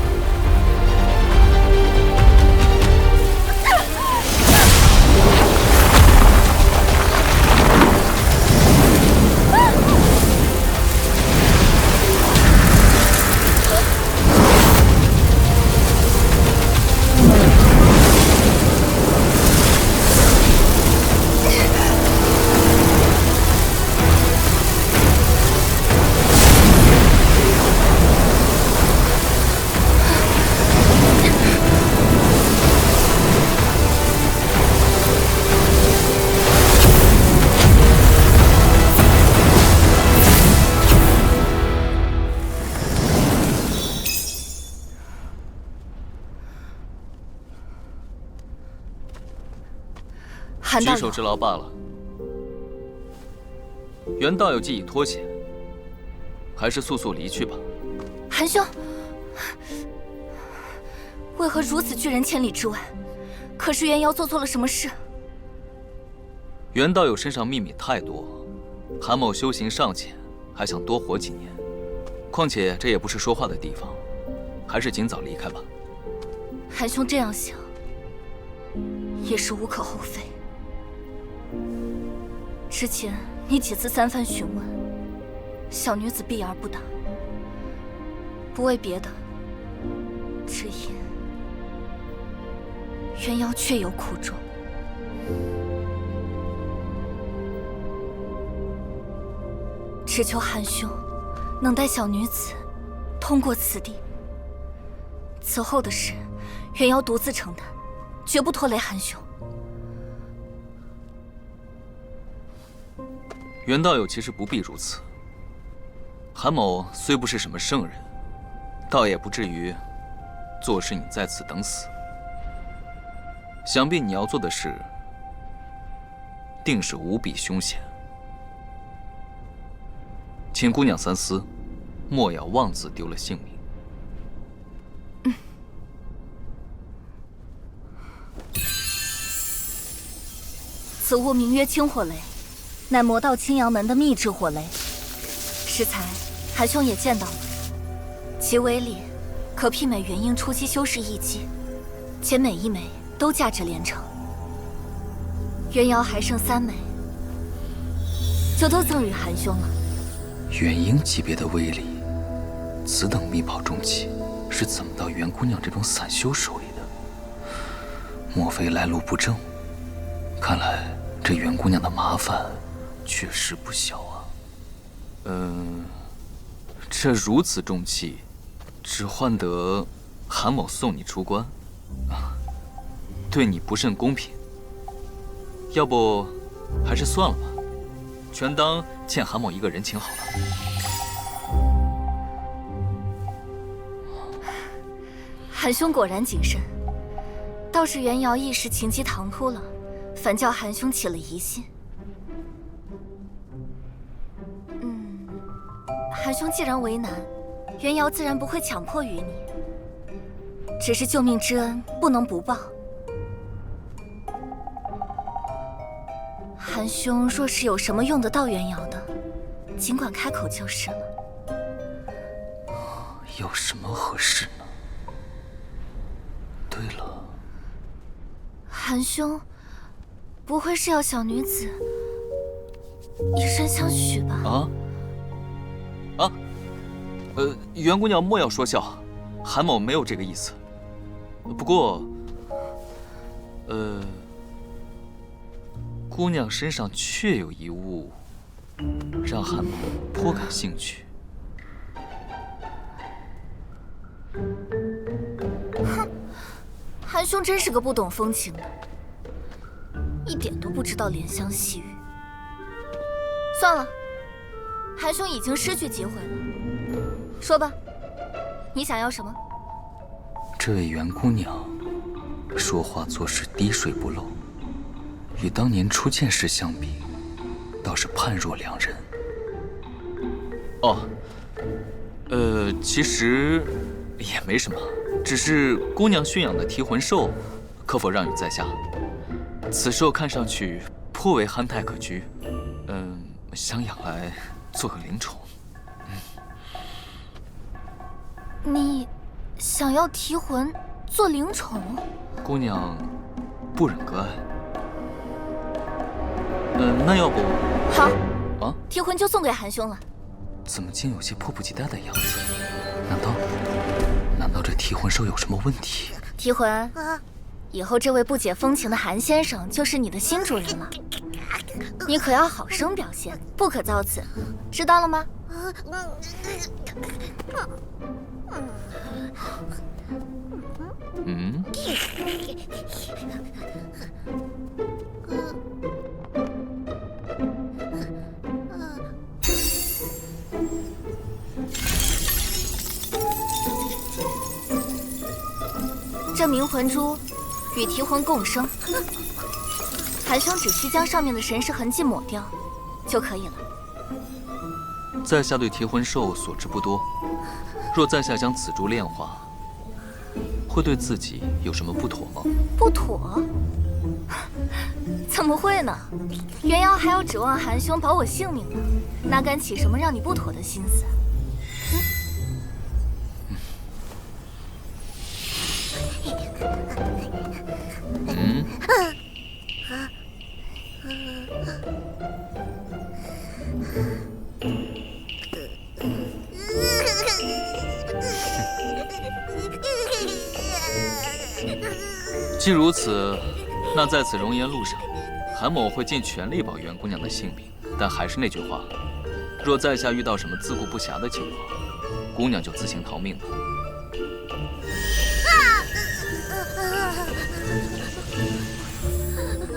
举手之劳罢了。袁道友既已脱险，还是速速离去吧。韩兄，为何如此拒人千里之外？可是袁瑶做错了什么事？袁道友身上秘密太多，韩某修行尚浅，还想多活几年。况且这也不是说话的地方，还是尽早离开吧。韩兄这样想，也是无可厚非。之前你几次三番询问，小女子避而不答，不为别的，只因袁瑶确有苦衷。只求韩兄能带小女子通过此地，此后的事元瑶独自承担，绝不拖累韩兄。袁道友其实不必如此。韩某虽不是什么圣人，倒也不至于坐视你在此等死。想必你要做的事，定是无比凶险。请姑娘三思，莫要妄自丢了性命。此物名曰青火雷，乃魔道青阳门的秘制火雷。适才韩兄也见到了，其威力可媲美元婴初期修士一击，且每一枚都价值连城。元瑶还剩3枚，就都赠予韩兄了。元婴级别的威力，此等秘宝重器是怎么到袁姑娘这种散修手里的？莫非来路不正？看来这袁姑娘的麻烦确实不小啊。这如此重器，只换得韩某送你出关，对你不甚公平。要不，还是算了吧，全当欠韩某一个人情好了。韩兄果然谨慎，倒是元瑶一时情急唐突了，反叫韩兄起了疑心。韩兄既然为难，元瑶自然不会强迫于你。只是救命之恩不能不报。韩兄若是有什么用得到元瑶的，尽管开口就是了。有什么合适呢？对了，韩兄，不会是要小女子以身相许吧？袁姑娘莫要说笑，韩某没有这个意思。不过，姑娘身上确有一物，让韩某颇感兴趣。哼，韩兄真是个不懂风情的，一点都不知道怜香惜玉。算了，韩兄已经失去机会了，说吧，你想要什么？这位袁姑娘，说话做事滴水不漏，与当年初见时相比，倒是判若两人。其实也没什么，只是姑娘驯养的提魂兽，可否让与在下？此兽看上去颇为憨态可掬，想养来做个灵宠。你想要提魂做灵宠？姑娘不忍割爱。那要不好啊？提魂就送给韩兄了。怎么竟有些迫不及待的样子？难道这提魂兽有什么问题？提魂，以后这位不解风情的韩先生就是你的新主人了。你可要好生表现，不可造次，知道了吗？这冥魂珠与提魂共生，韩兄只需将上面的神识痕迹抹掉就可以了。在下对提魂兽所知不多，若在下将此珠炼化，会对自己有什么不妥吗？不妥？怎么会呢？元瑶还要指望韩兄保我性命呢，哪敢起什么让你不妥的心思？既如此，那在此容颜路上，韩某会尽全力保袁姑娘的性命。但还是那句话，若在下遇到什么自顾不暇的情况，姑娘就自行逃命吧。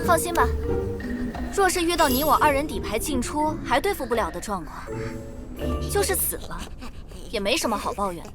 放心吧，若是遇到你我2人底牌进出还对付不了的状况，就是死了，也没什么好抱怨的。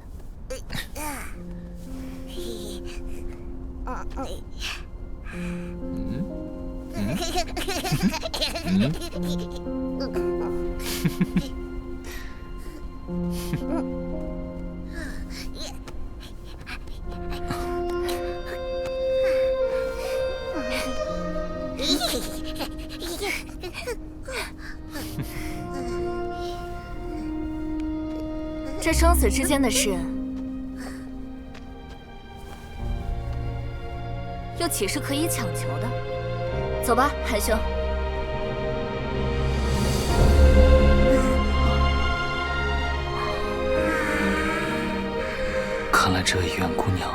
这生死之间的事，又岂是可以强求的？走吧，韩兄。看来这位袁姑娘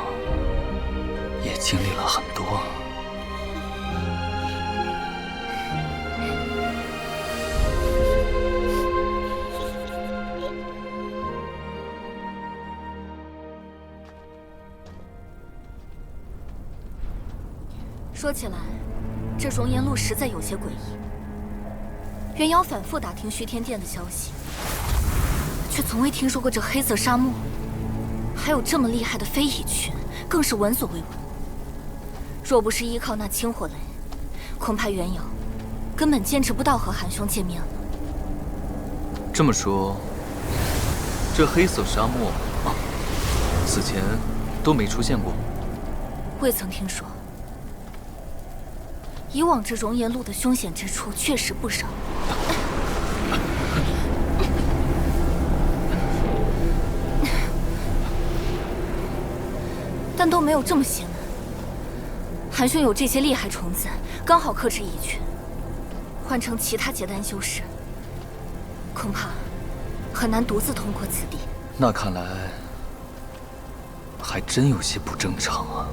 也经历了很多。说起来，这熔岩路实在有些诡异。袁瑶反复打听虚天殿的消息，却从未听说过这黑色沙漠，还有这么厉害的非蚁群，更是闻所未闻。若不是依靠那清火雷，恐怕袁瑶根本坚持不到和韩兄见面了。这么说，这黑色沙漠此前都没出现过？未曾听说。以往这熔岩路的凶险之处确实不少，但都没有这么邪门。韩兄有这些厉害虫子，刚好克制蚁群，换成其他结丹修士，恐怕很难独自通过此地。那看来还真有些不正常啊！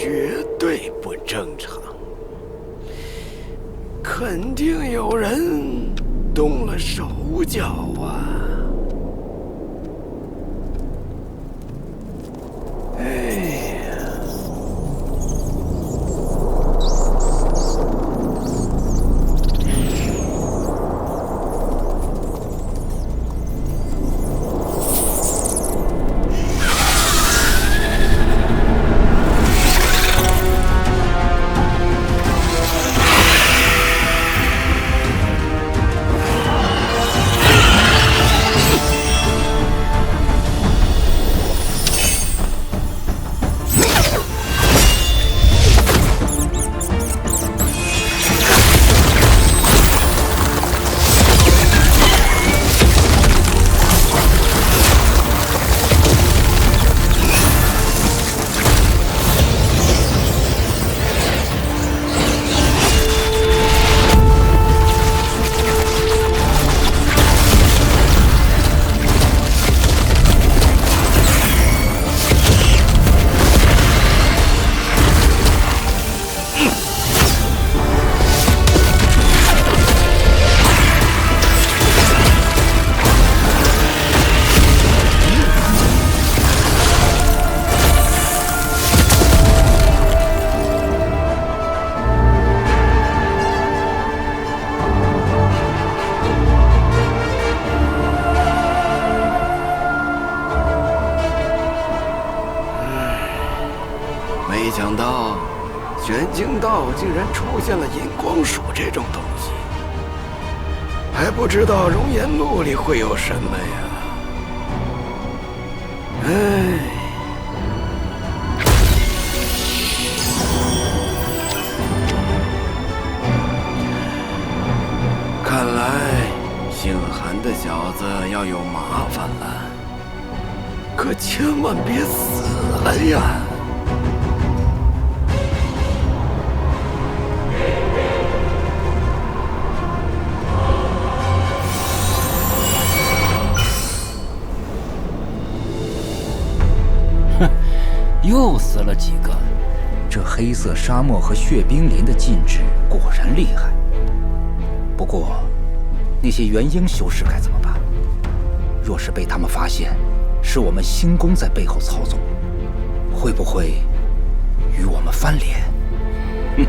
绝对不正常，肯定有人动了手脚啊！哎呀，没想到玄经道竟然出现了银光鼠这种东西，还不知道熔岩路里会有什么呀？哎，看来姓韩的小子要有麻烦了，可千万别死了呀！又死了几个。这黑色沙漠和血冰林的禁制果然厉害。不过，那些元婴修士该怎么办？若是被他们发现，是我们星宫在背后操纵，会不会与我们翻脸。哼！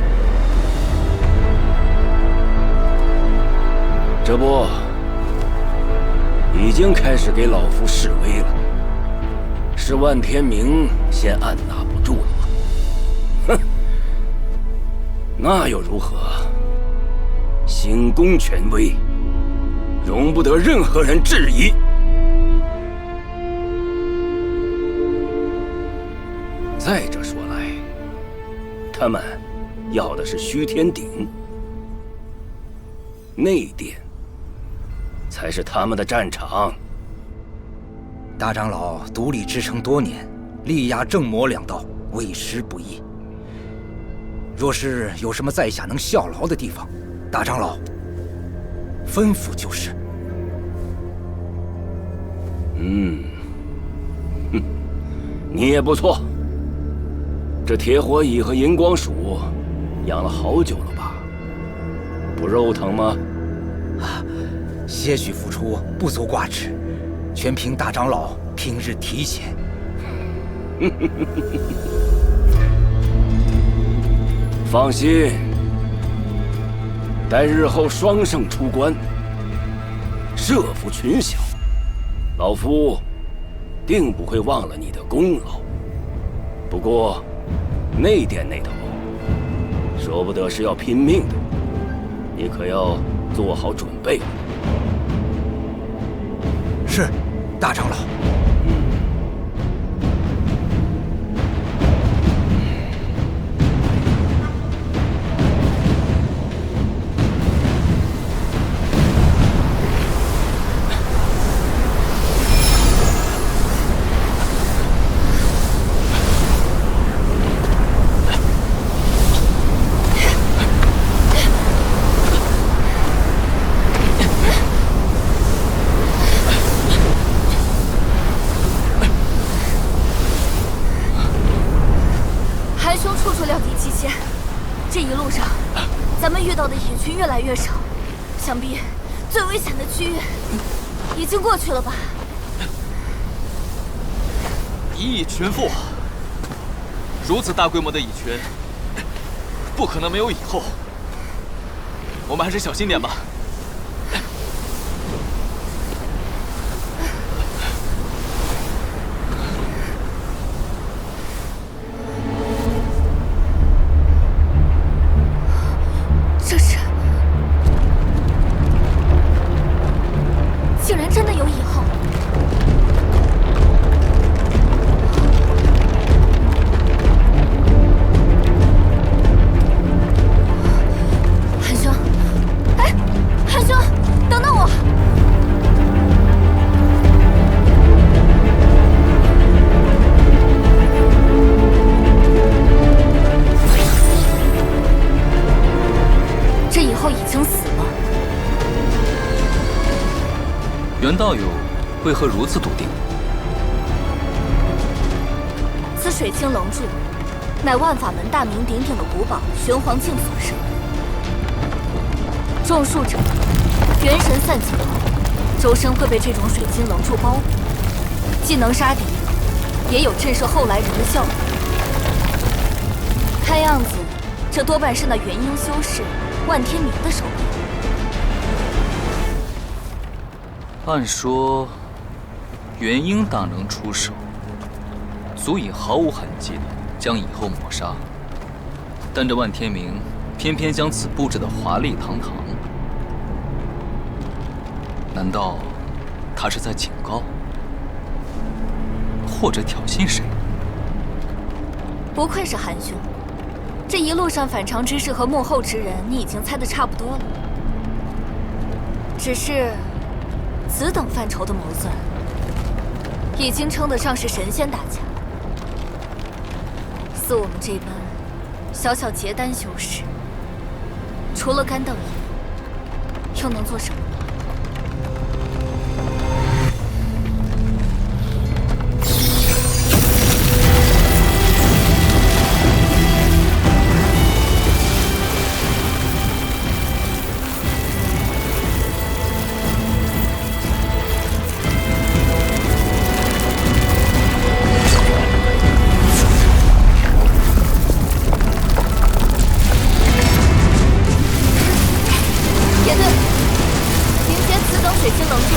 这不，已经开始给老夫示威了，是万天明先按捺不住了吗？哼！那又如何？行宫权威，容不得任何人质疑。再者说来，他们要的是虚天鼎，内殿才是他们的战场。大长老独立支撑多年，力压正魔两道，为师不易。若是有什么在下能效劳的地方，大长老吩咐就是。哼，你也不错。这铁火蚁和银光鼠养了好久了吧？不肉疼吗？些许付出不足挂齿，全凭大长老平日提携。放心，待日后双圣出关，设伏群小，老夫定不会忘了你的功劳。不过，内殿那头，说不得是要拼命的，你可要做好准备。是，大长老。越来越少，想必最危险的区域已经过去了吧？1亿群副，如此大规模的蚁群，不可能没有蚁后。我们还是小心点吧。道友为何如此笃定？此水晶棱柱，乃万法门大名鼎鼎的古堡玄黄镜所生。中术者，元神散尽后，周身会被这种水晶棱柱包裹，既能杀敌，也有震慑后来人的效果。看样子，这多半是那元婴修士万天明的手笔。按说，元婴大能出手，足以毫无痕迹的将蚁后抹杀。但这万天明偏偏将此布置得华丽堂堂，难道他是在警告，或者挑衅谁？不愧是韩兄，这一路上反常之事和幕后之人，你已经猜得差不多了。只是。此等范畴的谋算，已经称得上是神仙打架。似我们这般小小结丹修士，除了干瞪眼，又能做什么？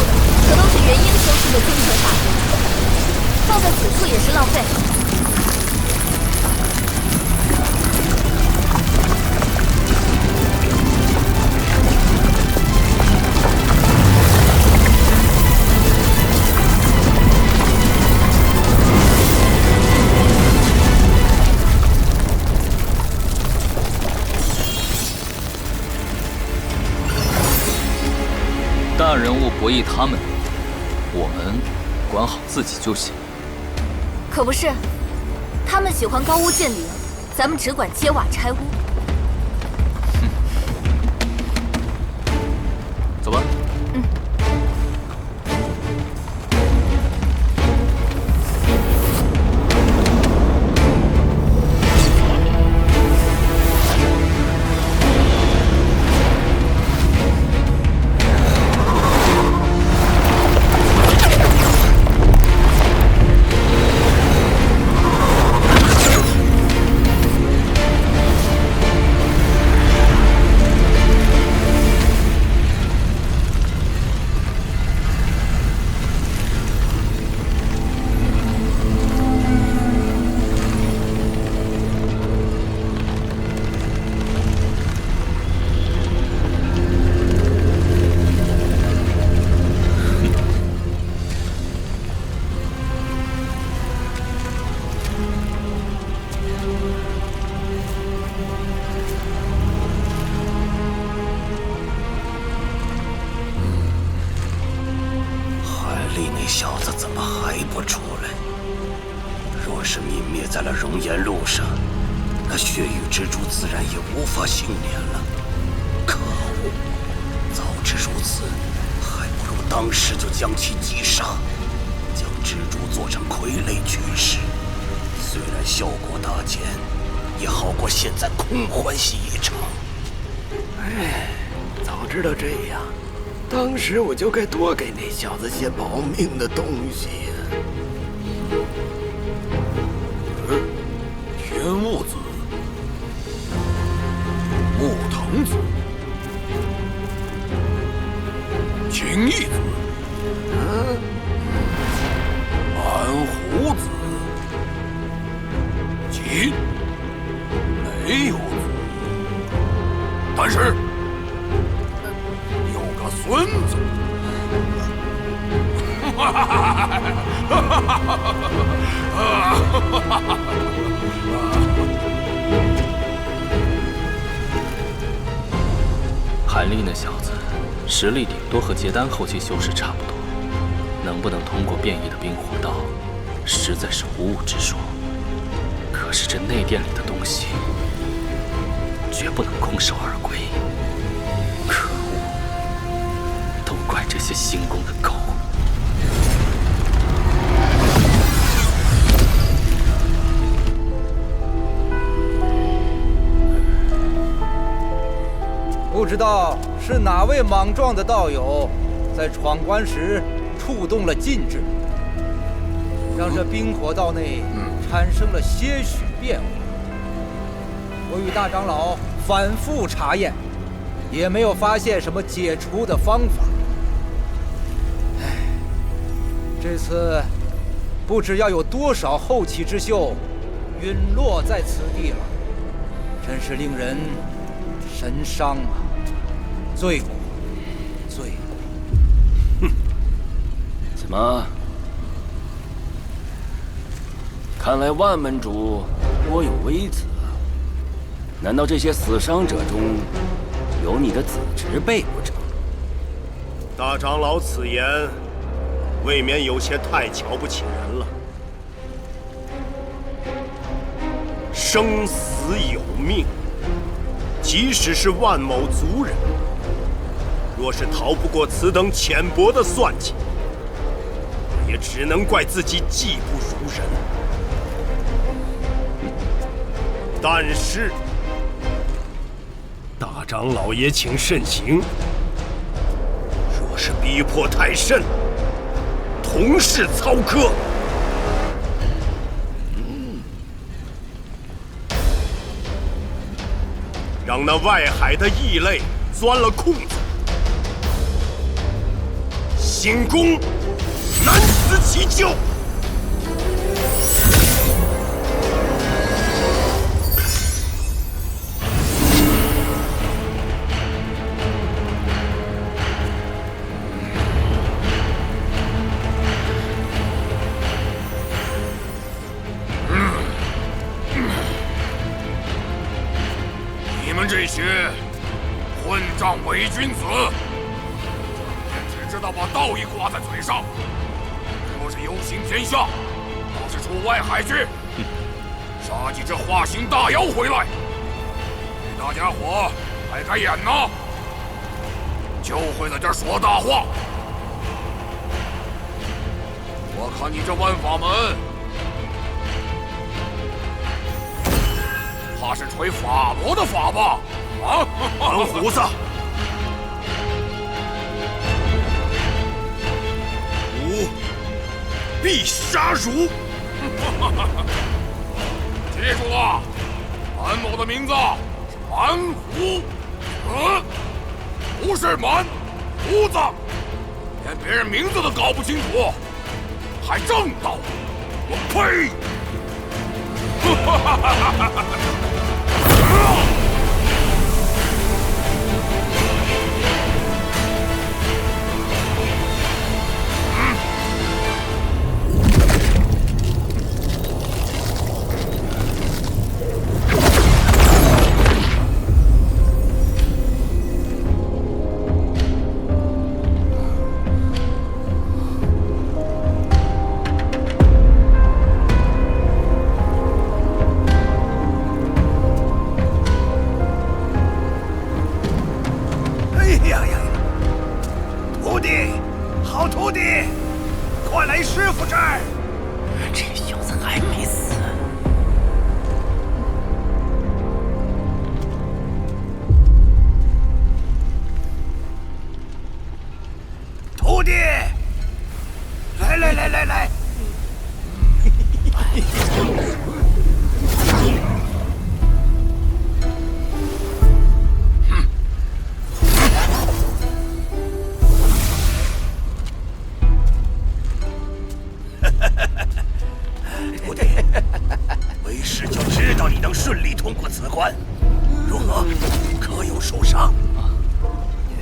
的，可都是元婴修士的精神法则，放在此处也是浪费。大人物博弈他们，我们管好自己就行。可不是，他们喜欢高屋建瓴，咱们只管揭瓦拆屋。走吧。那小子怎么还不出来？若是泯灭在了熔岩路上，那血域之珠自然也无法幸免了。可恶！早知如此，还不如当时就将其击杀，将蜘蛛做成傀儡取食。虽然效果大减，也好过现在空欢喜一场。哎，早知道这样，当时我就该多给那小子些保命的东西呀。天雾子、木藤子、青翼子、蓝胡子、金没有子，但是有个孙子。韩立那小子实力顶多和结丹后期修士差不多，能不能通过变异的冰火道，实在是无物之说。可是这内殿里的东西，绝不能空手而归。可恶！都怪这些行宫的狗！不知道是哪位莽撞的道友，在闯关时触动了禁制，让这冰火道内产生了些许变化。我与大长老反复查验，也没有发现什么解除的方法。唉，这次不知要有多少后起之秀陨落在此地了，真是令人神伤啊！罪过，罪过！哼，怎么？看来万门主颇有微词啊！难道这些死伤者中有你的子侄辈不成？大长老此言，未免有些太瞧不起人了。生死有命，即使是万某族人，若是逃不过此等浅薄的算计，也只能怪自己技不如人。但是，大长老也请慎行。若是逼迫太甚，同是操戈。让那外海的异类钻了空子，进攻，难辞其咎。你们这些混账伪君子，只知道把道义挂在嘴上，若是有心天下，倒是出外海去，杀几只化形大妖回来，给大家伙开开眼呐！就会在这儿说大话。我看你这万法门，怕是吹法罗的法吧？啊，王胡子！吾必杀汝！记住了，满某的名字满胡子，不是满胡子，连别人名字都搞不清楚，还正道！我呸！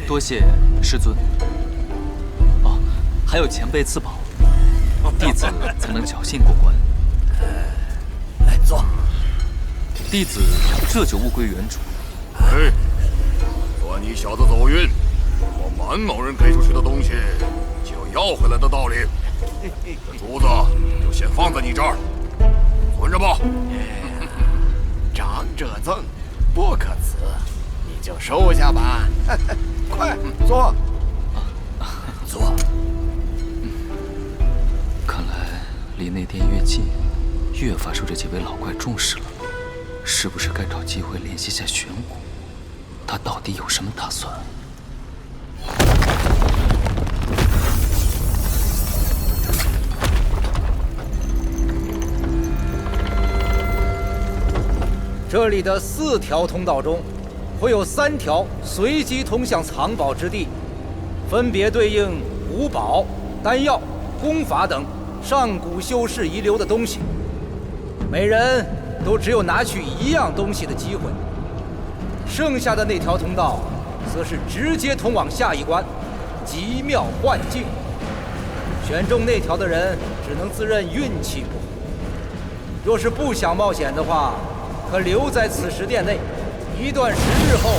多谢师尊。哦，还有前辈赐宝，弟子才能侥幸过关。来坐。弟子这就物归原主。哎，算你小子走运，我满某人给出去的东西就有要回来的道理。这珠子就先放在你这儿，存着吧。长者赠，不可辞，你就收下吧。快坐，坐。看来离内殿越近，越发受这几位老怪重视了。是不是该找机会联系下玄武？他到底有什么打算？这里的4条通道中，会有3条随机通向藏宝之地，分别对应五宝、丹药、功法等上古修士遗留的东西。每人都只有拿取1样东西的机会。剩下的那条通道，则是直接通往下一关——极妙幻境。选中那条的人，只能自认运气不好。若是不想冒险的话，可留在此时殿内，一段时日后，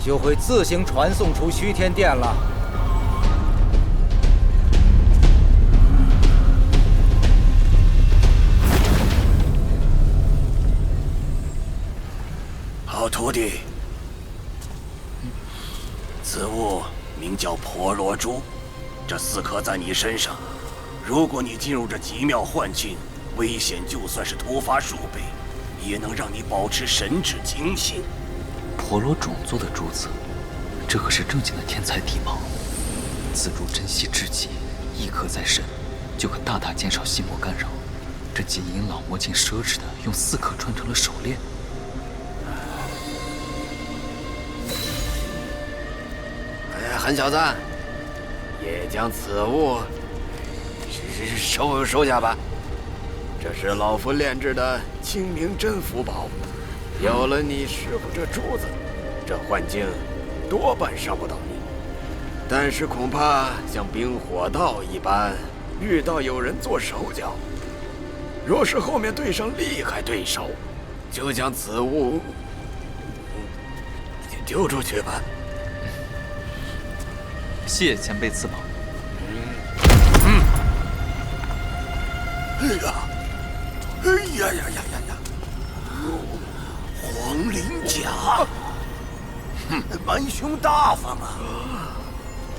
就会自行传送出虚天殿了。好徒弟，此物名叫婆罗珠，这4颗在你身上，如果你进入这极妙幻境，危险就算是突发数倍，也能让你保持神志清醒。婆罗种做的珠子，这可是正经的天才地宝，此珠珍稀至极，1颗在身，就可大大减少心魔干扰，这金银老魔镜奢侈的用4颗穿成了手链。狠小子，也将此物收下吧。这是老夫炼制的清明真符宝，有了你师傅这珠子，这幻境多半伤不到你。但是恐怕像冰火道一般，遇到有人做手脚，若是后面对上厉害对手，就将此物丢出去吧。谢前辈赐宝。哎呀！哎呀呀呀呀呀！黄鳞甲，蛮兄大方啊！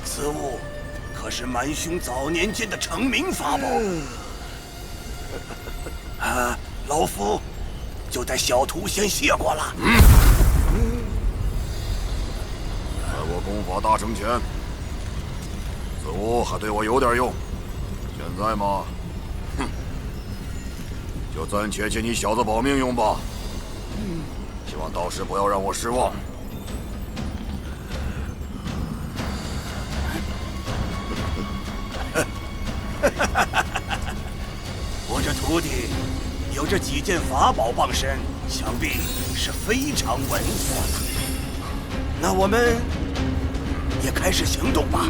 此物可是蛮兄早年间的成名法宝。老夫就带小徒先谢过了。待我功法大成前，此物还对我有点用。现在嘛，就暂且借你小子保命用吧。希望到时不要让我失望。我这徒弟有这几件法宝傍身，想必是非常稳妥的。那我们也开始行动吧。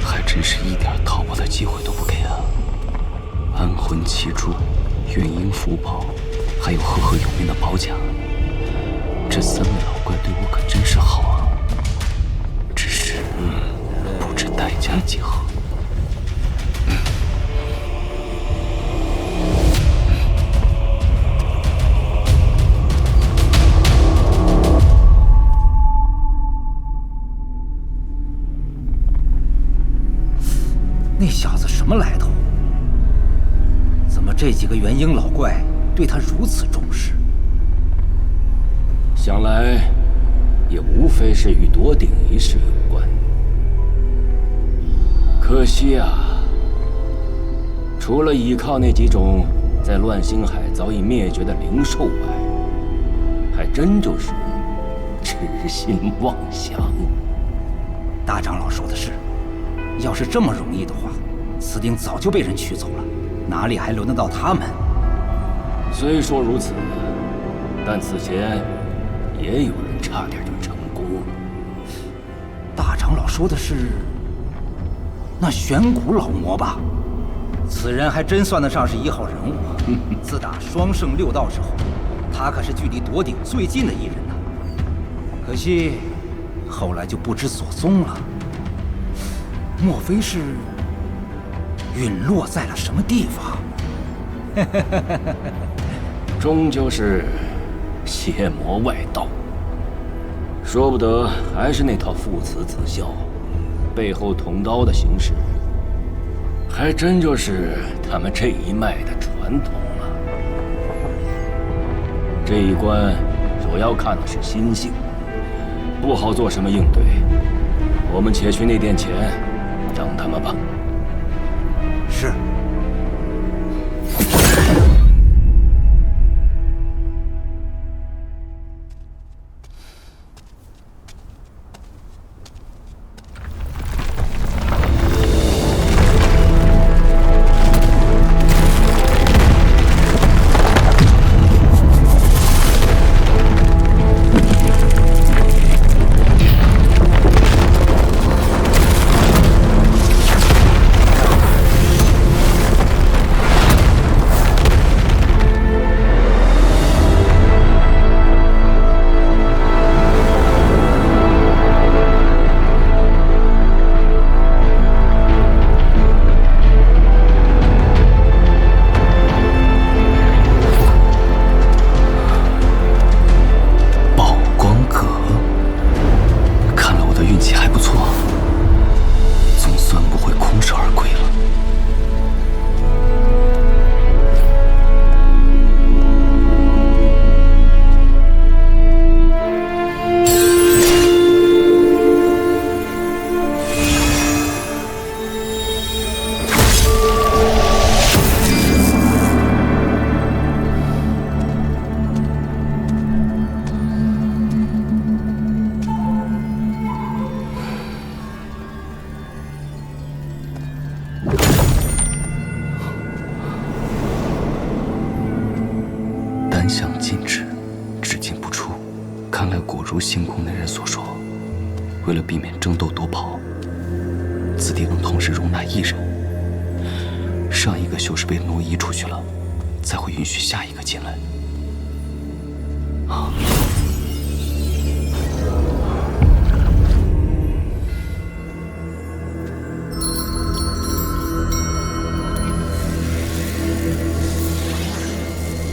还真是一点逃跑的机会都不给啊！安魂奇珠、元婴符宝，还有赫赫有名的宝甲，这3位老怪对我可真是好啊！只是不知代价几何。那小子什么来头？怎么这几个元婴老怪对他如此重视？想来也无非是与夺鼎一事有关。可惜啊，除了依靠那几种在乱星海早已灭绝的灵兽外，还真就是痴心妄想。大长老说的是，要是这么容易的话，此鼎早就被人取走了，哪里还轮得到他们？虽说如此，但此前也有人差点就成功了。大长老说的是那玄古老魔吧？此人还真算得上是1号人物。自打双圣6道之后，他可是距离夺鼎最近的一人呐。可惜后来就不知所踪了。莫非是陨落在了什么地方？终究是邪魔外道，说不得还是那套父慈子孝，背后捅刀的形式，还真就是他们这一脉的传统了。这一关主要看的是心性，不好做什么应对。我们且去内殿前等他们吧。是。看来果如星空的人所说，为了避免争斗夺宝，此地能同时容纳1人。上一个修士被挪移出去了，才会允许下一个进来。啊！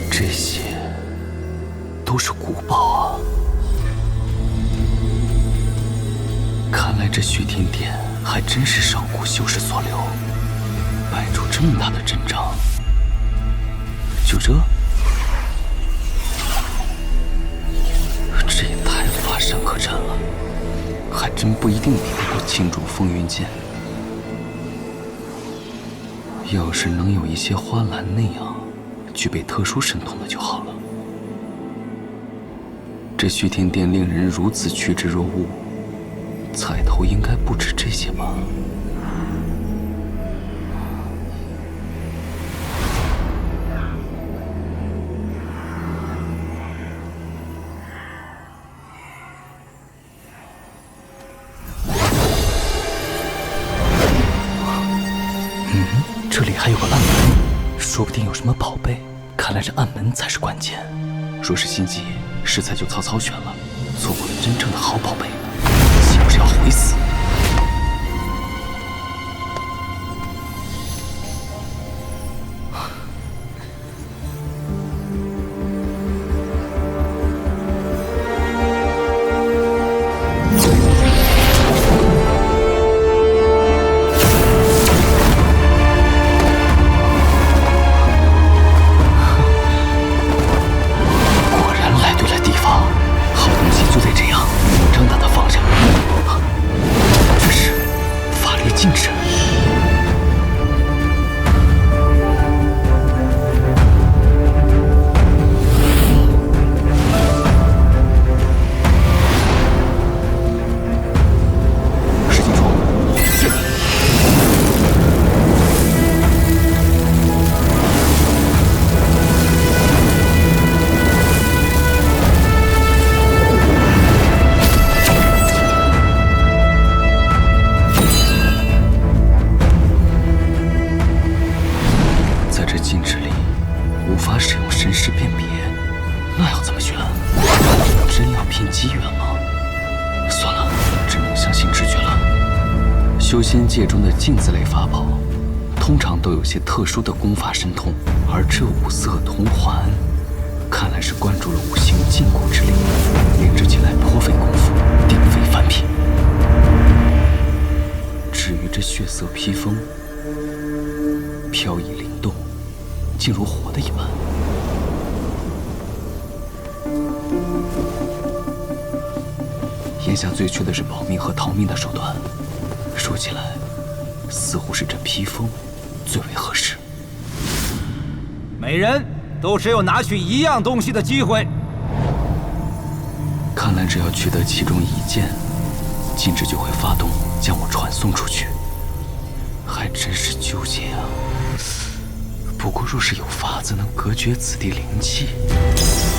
这些都是古宝啊！看来这虚天殿还真是上古修士所留，摆出这么大的阵仗。就这？这也太乏善可陈了，还真不一定比得过青竹风云剑。要是能有一些花篮那样具备特殊神通的就好了。这虚天殿令人如此趋之若鹜，彩头应该不止这些吧？这里还有个暗门，说不定有什么宝贝。看来这暗门才是关键。若是心急，适才就草草选了，错过了真正的好宝贝，岂不是要悔死？修仙界中的镜子类法宝，通常都有些特殊的功法神通，而这五色铜环，看来是灌注了五行禁锢之力，炼制起来颇费功夫，定非凡品。至于这血色披风，飘逸灵动，竟如活的一般。眼下最缺的是保命和逃命的手段。说起来，似乎是这披风最为合适。每人都只有拿取一样东西的机会。看来只要取得其中一件，禁制就会发动将我传送出去。还真是纠结啊！不过若是有法子能隔绝此地灵气，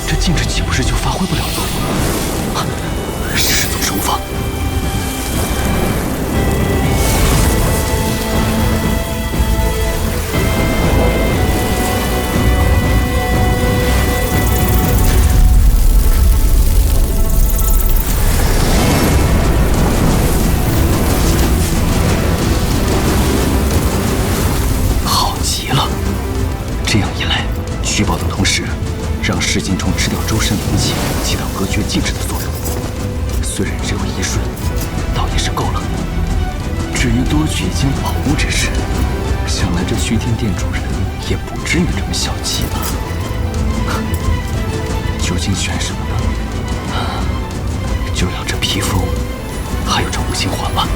这禁制岂不是就发挥不了作用了？使足手法。这样一来，取宝的同时，让噬金虫吃掉周身灵气，起到隔绝禁制的作用。虽然只有1瞬，倒也是够了。至于多取一件宝物之事，想来这虚天殿主人也不至于这么小气吧？究竟选什么呢？就要这披风，还有这五行环吧。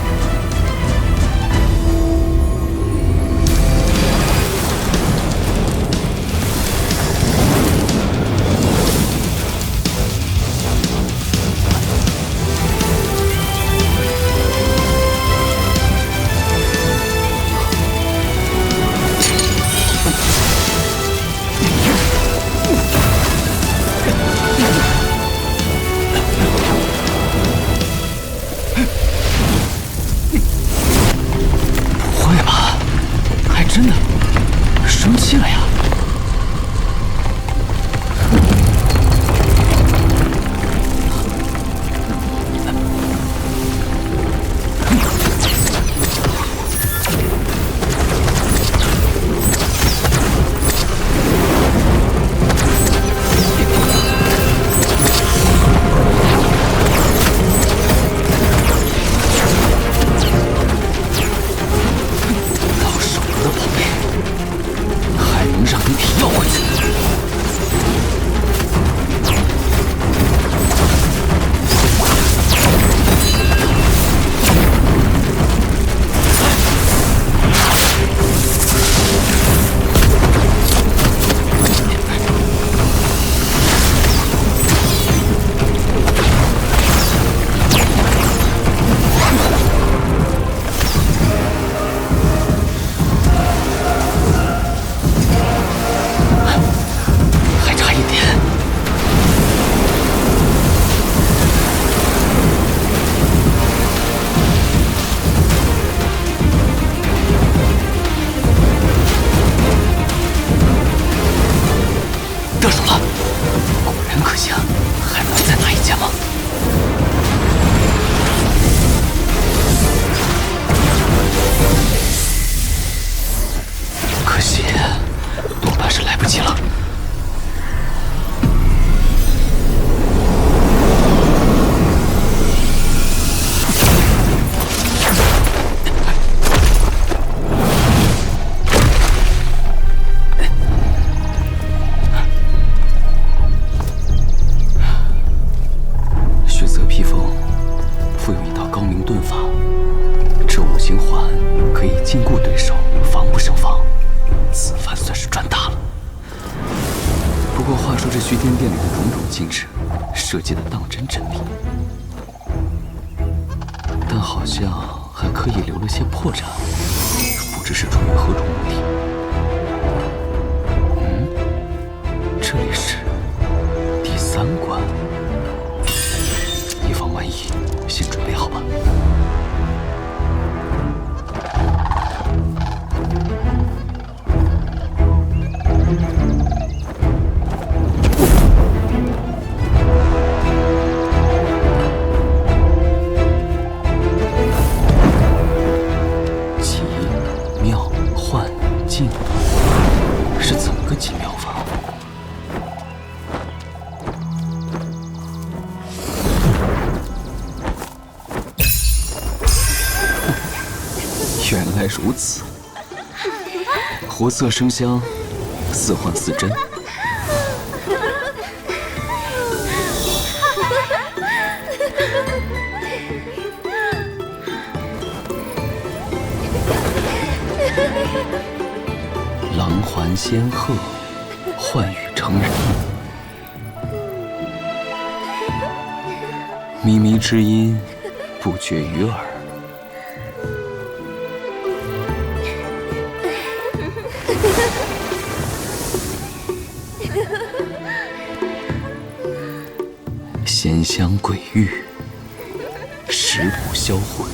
禁锢对手，防不胜防，此番算是赚大了。不过话说，这虚天殿里的种种禁制，设计的当真缜密，但好像还刻意留了些破绽，不知是出于何种目的。这里是第3关，以防万一，先准备好吧。奇妙幻境是怎么个奇妙法？原来如此，活色生香，似幻似真。狼环仙鹤，幻语成人。靡靡之音，不绝于耳。仙香鬼域，食补销魂。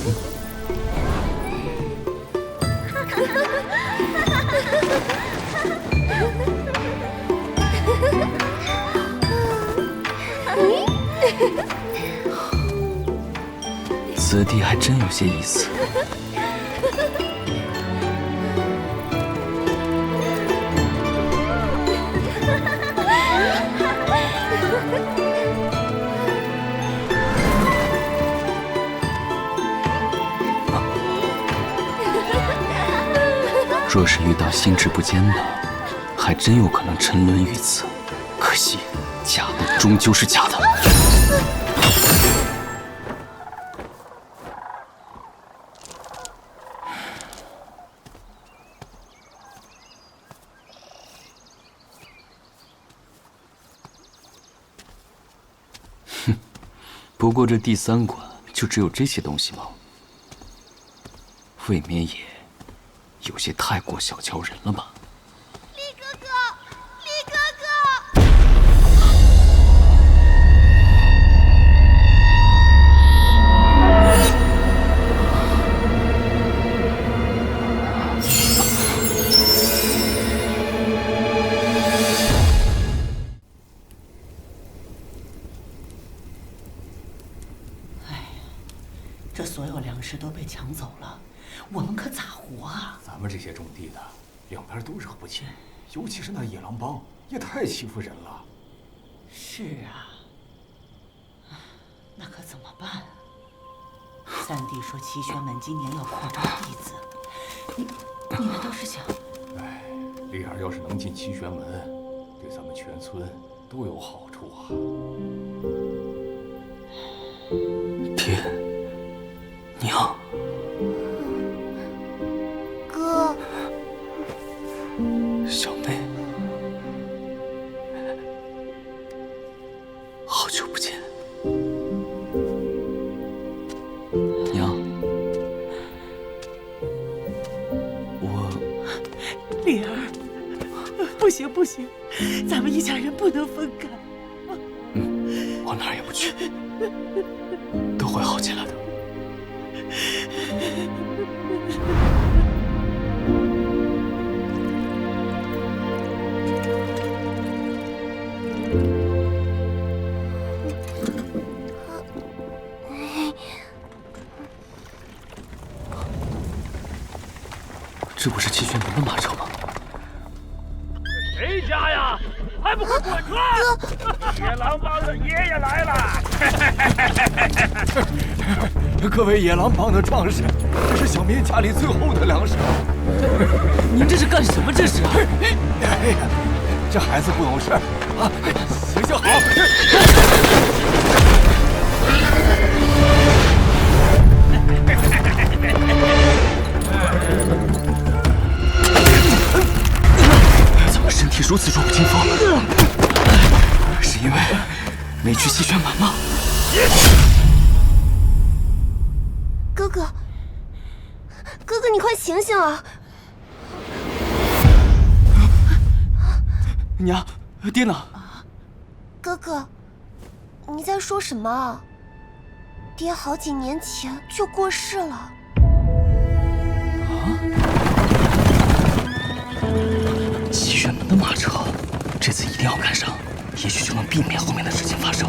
此地还真有些意思。若是遇到心智不坚的，还真有可能沉沦于此。可惜，假的终究是假的。哼，不过这第3关就只有这些东西吗？未免也有些太过小瞧人了吧？力哥哥，力哥哥！这所有粮食都被抢走了，我们可咋活啊？咱们这些种地的，两边都惹不起，尤其是那野狼帮，也太欺负人了。是啊，那可怎么办啊？三弟说齐宣门今年要扩招弟子，你难道是想？哎，丽儿要是能进齐宣门，对咱们全村都有好处啊。爹，娘，哥，小妹，好久不见。娘，丽儿，不行不行，咱们一家人不能分开。我哪儿也不去，都会好起来的。这不是齐宣门的马车吗？谁家呀？还不快滚出来！野狼帮的爷爷来了！各位野狼帮的壮士，这是小民家里最后的粮食。您这是干什么？这是？哎呀，这孩子不懂事啊！行行好。哥哥，哥哥，你快醒醒啊！娘，爹呢？哥哥，你在说什么啊？爹好几年前就过世了。齐宣门的马车，这次一定要赶上，也许就能避免后面的事情发生。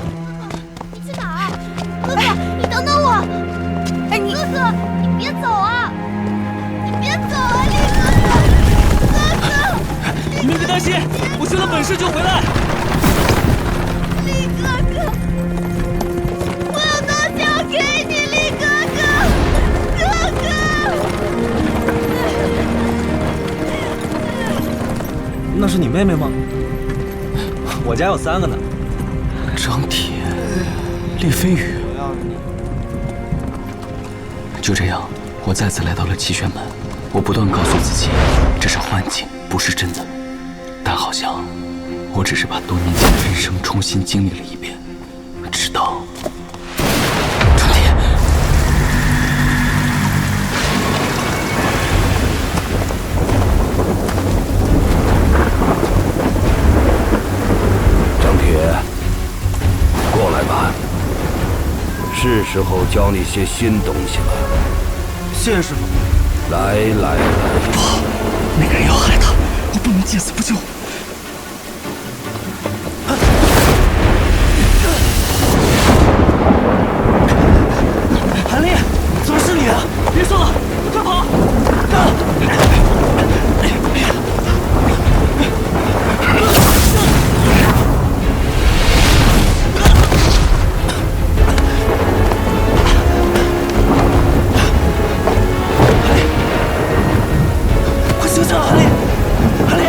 你去哪儿？哥哥，你等等我！哎，你哥哥，你别走啊！你别走啊，李哥哥！哥哥，你们别担心，我修了本事就回来。李哥哥，我有东西要给你，李哥哥，哥哥。那是你妹妹吗？我家有3个呢。张铁、厉飞羽。就这样，我再次来到了齐宣门。我不断告诉自己，这是幻境，不是真的。但好像，我只是把多年前的人生重新经历了一遍，直到张铁。张铁，过来吧，是时候教你些新东西了。谢谢师傅。来，不，那个人要害他，我不能见死不救。韩立，怎么是你啊？别说了，快跑！快醒醒啊，韩立！韩立，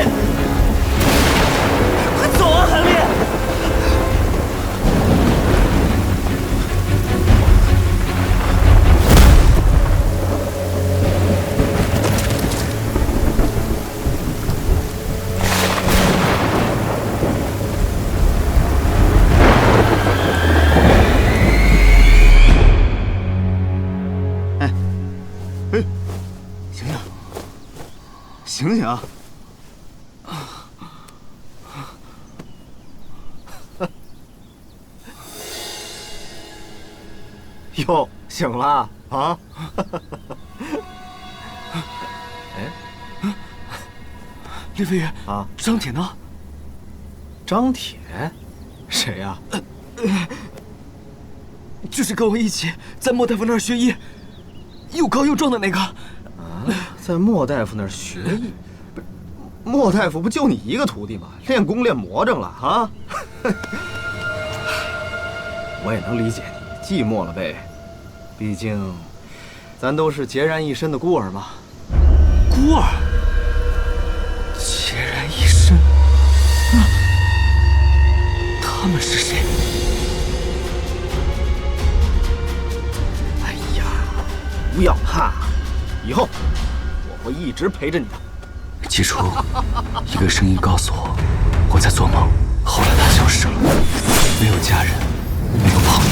快走啊，韩立！醒醒啊！哟，醒了啊！哎，厉飞羽啊，张铁呢？张铁？谁呀？就是跟我一起在莫大夫那儿学医，又高又壮的那个。在莫大夫那儿学艺，不是莫大夫不就你一个徒弟吗？练功练魔怔了啊！我也能理解你寂寞了呗，毕竟咱都是孑然一身的孤儿嘛。孤儿，孑然一身，他们是谁？哎呀，不要怕，以后我会一直陪着你的。起初，一个声音告诉我，我在做梦。后来它消失了，没有家人，没有朋友，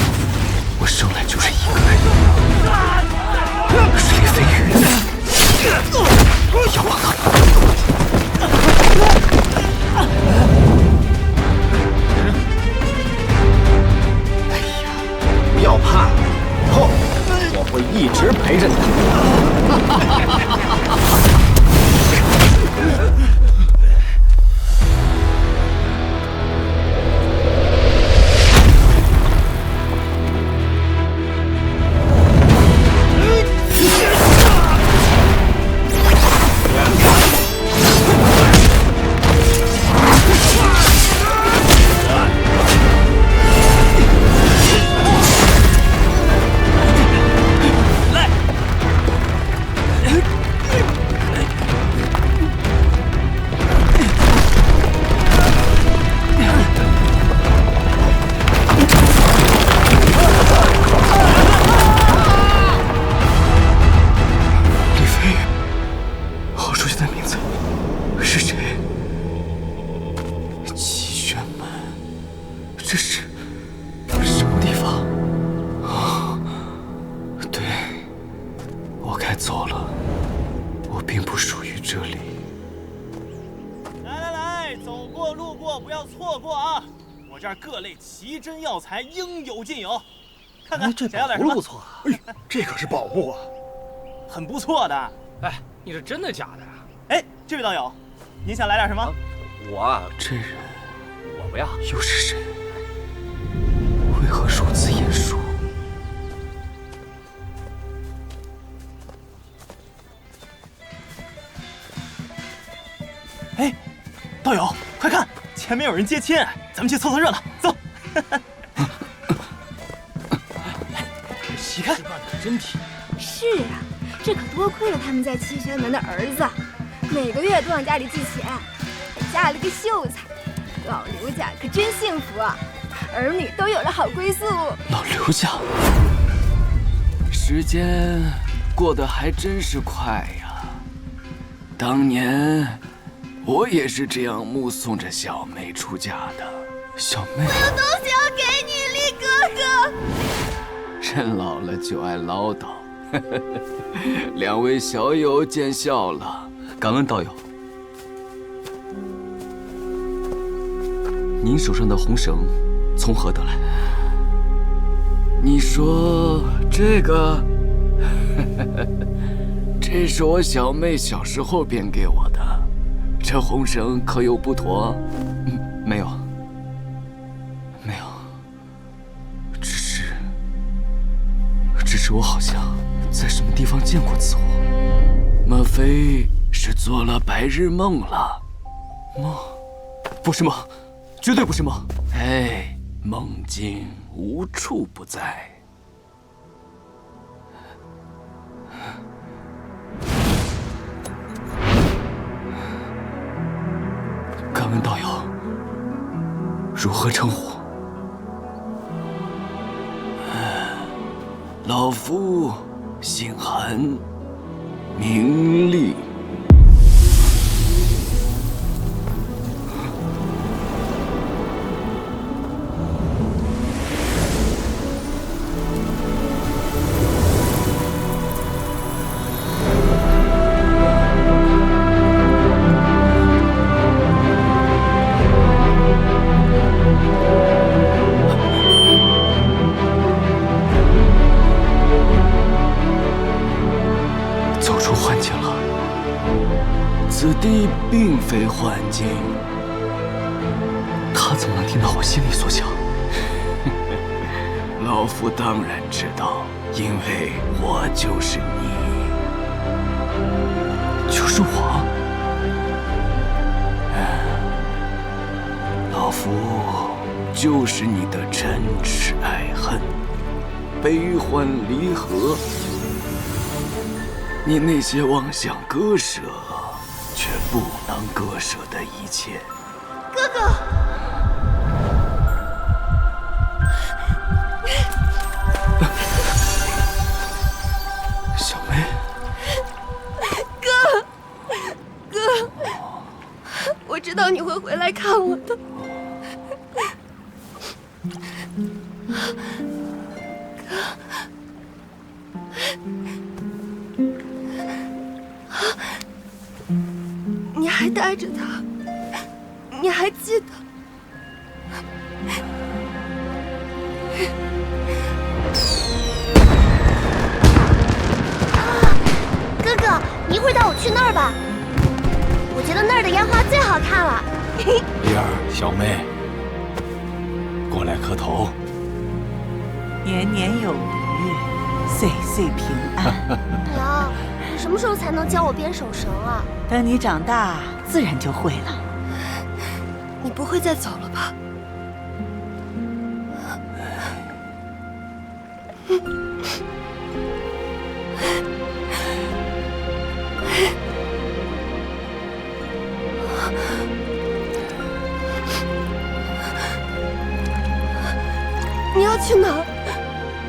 我生来就是一个人。是厉飞羽，要帮他。哎呀，不要怕，以后我会一直陪着你的。这儿各类奇珍药材应有尽有，看看这谁要点什么？不错啊！哎，这可是宝物啊，很不错的。哎，你是真的假的呀？哎，这位道友，您想来点什么？我啊，这人我不要。又是谁？为何如此眼熟？哎，道友，快看，前面有人接亲，咱们去凑凑热闹，走。你看，吃饭可真体面。是啊，这可多亏了他们在七玄门的儿子，每个月都往家里寄钱，还嫁了个秀才。老刘家可真幸福啊，儿女都有了好归宿。老刘家，时间过得还真是快呀。当年我也是这样目送着小妹出嫁的。小妹，我有东西要给你，力哥哥。人老了就爱唠叨。两位小友见笑了，敢问道友，您手上的红绳从何得来？你说这个？这是我小妹小时候便给我的。这红绳可有不妥？没有，没有，只是我好像在什么地方见过此物。莫非是做了白日梦了？梦？不是梦，绝对不是梦。哎，梦境无处不在。敢问道友，如何称呼？老夫姓韩，名利。此地并非幻境，他怎么能听到我心里所想？老夫当然知道，因为我就是你，就是我。老夫就是你的嗔痴爱恨，悲欢离合，你那些妄想割舍却不能割舍的一切。哥哥，小妹，哥，我知道你会回来看我的。你还带着他，你还记得？哥哥，你一会儿带我去那儿吧，我觉得那儿的烟花最好看了。丽儿，小妹，过来磕头。年年有余，岁岁平安。娘，你什么时候才能教我编手绳啊？等你长大，自然就会了。你不会再走了吧？你要去哪儿？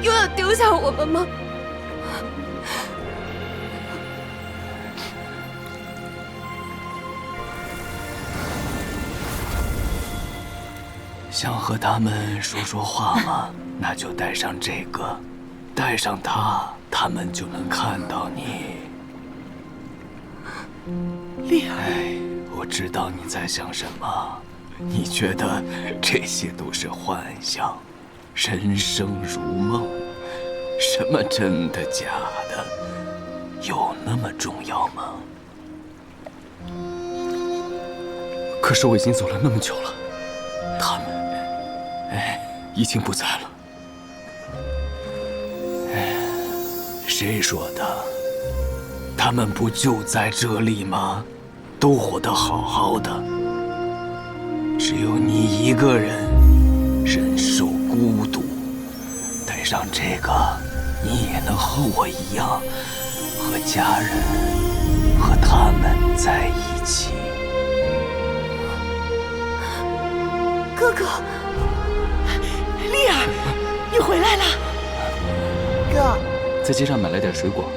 又要丢下我们吗？想和他们说说话吗？那就带上这个，带上它，他们就能看到你。丽儿，哎，我知道你在想什么。你觉得这些都是幻象，人生如梦，什么真的假的，有那么重要吗？可是我已经走了那么久了，他们，已经不在了。谁说的？他们不就在这里吗？都活得好好的，只有你一个人忍受孤独。带上这个，你也能和我一样，和家人，和他们在一起。哥哥，丽儿，你回来了。哥，在街上买了点水果。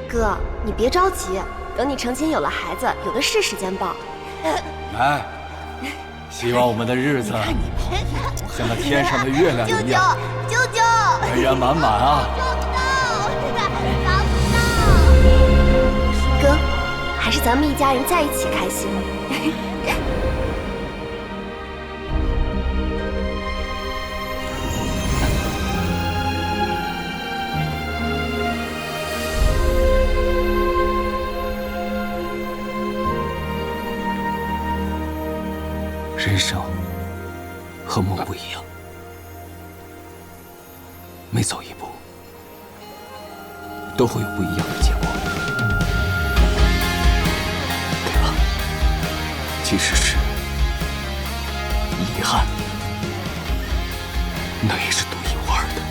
哥，你别着急，等你成亲有了孩子，有的是时间抱。来，希望我们的日子像那天上的月亮一样，舅舅，圆圆满满啊！哥，还是咱们一家人在一起开心。人生和梦不一样，每走一步都会有不一样的结果。对吧？即使是遗憾，那也是独一无二的。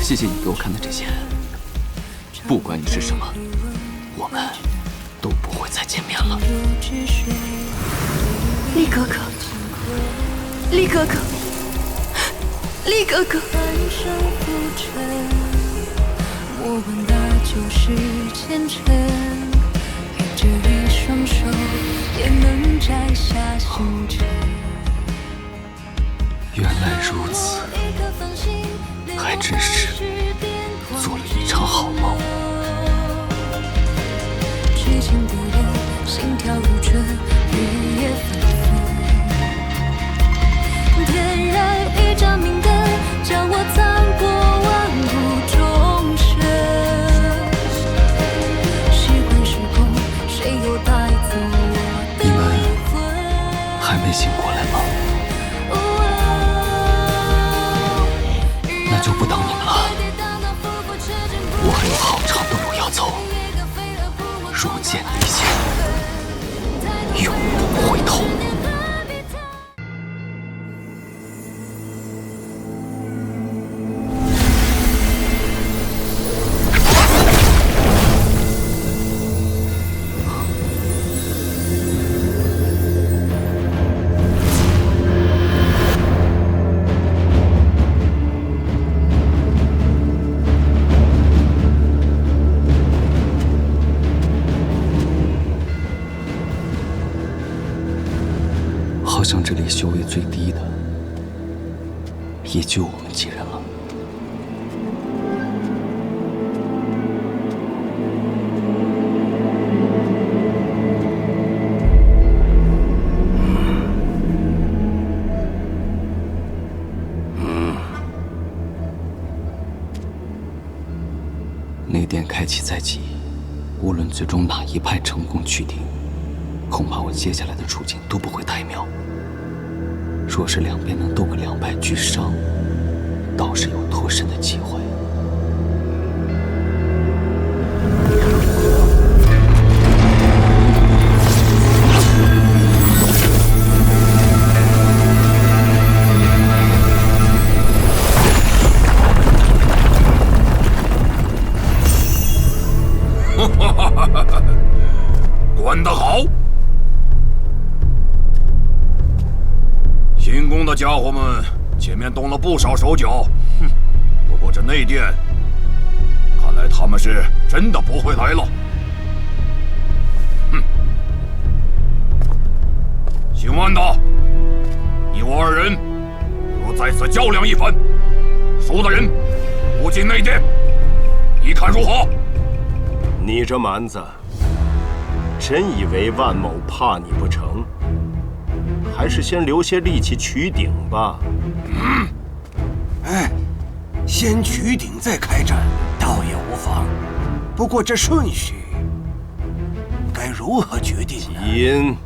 谢谢你给我看的这些。不管你是什么，我们都不会再见面了。厉哥哥，厉哥哥，厉哥哥。我问的就是虔诚，凭着一双手也能摘下星辰。原来如此，还真是做了一场好梦。之前的我，心跳如春，日夜纷纷。点燃一盏明灯，将我藏过万古众生。时光时空，谁又带走我的灵魂？还没醒过来吗？那就不等你们了，我还有好长的路要走。如箭离弦，永不回头。好像这里修为最低的，也就我们几人了。内殿开启在即，无论最终哪一派成功取定，恐怕我接下来的处境都不会太妙。若是两边能斗个两败俱伤，倒是有脱身的机会。管得好！进宫的家伙们前面动了不少手脚，不过这内殿，看来他们是真的不会来了。姓万的，你我二人若在此较量一番，输的人不进内殿，你看如何？你这蛮子，真以为万某怕你不成？还是先留些力气取鼎吧。哎，先取鼎再开战，倒也无妨。不过这顺序该如何决定呢？基因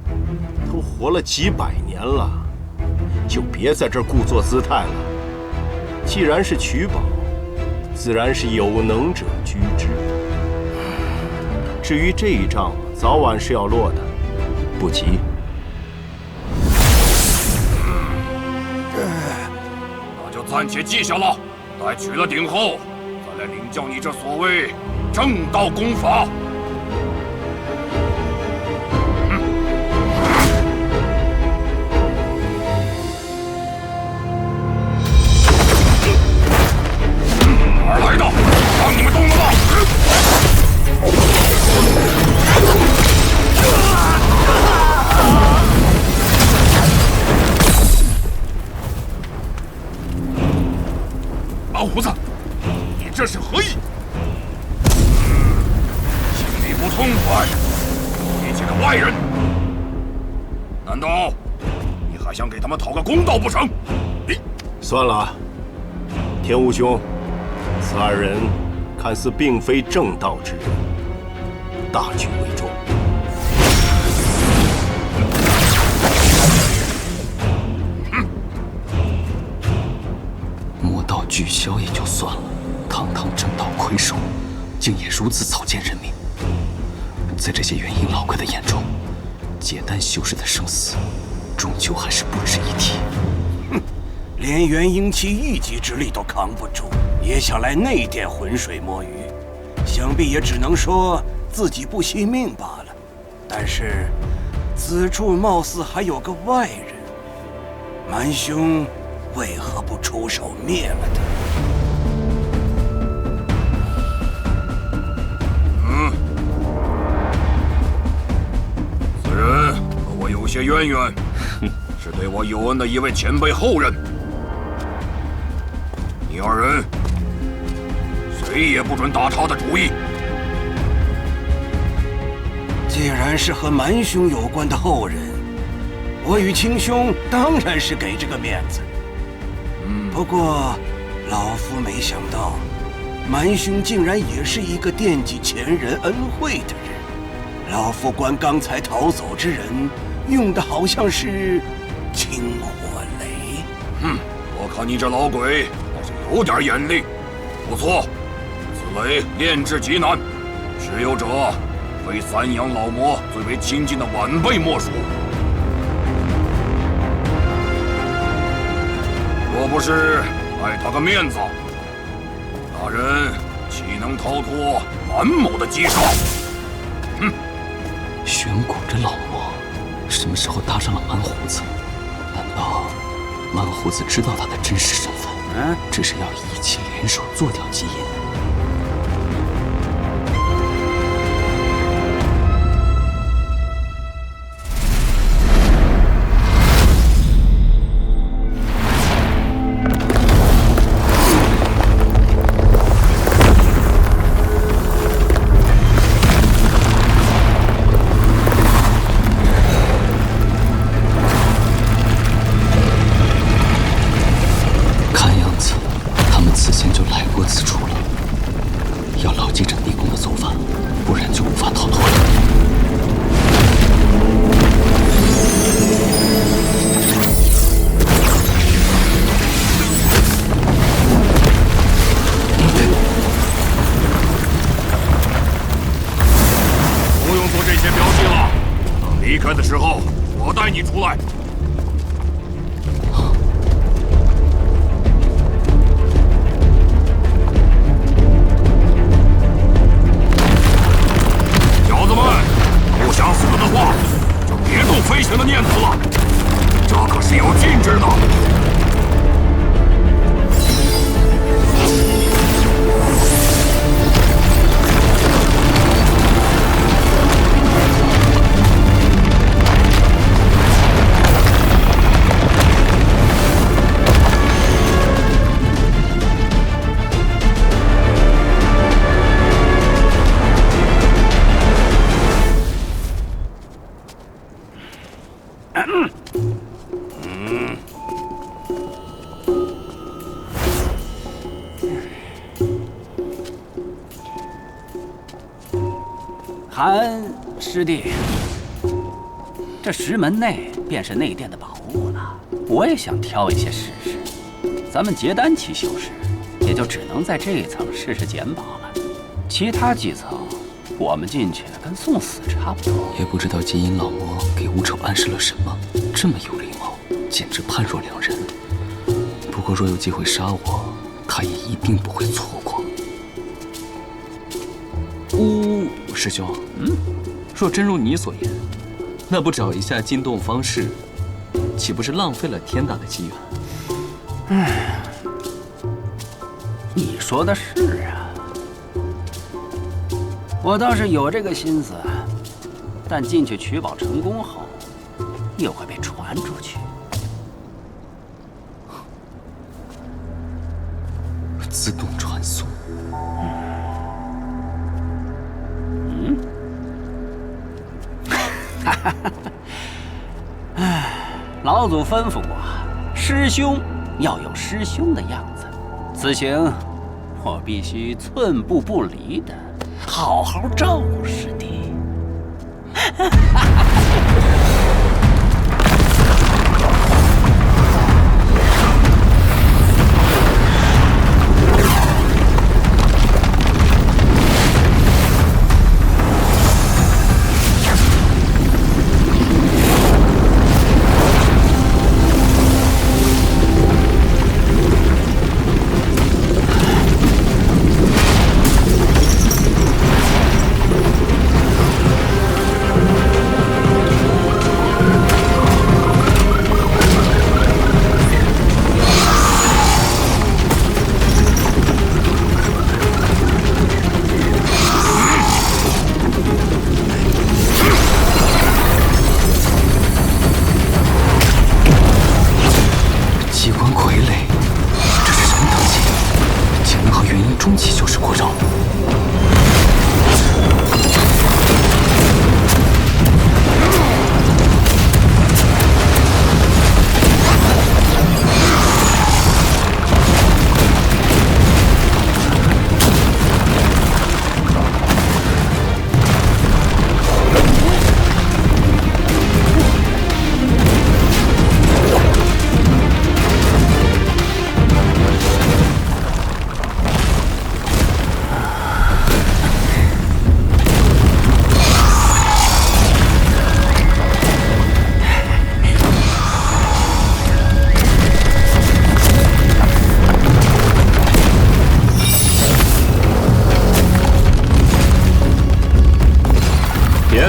都活了几百年了，就别在这儿故作姿态了。既然是取宝，自然是有能者居之。至于这一仗，早晚是要落的，不急。那就暂且记下了，待取了鼎后，再来领教你这所谓正道功法。哪儿来的？让你们动了吧！老胡子，你这是何意？心里不痛快，你这个外人，难道你还想给他们讨个公道不成？算了，天武兄，此二人看似并非正道之人，大局为重。魔道巨枭也就算了，堂堂正道魁首，竟也如此草菅人命。在这些元婴老怪的眼中，结丹修士的生死，终究还是不值一提。哼，连元婴期一己之力都扛不住，也想来内殿浑水摸鱼，想必也只能说自己不惜命罢了。但是，此处貌似还有个外人，蛮兄为何不出手灭了他？此人和我有些渊源，是对我有恩的一位前辈后人。你二人谁也不准打他的主意。既然是和蛮兄有关的后人，我与青兄当然是给这个面子。不过，老夫没想到，蛮兄竟然也是一个惦记前人恩惠的人。老夫观刚才逃走之人，用的好像是青火雷。我看你这老鬼倒是有点眼力。不错，此雷炼制极难，持有者非三阳老魔最为亲近的晚辈莫属。若不是碍他个面子，那人岂能逃脱蛮某的击杀？玄谷这老魔什么时候搭上了蛮胡子？难道蛮胡子知道他的真实身份？只是要一起联手做掉基因？韩师弟，这石门内便是内殿的宝物了。我也想挑一些试试。咱们结丹期修士，也就只能在这一层试试捡宝了。其他几层，我们进去跟送死差不多。也不知道结阴老魔给吴丑暗示了什么，这么有礼貌，简直判若两人。不过若有机会杀我，他也一定不会错过。师兄，若真如你所言，那不找一下惊动方士，岂不是浪费了天大的机缘？你说的是啊，我倒是有这个心思，但进去取宝成功后，又会被传出去。自动传送。老祖吩咐过，师兄要有师兄的样子。此行，我必须寸步不离的好好照顾师弟。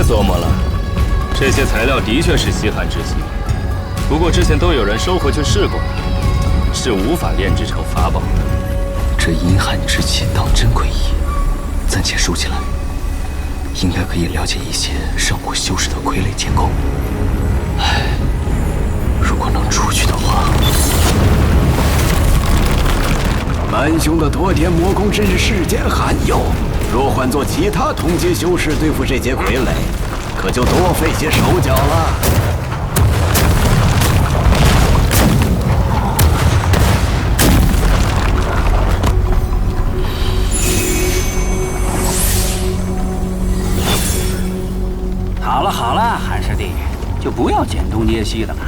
琢磨了，这些材料的确是稀罕之极，不过之前都有人收回去试过，是无法炼制成法宝的。这阴寒之气当真诡异，暂且收起来，应该可以了解一些上古修士的傀儡结构。唉，如果能出去的话。蛮兄的夺天魔功真是世间罕有，若换做其他同阶修士对付这些傀儡，可就多费些手脚了。好了好了，韩师弟，就不要捡东捏西的了，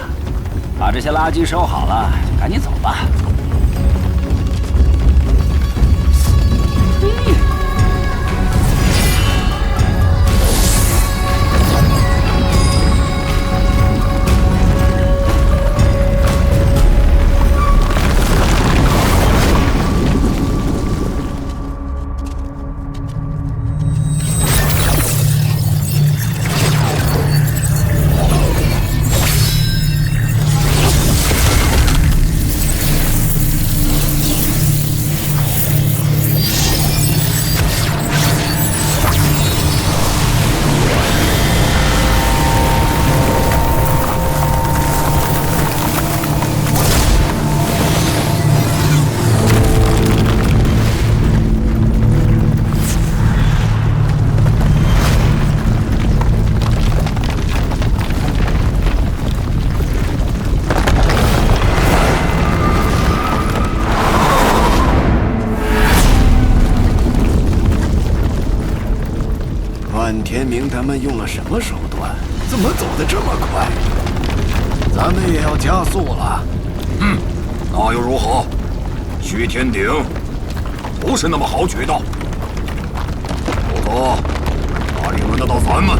把这些垃圾收好了，就赶紧走吧。明他们用了什么手段，怎么走得这么快？咱们也要加速了。那又如何？虚天鼎不是那么好取的，否则哪里轮得到咱们？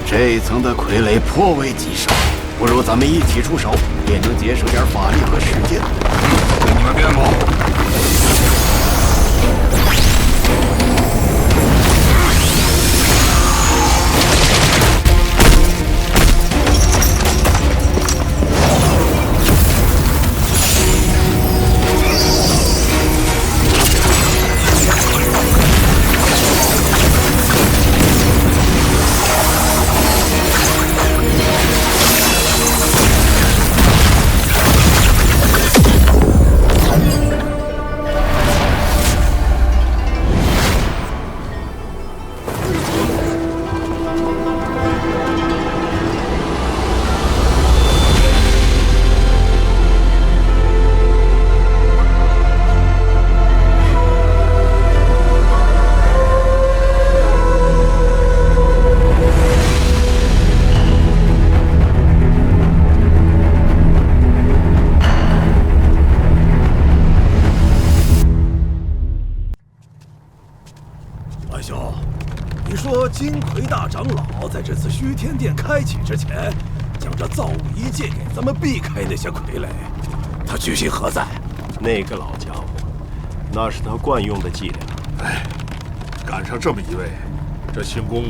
这一层的傀儡颇为棘手，不如咱们一起出手，也能节省点法力和时间。随你们便吧。金魁大长老在这次虚天殿开启之前，将这造物仪借给咱们避开那些傀儡。他居心何在？那个老家伙，那是他惯用的伎俩。哎，赶上这么一位，这行宫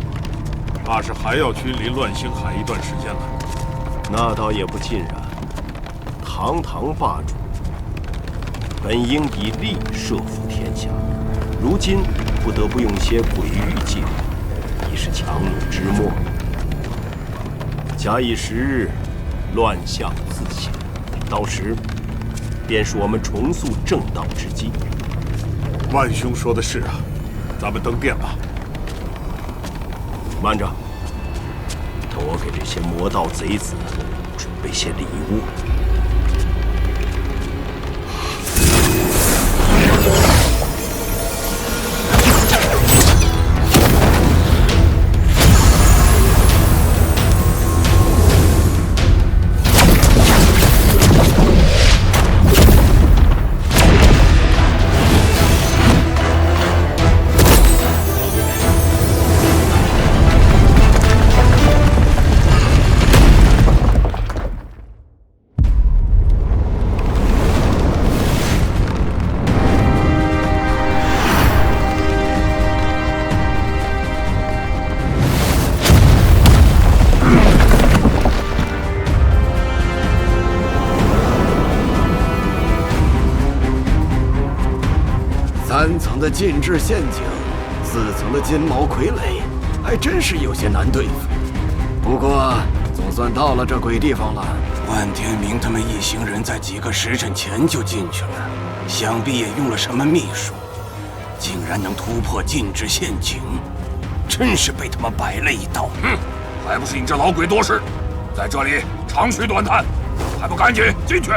怕是还要君临乱星海一段时间了。那倒也不尽然。堂堂霸主，本应以力摄服天下，如今不得不用些鬼域伎俩。已是强弩之末，假以时日，乱象自显，到时便是我们重塑正道之机。万兄说的是啊，咱们登殿吧。慢着，等我给这些魔道贼子准备些礼物。3层的禁制陷阱，4层的金毛傀儡，还真是有些难对付。不过总算到了这鬼地方了。万天明他们一行人在几个时辰前就进去了，想必也用了什么秘术，竟然能突破禁制陷阱，真是被他们摆了一道。还不是你这老鬼多事，在这里长吁短叹，还不赶紧进去！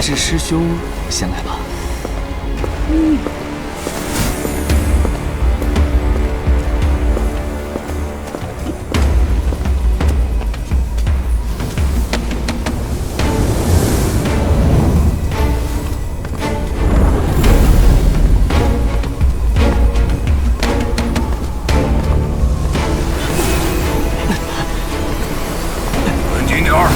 是师兄先来吧。稳紧点儿。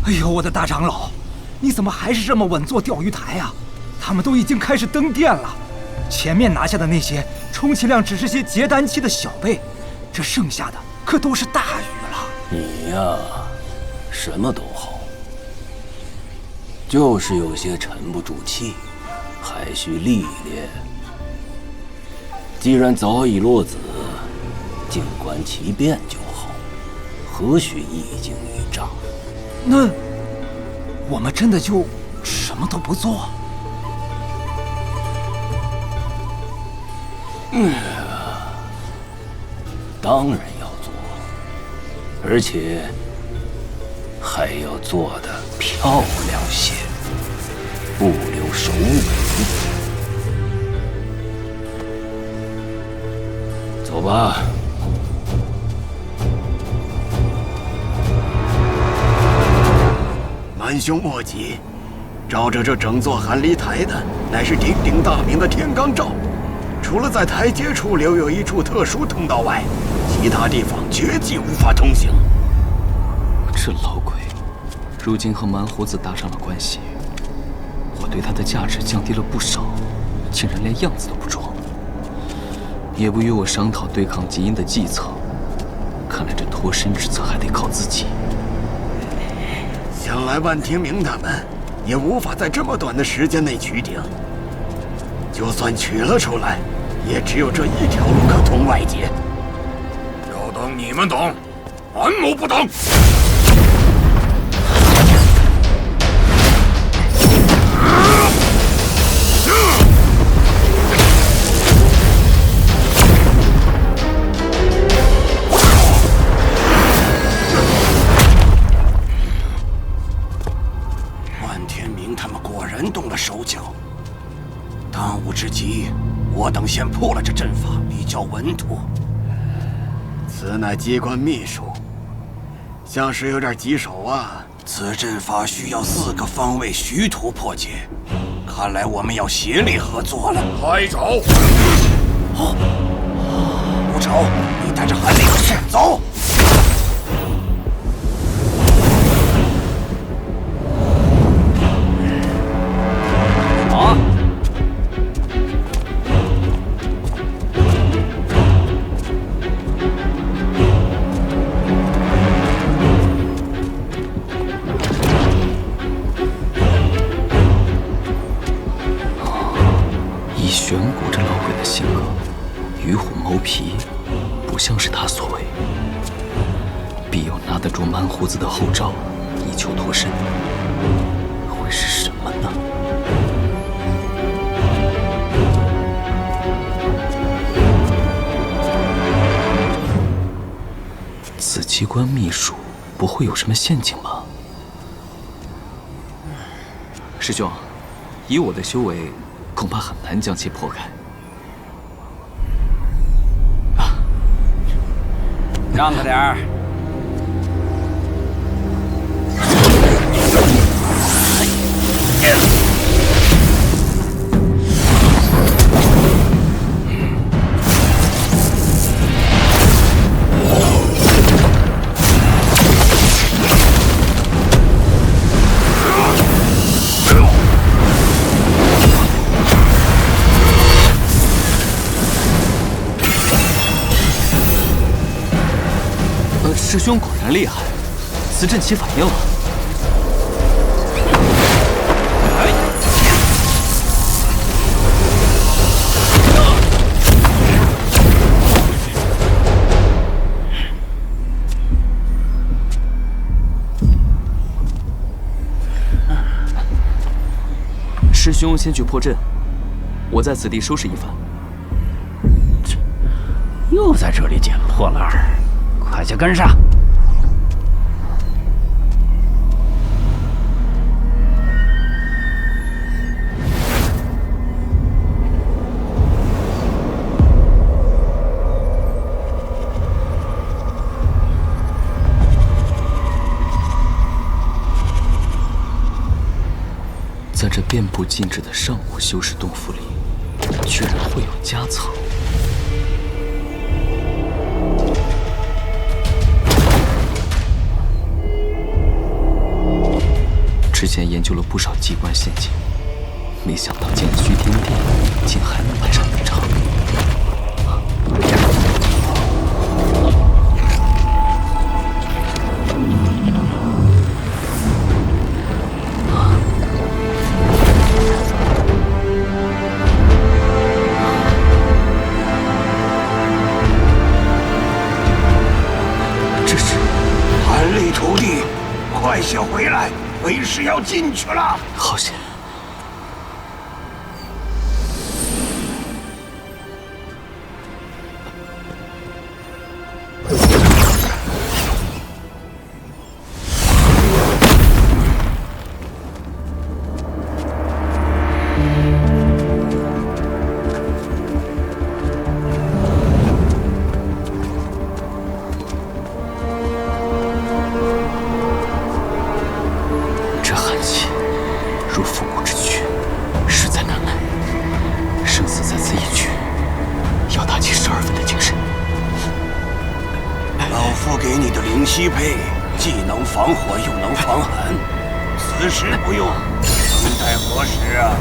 哎呦，我的大长老，你怎么还是这么稳坐钓鱼台啊？他们都已经开始登殿了，前面拿下的那些，充其量只是些结丹期的小辈，这剩下的可都是大鱼了。你呀，什么都好，就是有些沉不住气，还需历练。既然早已落子，静观其变就好，何须一惊一乍？那我们真的就什么都不做？当然要做，而且还要做得漂亮些，不留手尾。走吧。蛮兄莫急，照着这整座寒离台的，乃是鼎鼎大名的天罡罩。除了在台阶处留有一处特殊通道外，其他地方绝技无法通行。这老鬼，如今和蛮胡子搭上了关系，我对他的价值降低了不少，竟然连样子都不装，也不与我商讨对抗极阴的计策。看来这脱身之策还得靠自己。想来万天明他们也无法在这么短的时间内取鼎，就算取了出来，也只有这一条路可通外界。要等你们等，俺某不等。动了手脚，当务之急，我等先破了这阵法，比较稳妥。此乃机关秘术，像是有点棘手啊。此阵法需要4个方位虚图破解，看来我们要协力合作了。开找！吴愁，你带着韩立士走。玄谷这老鬼的性格，与虎谋皮，不像是他所为，必有拿得住蛮胡子的后招，以求脱身。会是什么呢？此机关秘术不会有什么陷阱吧？师兄，以我的修为，恐怕很难将其破开。让开点儿！师兄果然厉害，磁阵起反应了。师兄先去破阵，我在此地收拾一番。又在这里捡破烂儿，快些跟上！在这遍布禁制的上古修士洞府里，居然会有夹层。之前研究了不少机关陷阱，没想到进了虚天殿，竟还能派上用场。这是韩立徒弟，快些回来！为师要进去了。好险！这寒气如复古之躯，实在难耐。生死在此一举，要打起12分的精神。老夫给你的灵犀佩，既能防火又能防寒，此时不用，等待何时啊？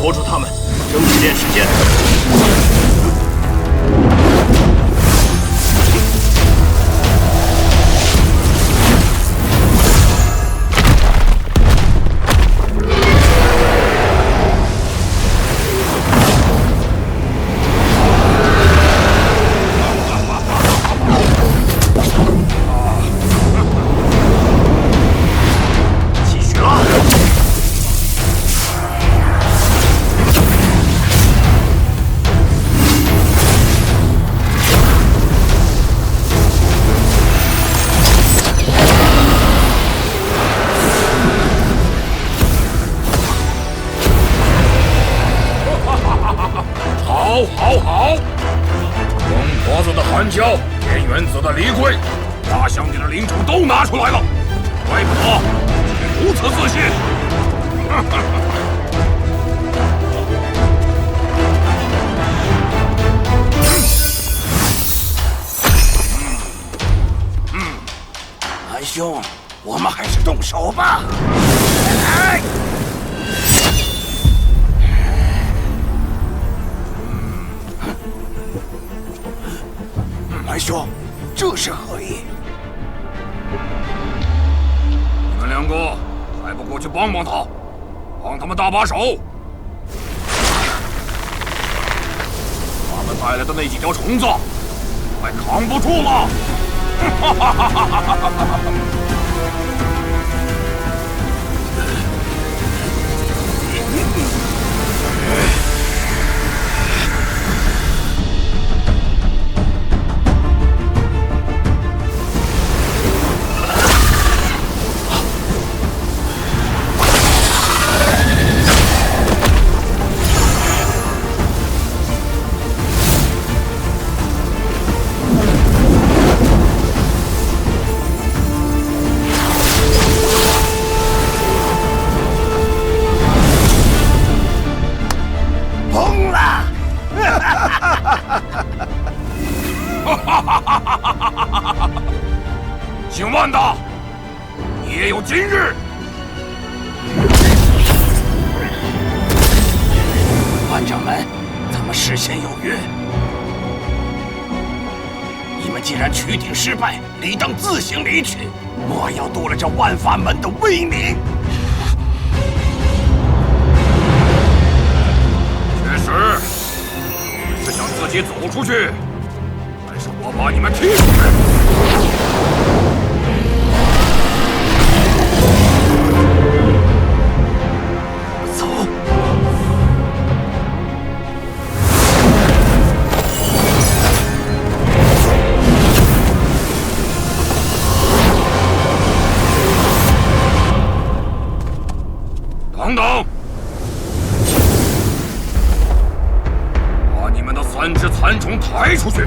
拖住他们，争取点时间。继续了。好！疯婆子的寒蛟，天元子的离龟，大香姐的灵宠都拿出来了，怪不得你如此自信。韩兄，我们还是动手吧。来！韩兄，这是何意？你们两个还不过去帮帮他，帮他们搭把手。他们带来的那几条虫子，还扛不住吗？哈哈哈哈哈哈！姓万的，你也有今日！万掌门，咱们事先有约，你们既然取鼎失败，理当自行离去，莫要夺了这万法门的威名。确实，你是想自己走出去，还是我把你们踢出去？等等！把你们的3只蚕虫抬出去！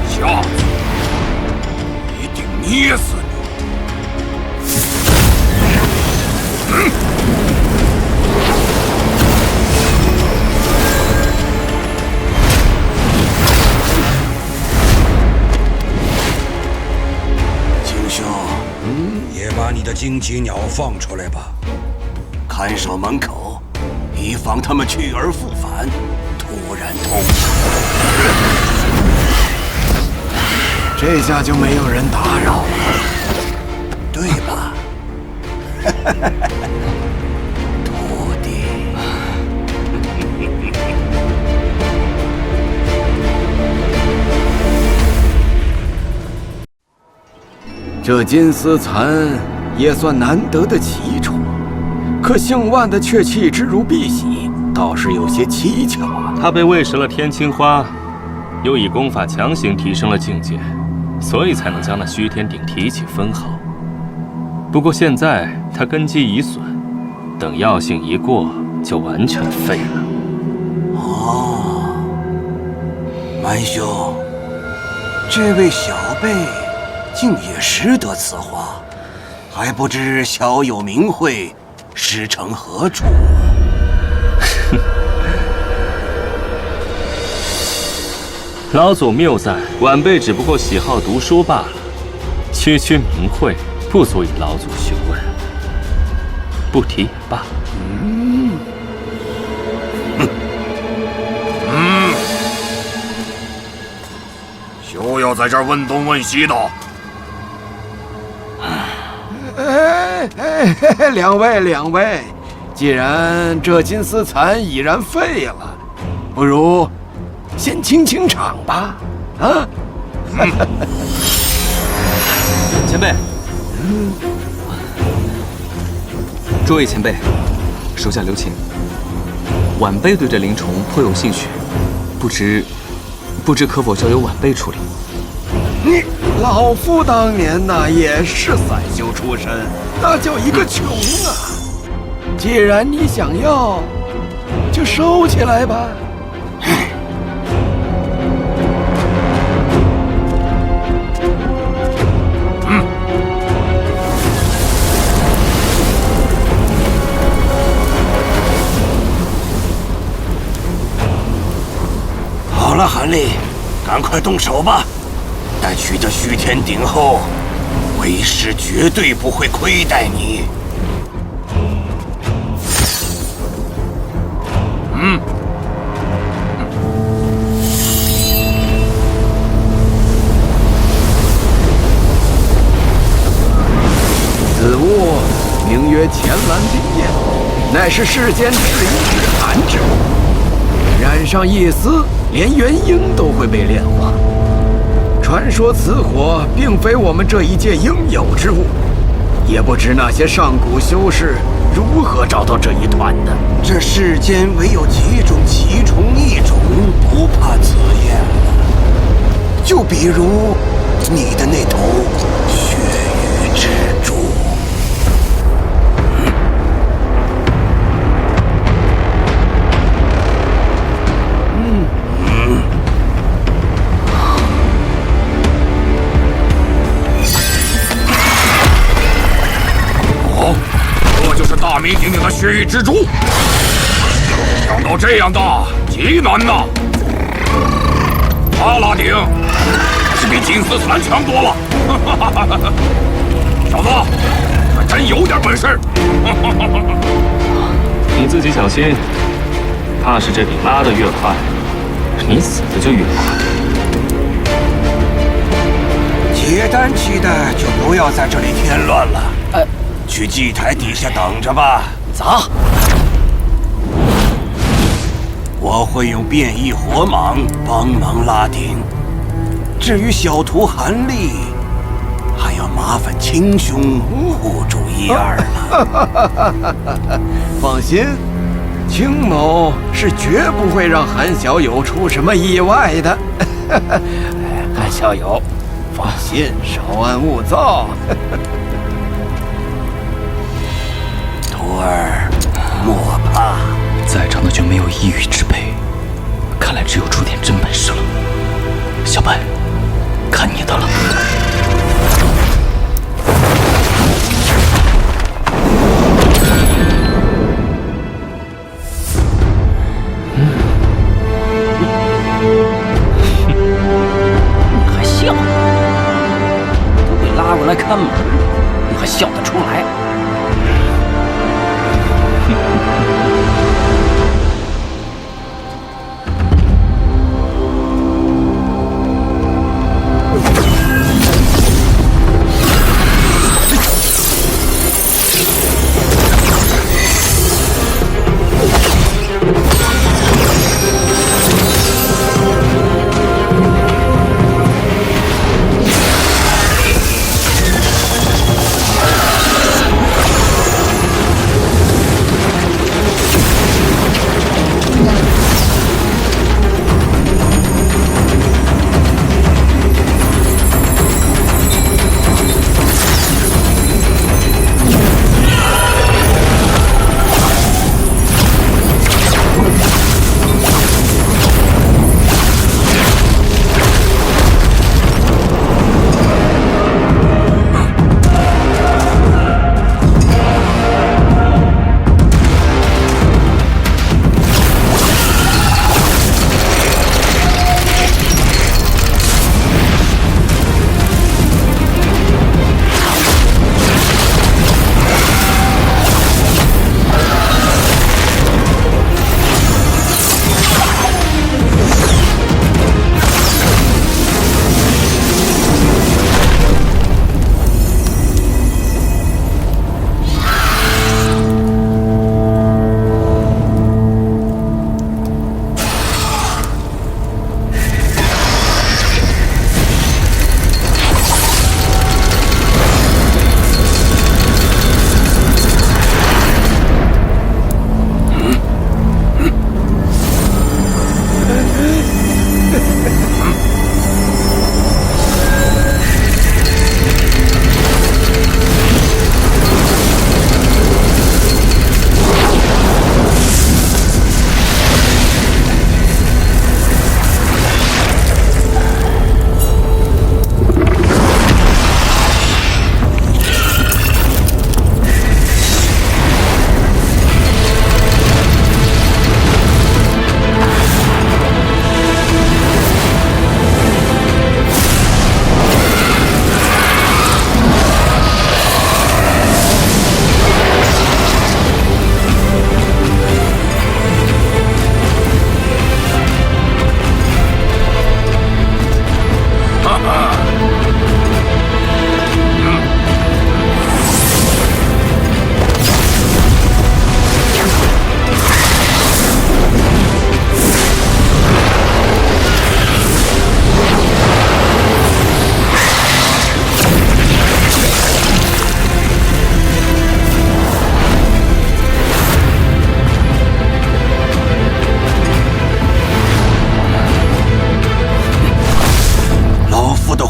下次一定捏死你！也把你的荆棘鸟放出来吧，看守门口，以防他们去而复返，突然偷袭。这下就没有人打扰了，对吧？徒弟。这金丝蚕也算难得的奇宠，可姓万的却弃之如敝屣，倒是有些蹊跷啊。他被喂食了天青花，又以功法强行提升了境界，所以才能将那虚天鼎提起分毫。不过现在他根基已损，等药性一过，就完全废了。哦，蛮兄，这位小辈竟也识得此话，还不知小有名讳，师承何处？老祖谬赞，晚辈只不过喜好读书罢了，区区名讳不足以老祖询问，不提也罢。休要在这儿问东问西的。两位，既然这金丝蚕已然废了，不如先清清场吧。啊！前辈，诸位前辈，手下留情。晚辈对这灵虫颇有兴趣，不知可否交由晚辈处理？你老夫当年呐也是散修出身，那叫一个穷啊！既然你想要，就收起来吧。好了，韩立，赶快动手吧！待取得虚天鼎后，为师绝对不会亏待你。此物名曰乾蓝冰焰，乃是世间至阴至寒之物，染上一丝，连元婴都会被炼化。传说此火并非我们这一界应有之物，也不知那些上古修士如何找到这一团的。这世间唯有几种奇虫异种不怕此焰了，就比如你的那头血雨蜘蛛。大名鼎鼎的血域蜘蛛，长到这样大极难呐！阿拉丁还是比金丝蚕强多了。小子，还真有点本事。你自己小心，怕是这笔拉得越快，你死的就越快。结丹期的就不要在这里添乱了。去祭台底下等着吧。走。我会用变异火蟒帮忙拉丁。至于小徒韩立，还要麻烦青兄护住一二了。放心，青某是绝不会让韩小友出什么意外的。韩小友，放心，稍安勿躁。徒儿，莫怕。在场的就没有一羽之辈，看来只有出点真本事了。小白，看你的了。你还笑？都被拉过来看门，你还笑得出来？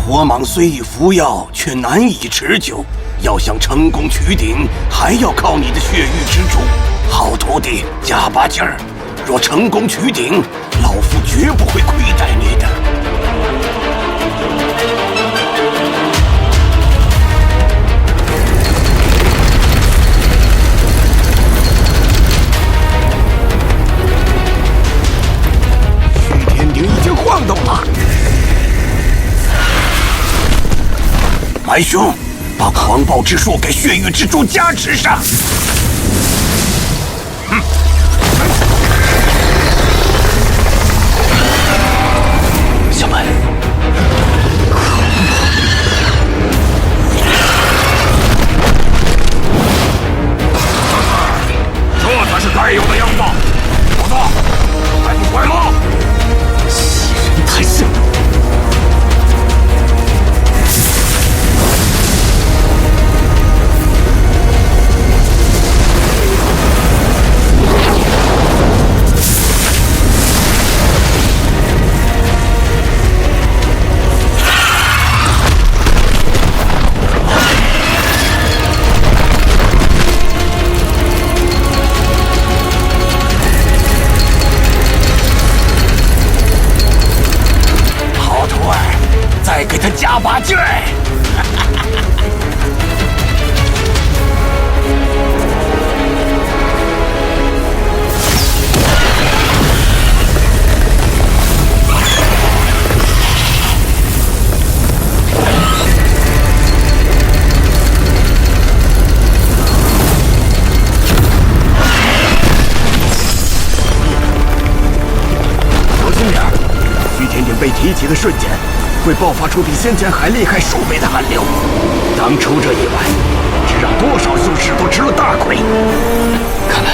火蟒虽已服药，却难以持久。要想成功取鼎，还要靠你的血域之珠。好徒弟，加把劲儿！若成功取鼎，老夫绝不会亏待你的。虚天鼎已经晃动了。白兄，把狂暴之术给血域之珠加持上。小白，这才是该有的样子。老子还不快乐？欺人太甚！给他加把劲儿！小心点儿！虚天鼎被提起的瞬间，会爆发出比先前还厉害数倍的寒流。当初这一晚，只让多少修士都吃了大亏。看来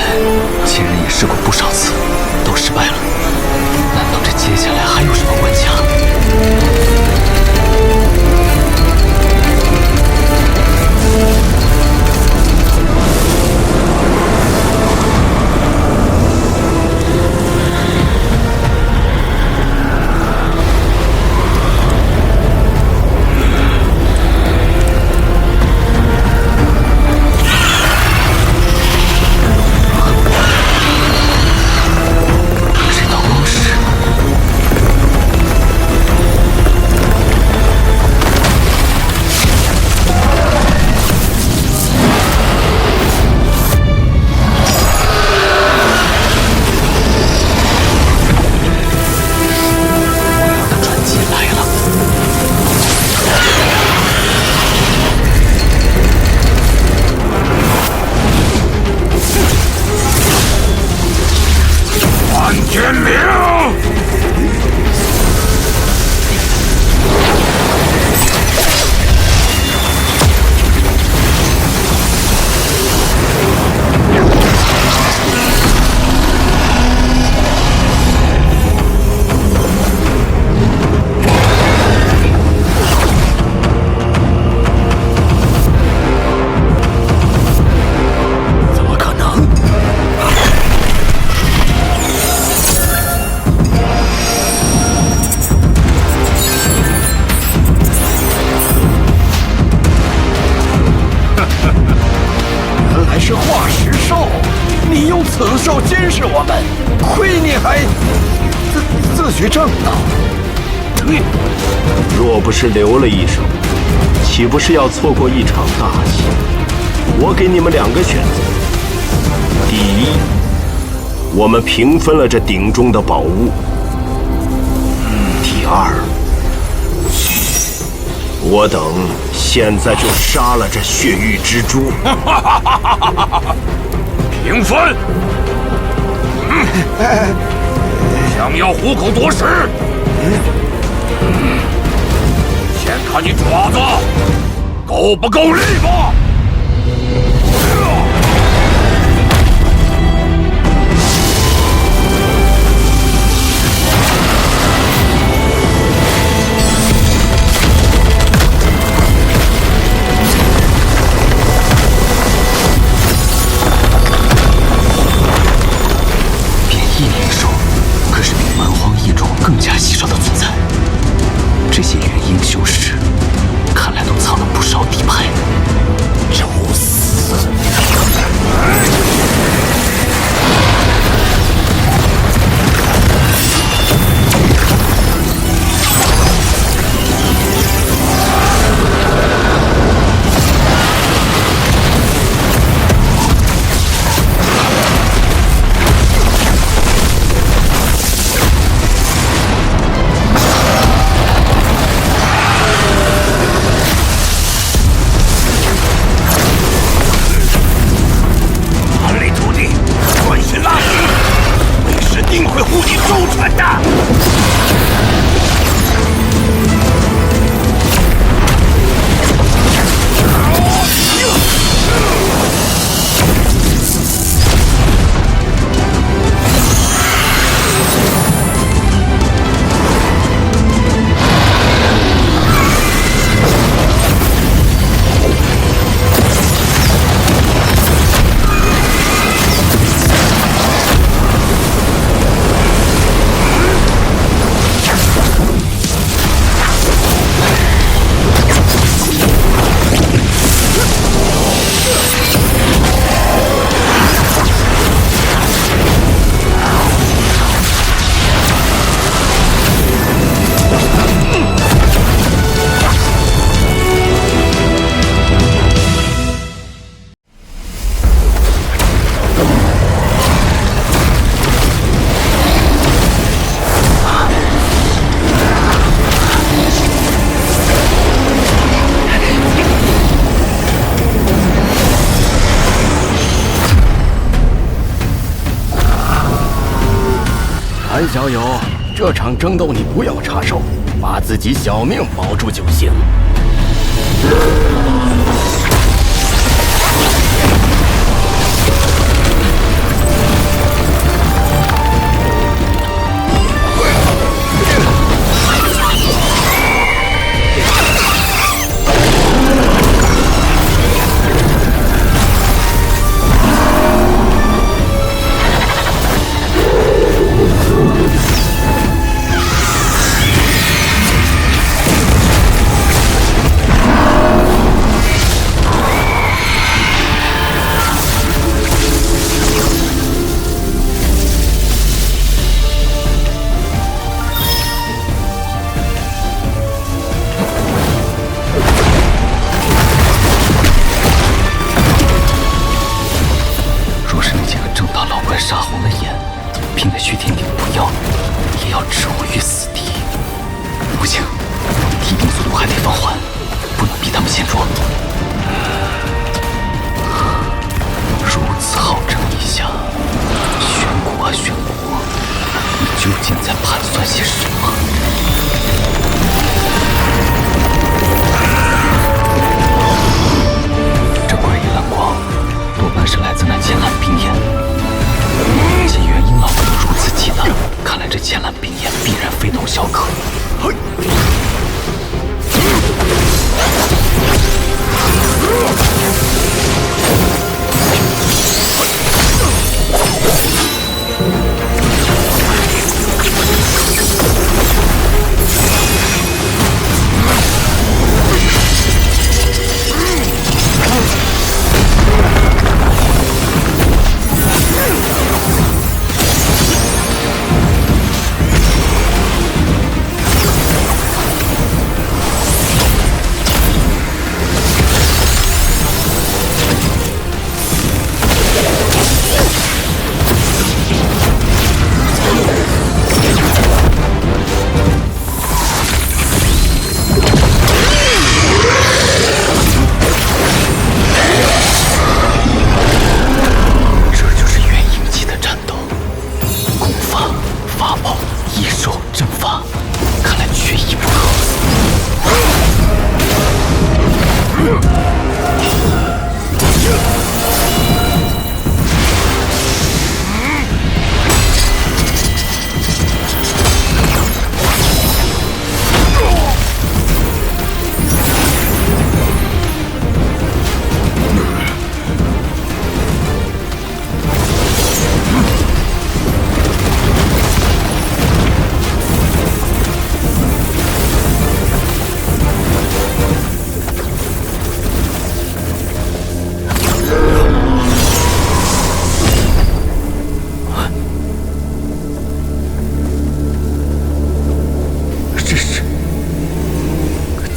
前人也试过不少次，都失败了。难道这接下来还有什么关卡？若不是留了一手，岂不是要错过一场大戏？我给你们两个选择：第一，我们平分了这鼎中的宝物；第二，我等现在就杀了这血域之珠。平分？想要虎口夺食？先看你爪子够不够力吧！变异灵兽可是比蛮荒异种更加稀少的存在。这些元英雄修士，看来都藏了不少底牌。找死！韩小友，这场争斗你不要插手，把自己小命保住就行。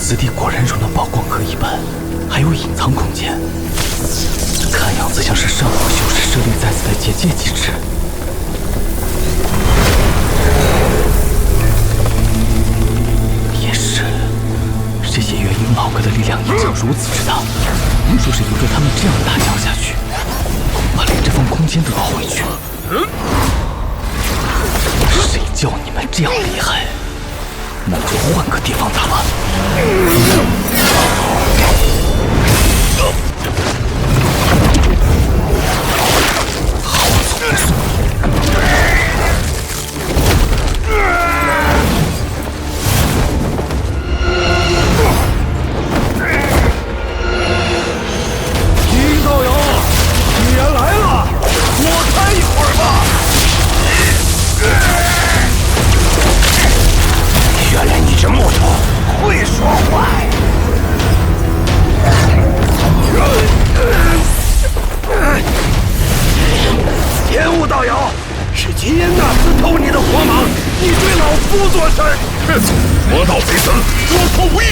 此地果然如那曝光盒一般，还有隐藏空间。看样子像是上古修士设立在此的结界机制。也是，这些元婴老哥的力量一直如此之大，若是由着他们这样大叫下去，恐怕连这方空间都要回去。谁叫你们这样厉害？那就换个地方打吧。好从速！殷道友，既然来了，多待一会儿吧。原来你这木头会说话呀！烟雾道友，是吉恩纳斯偷你的火蟒，你对老夫作甚？哼！魔道贼僧，多口无益。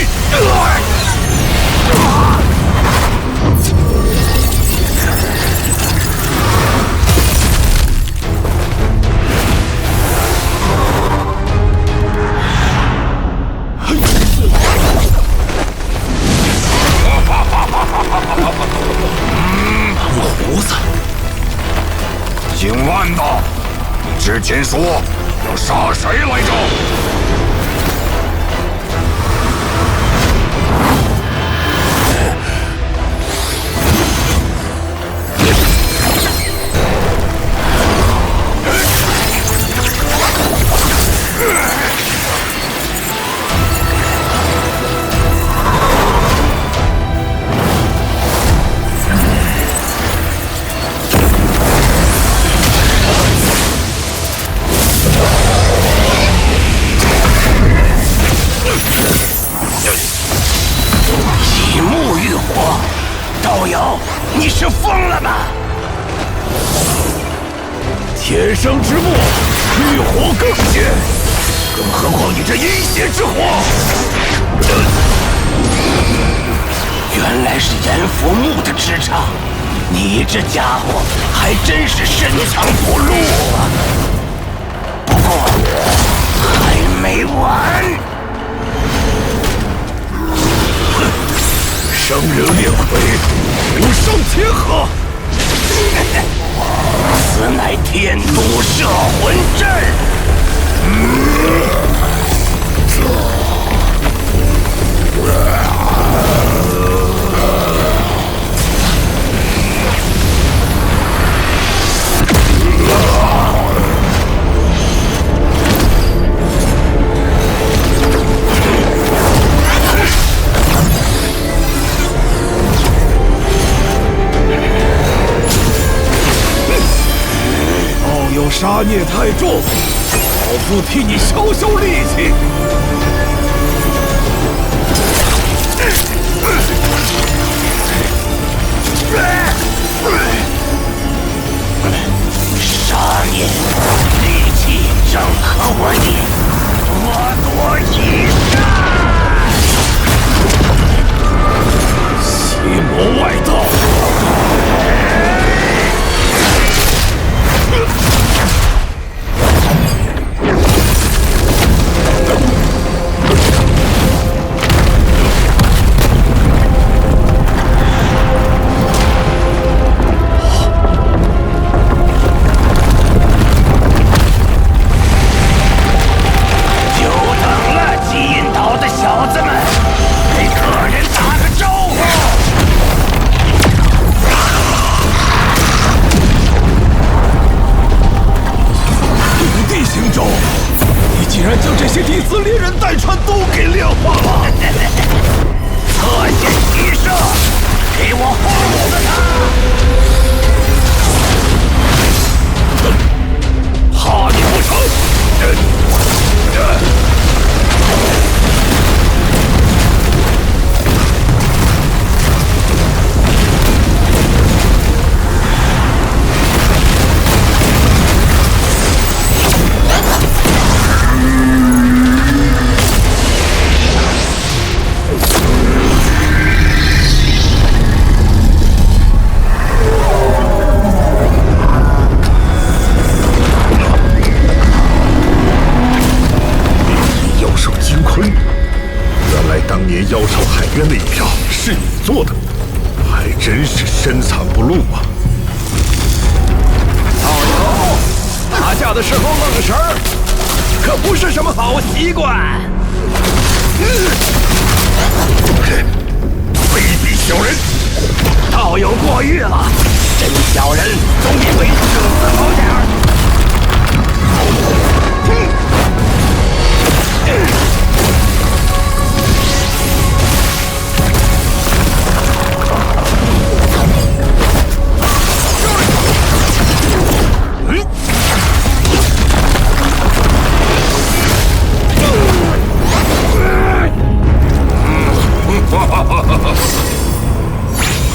胡子，姓万的，你之前说要杀谁来着？以木御火，道友，你是疯了吗？天生之木，遇火更险，更何况你这阴邪之火！原来是炎佛木的支唱，你这家伙还真是深藏不露啊！不过还没完。生人列魁，无上天河。此乃天都摄魂阵。道友杀孽太重，老夫替你消消戾气。杀孽戾气正合我意，多多益善。邪魔外道。朝海渊那一票是你做的，还真是深藏不露啊！导游，打架的时候愣神儿，可不是什么好习惯。卑鄙小人！道友过誉了，真小人总比伪君子好点儿。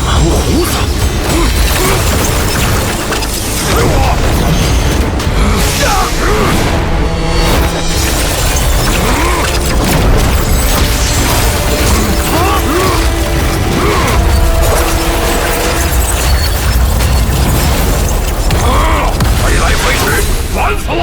蛮胡子！推我！飞来飞去，烦死了！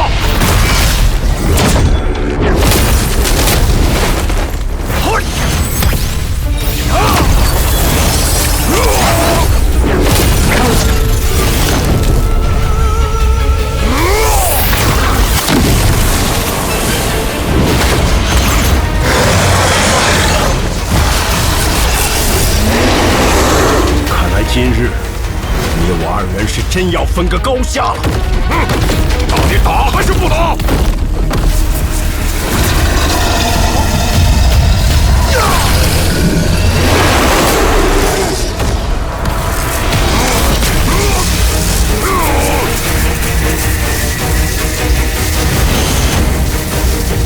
看来今日你我二人是真要分个高下了。到底打还是不打？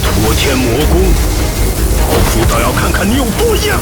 托天魔功，老夫倒要看看你有多硬！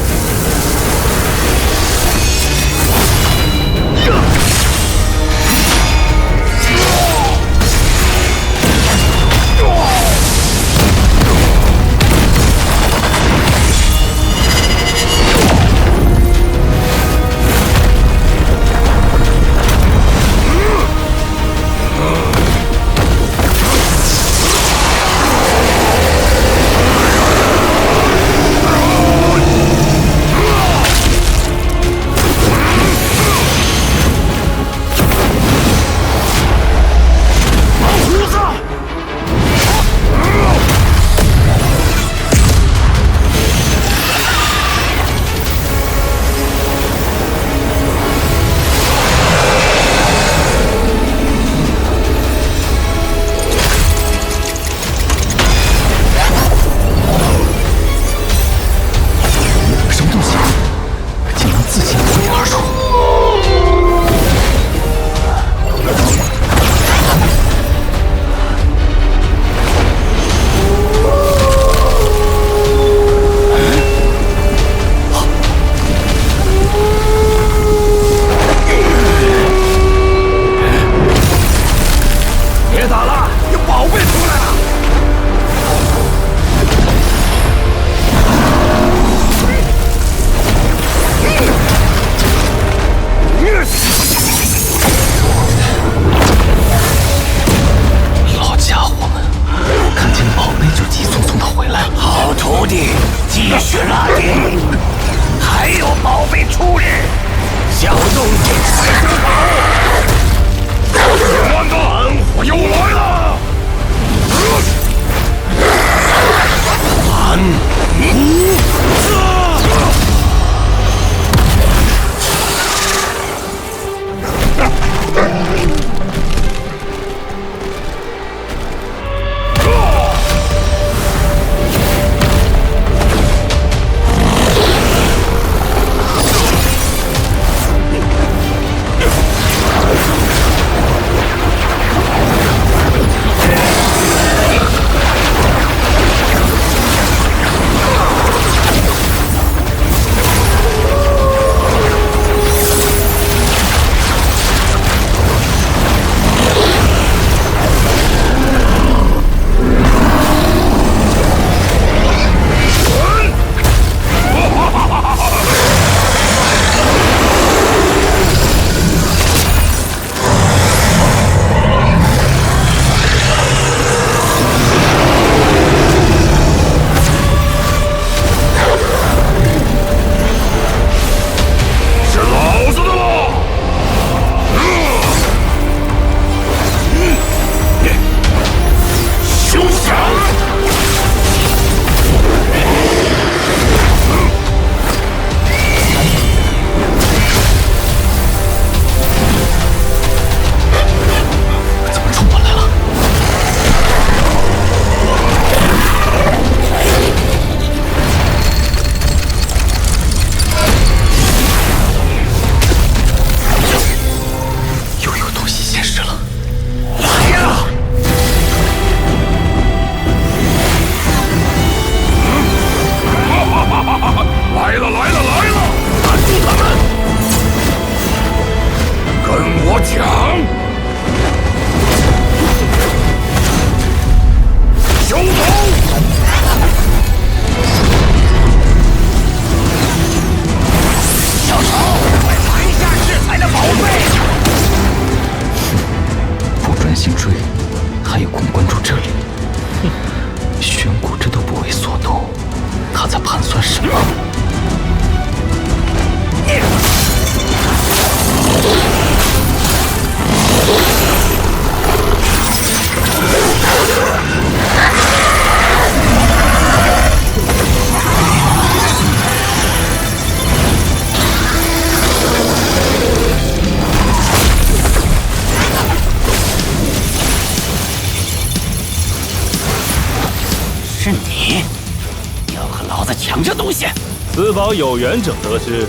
抢这东西？此宝有缘者得知，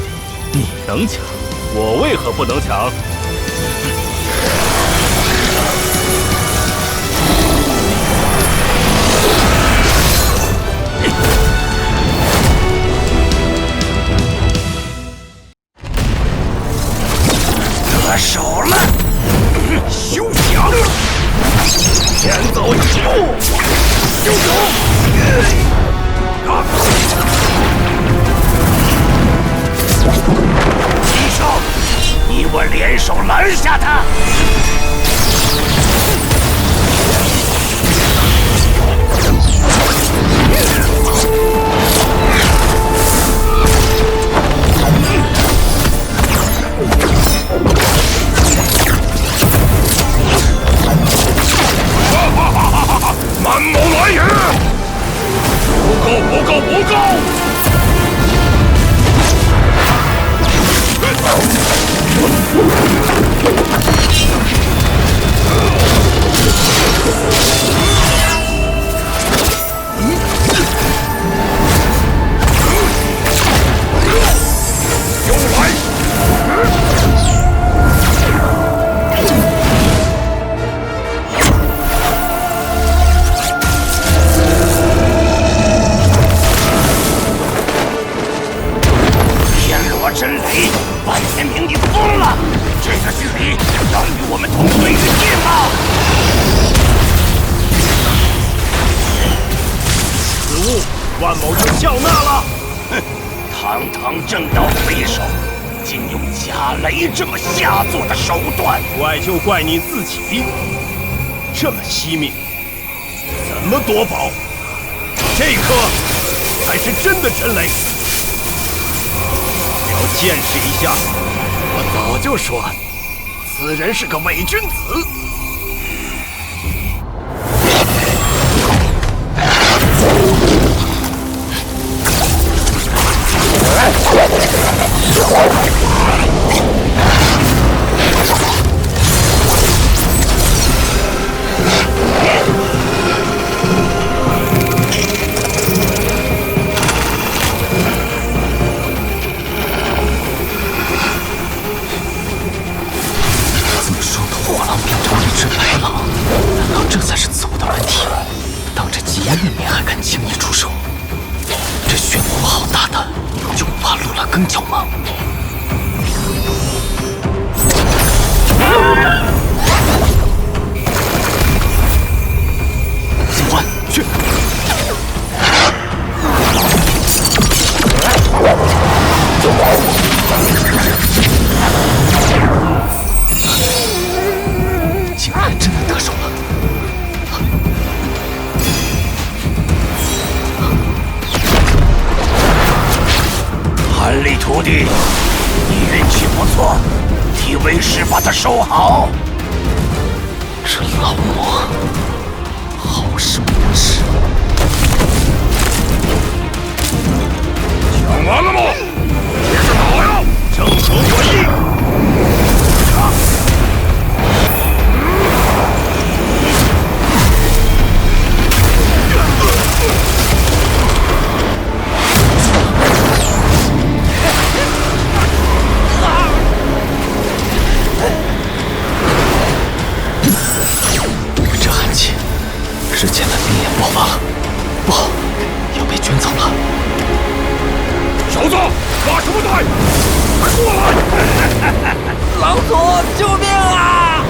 你能抢，我为何不能抢？得手了，休想！先走一步，休走！齐少，你我联手拦下他！满谋来也！不够！真雷，万天明，你疯了！这个距离要与我们同归于尽了！此物，万某就笑纳了。哼，堂堂正道匪首，竟用假雷这么下作的手段，怪就怪你自己，这么惜命，怎么夺宝？这颗才是真的真雷。要见识一下！我早就说，此人是个伪君子。更久吗？秦欢，去！竟然真的得手了！韩立徒弟，你运气不错，替为师把他收好。这老魔好生无耻！讲完了吗？接着打呀！正合我意。这寒气，之前的兵也爆发了，不好，要被卷走了。小子，打什么打？快过来！狼族，救命啊！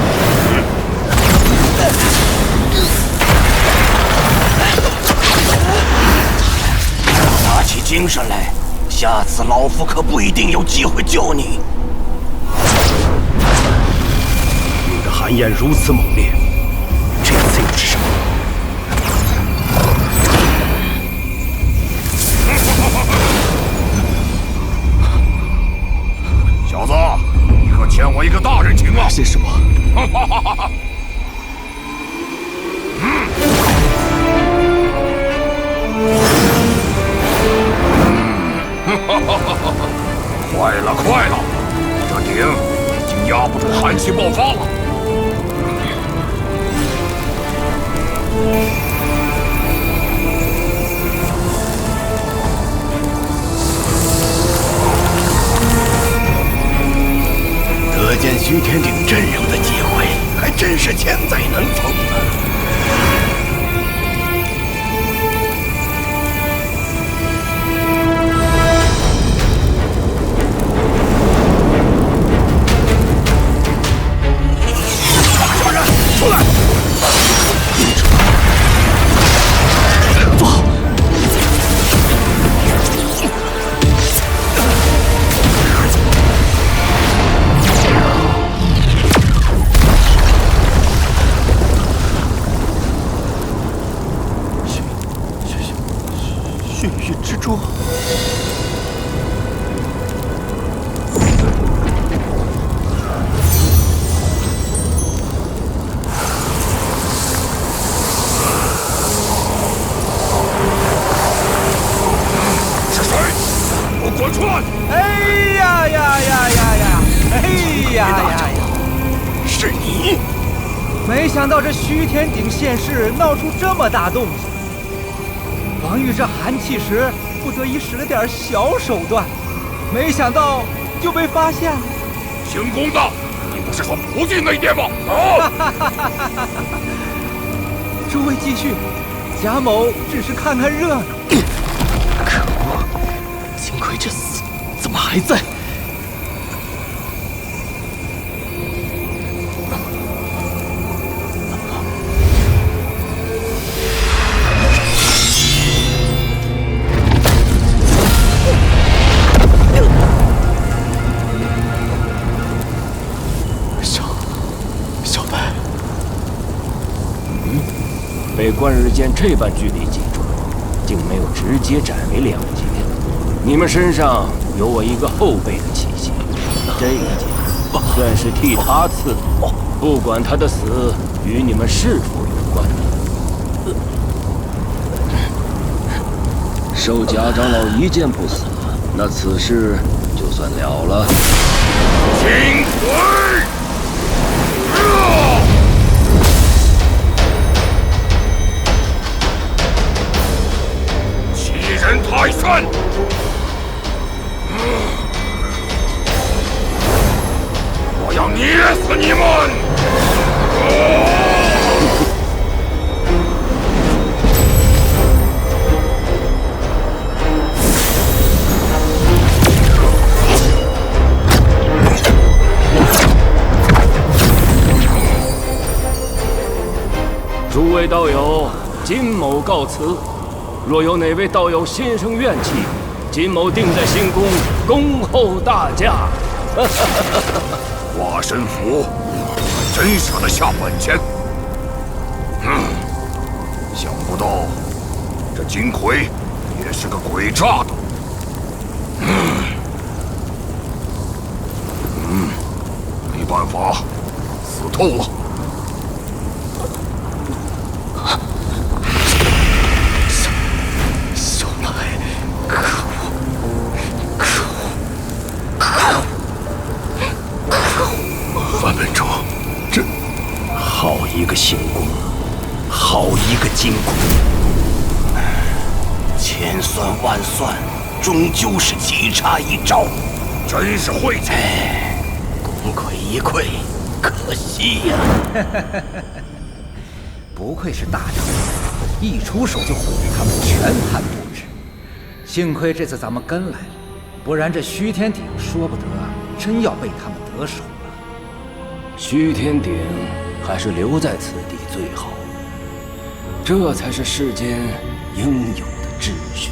打起精神来，下次老夫可不一定有机会救你。你的寒焰如此猛烈，这次又是什么？小子，你可欠我一个大人情啊！谢师伯。快了，快了！这鼎已经压不住寒气爆发了。虚天顶阵容的机会还真是千载难逢啊！什么人？出来！坐好。血域之珠，是谁？给我滚出来！哎呀呀呀呀呀！哎呀呀呀！是你！没想到这虚天顶现世闹出这么大动静。防御这寒气时，不得已使了点小手段，没想到就被发现了。行宫的，你不是说不进内殿吗？啊！诸位继续，贾某只是看看热闹。可恶，金魁这厮怎么还在？被关日剑这般距离击中，竟没有直接斩为两截。你们身上有我一个后辈的气息，这一剑算是替他刺的，不管他的死与你们是否有关。受贾长老一剑不死，那此事就算了了。金魁！欺人太甚！我要捏死你们！诸位道友，金某告辞。若有哪位道友心生怨气，金某定在新宫恭候大驾。华神府还真舍得下本钱。想不到这金魁也是个诡诈的。没办法，死透了。小白，可恶！可恶！可恶！范本忠，这好一个行宫，好一个金宫，千算万算，终究是棋差一招，真是晦气！功亏一篑，可惜呀！不愧是大长老，一出手就毁了他们全盘布置。幸亏这次咱们跟来了，不然这虚天鼎说不得真要被他们得手了。虚天鼎还是留在此地最好，这才是世间应有的秩序。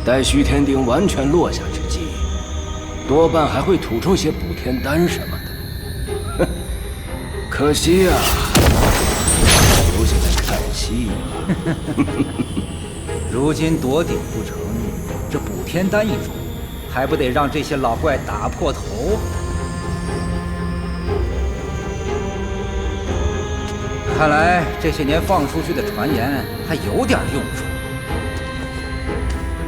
待虚天鼎完全落下之际，多半还会吐出些补天丹什么的。哼，可惜呀，留下来看戏。如今夺鼎不成，这补天丹一种，还不得让这些老怪打破头？看来这些年放出去的传言还有点用处。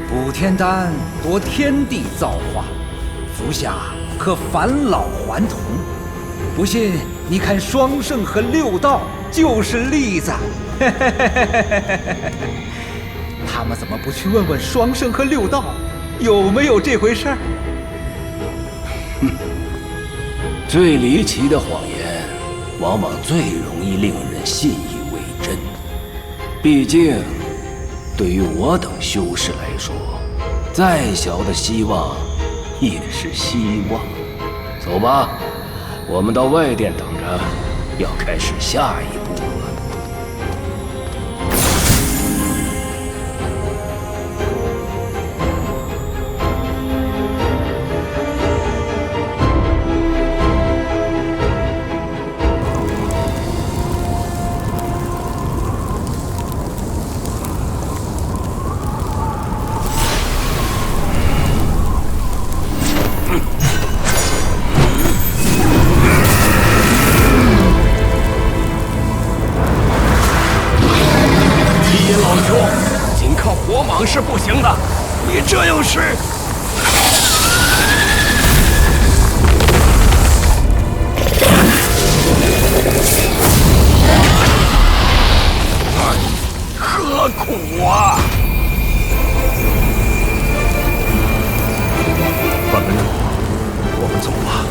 补天丹夺天地造化，服下可返老还童。不信你看双圣和六道就是例子。他们怎么不去问问双圣和六道有没有这回事儿？最离奇的谎言，往往最容易令人信以为真。毕竟，对于我等修士来说，再小的希望也是希望。走吧，我们到外殿等着，要开始下一步了。是不行的，你这又是……何苦啊！范门主，我们走吧。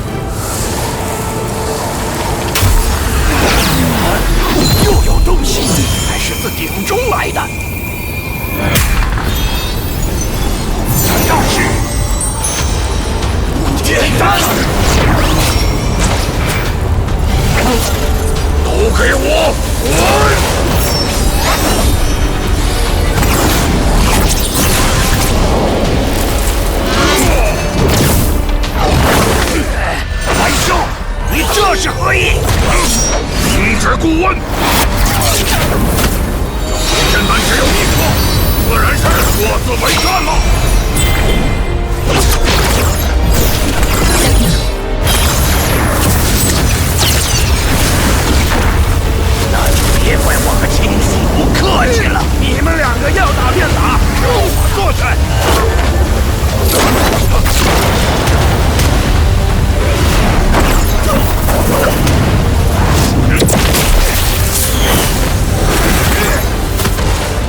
又有东西，还是自鼎中来的。难道是简单？都给我滚！来兽，你这是何意？停止顾问！现在只有一个，自然是各自为战了。那就别怪我和秦喜不客气了。你们两个要打便打，由我做去。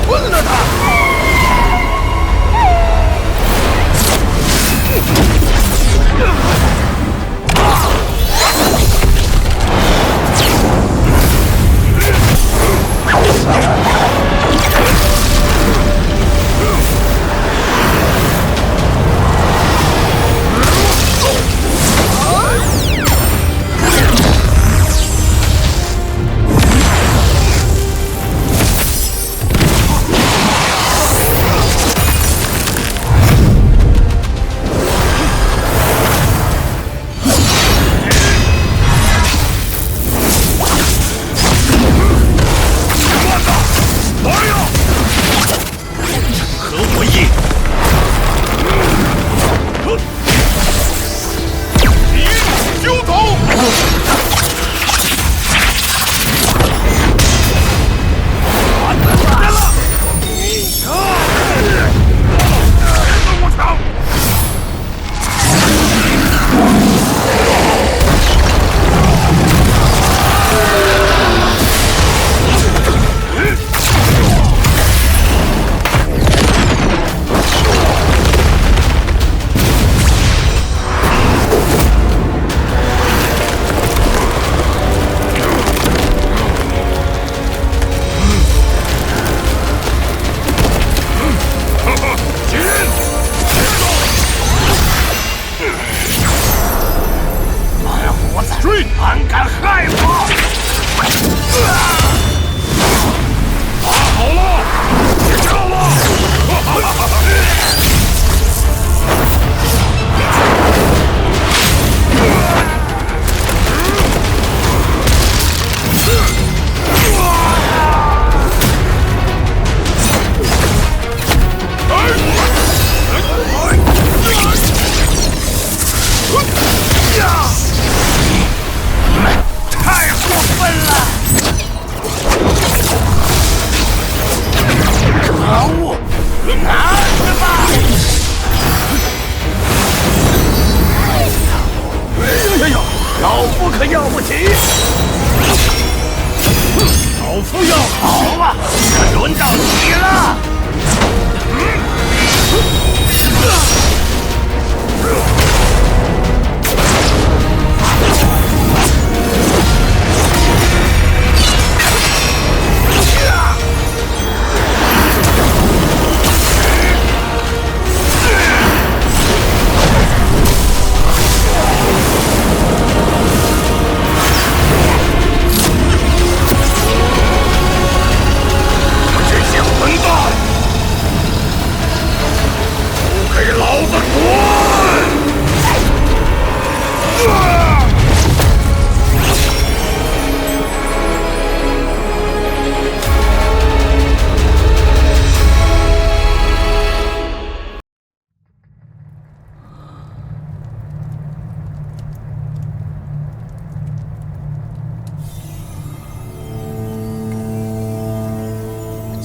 混了他！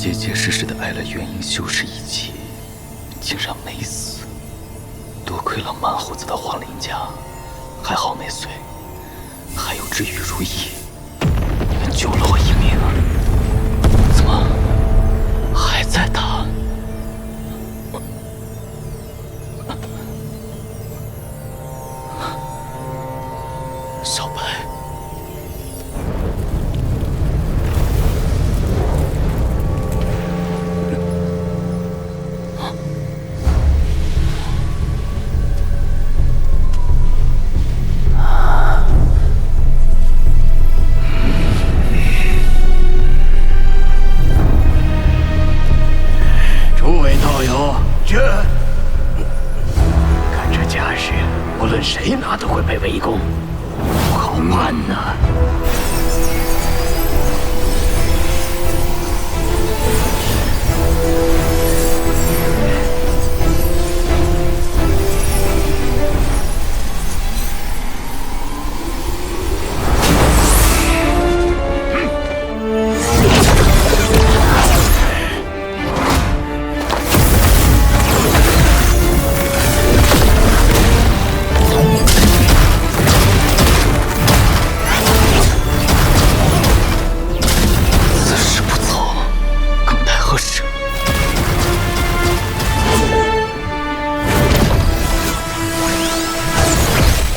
结结实实的挨了元婴修士一击，竟然没死。多亏了满胡子的皇陵家，还好没碎，还有只玉如意，你们救了我一命啊！怎么还在打？小白。诸位道友，看这架势，无论谁拿都会被围攻，不好办呐。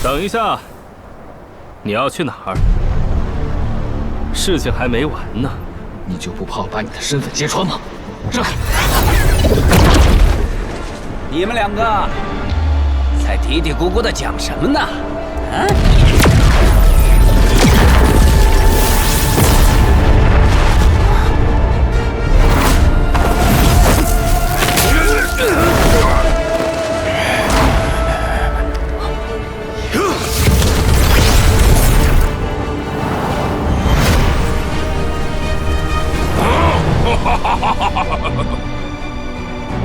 等一下，你要去哪儿？事情还没完呢。你就不怕我把你的身份揭穿吗？让开！你们两个在嘀嘀咕咕的讲什么呢？啊？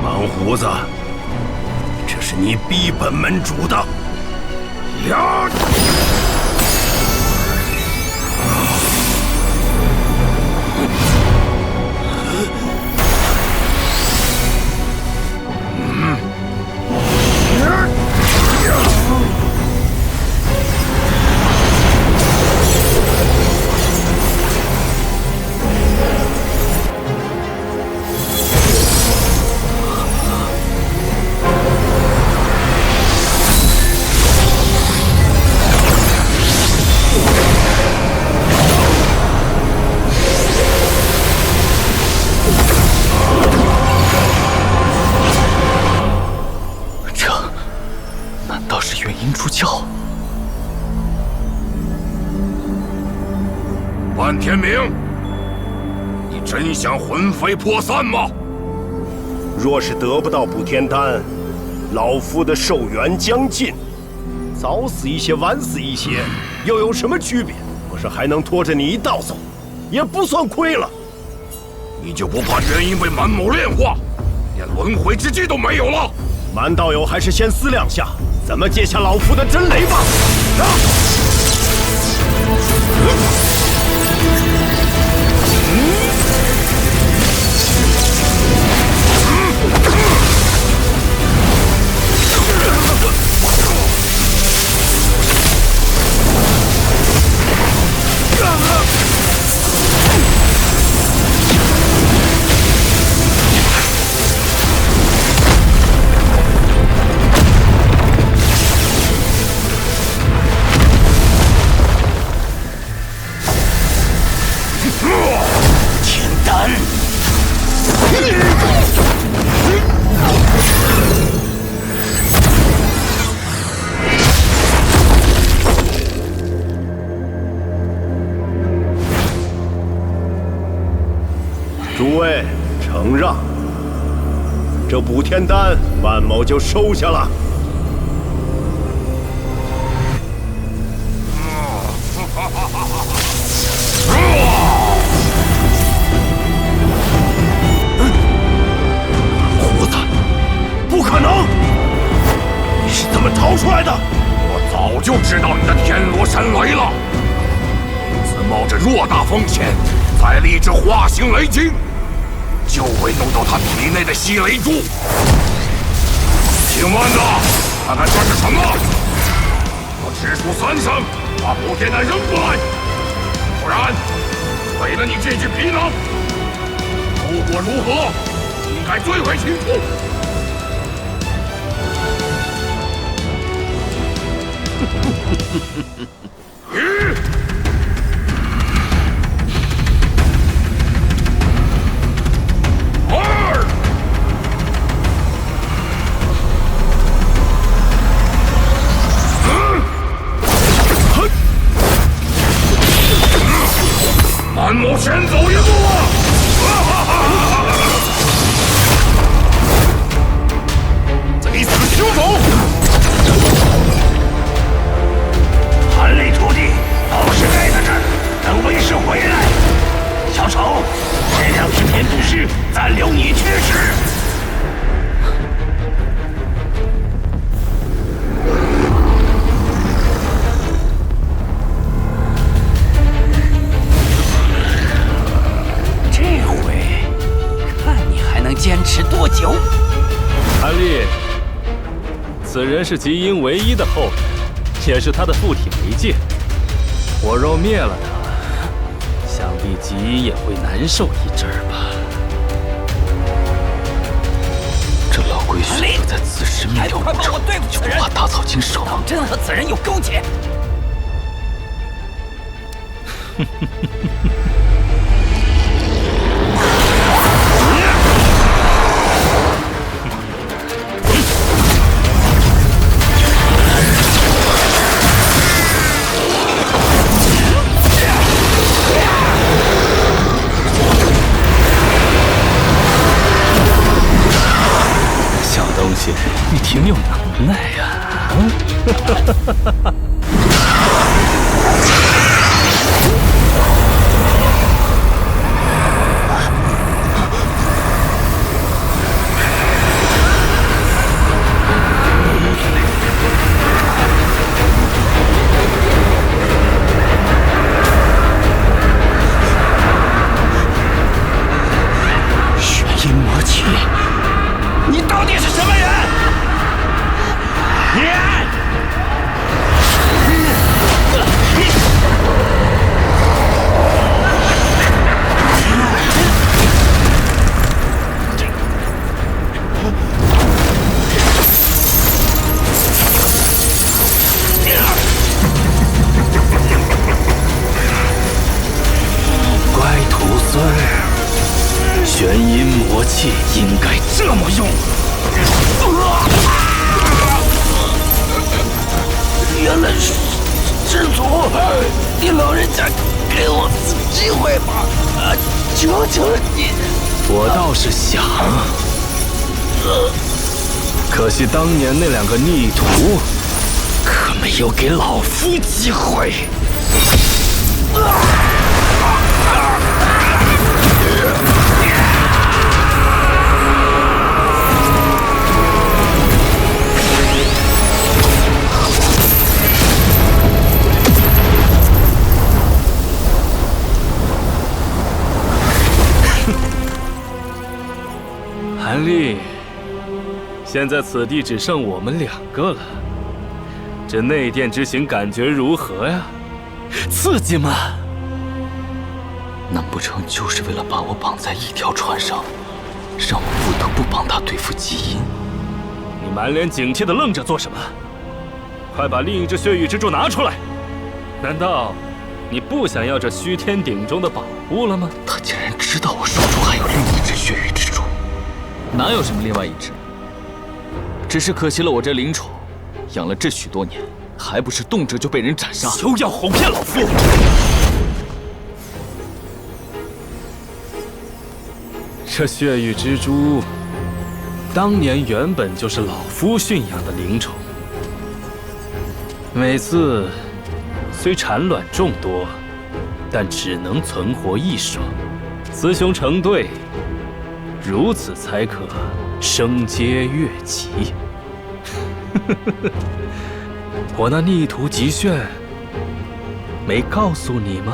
满胡子，这是你逼本门主的。呀！出鞘！万天明，你真想魂飞魄散吗？若是得不到补天丹，老夫的寿元将尽，早死一些，晚死一些，又有什么区别？不是还能拖着你一道走，也不算亏了。你就不怕元婴被满某炼化，连轮回之机都没有了？蛮道友还是先思量下，怎么接下老夫的真雷吧。诸位承让，这补天丹万某就收下了。胡子，不可能！你是怎么逃出来的？我早就知道你的天罗神雷了，因此冒着偌大风险才立志化形雷霆。就会弄到他体内的吸雷珠。听丸子，看看这是什么？我直出3声，把补天丹扔过来，不然为了你这具皮囊，后果如何，应该最为清楚。安某先走一步贼死休走！韩立徒弟倒是待在这儿，等为师回来。小丑，这2具天毒尸暂留你去使。坚持多久？韩立，此人是极阴唯一的后人，也是他的附体媒介。我若灭了他，想必极阴也会难受一阵儿吧。这老鬼选择在此时灭掉武丑，就不怕打草惊蛇吗？真和此人有勾结？你挺有能耐呀！玄阴魔气，你到底是什么人？乖徒孙儿，玄阴魔气应该这么用。原来是师祖，你老人家给我次机会吧，求求你！我倒是想，可惜当年那2个逆徒可没有给老夫机会。韩立，现在此地只剩我们2个了，这内殿之行感觉如何呀？刺激吗？难不成就是为了把我绑在一条船上，让我不得不帮他对付极阴？你满脸警惕地愣着做什么？快把另一只血域之柱拿出来！难道你不想要这虚天鼎中的宝物了吗？他竟然知道我手中还有另一只血域之柱。哪有什么另外一只？只是可惜了我这灵宠，养了这许多年，还不是动辄就被人斩杀？休要哄骗老夫！这血域之珠，当年原本就是老夫驯养的灵宠，每次虽产卵众多，但只能存活1双。雌雄成对，如此才可升阶越级。我那逆徒极炫没告诉你吗？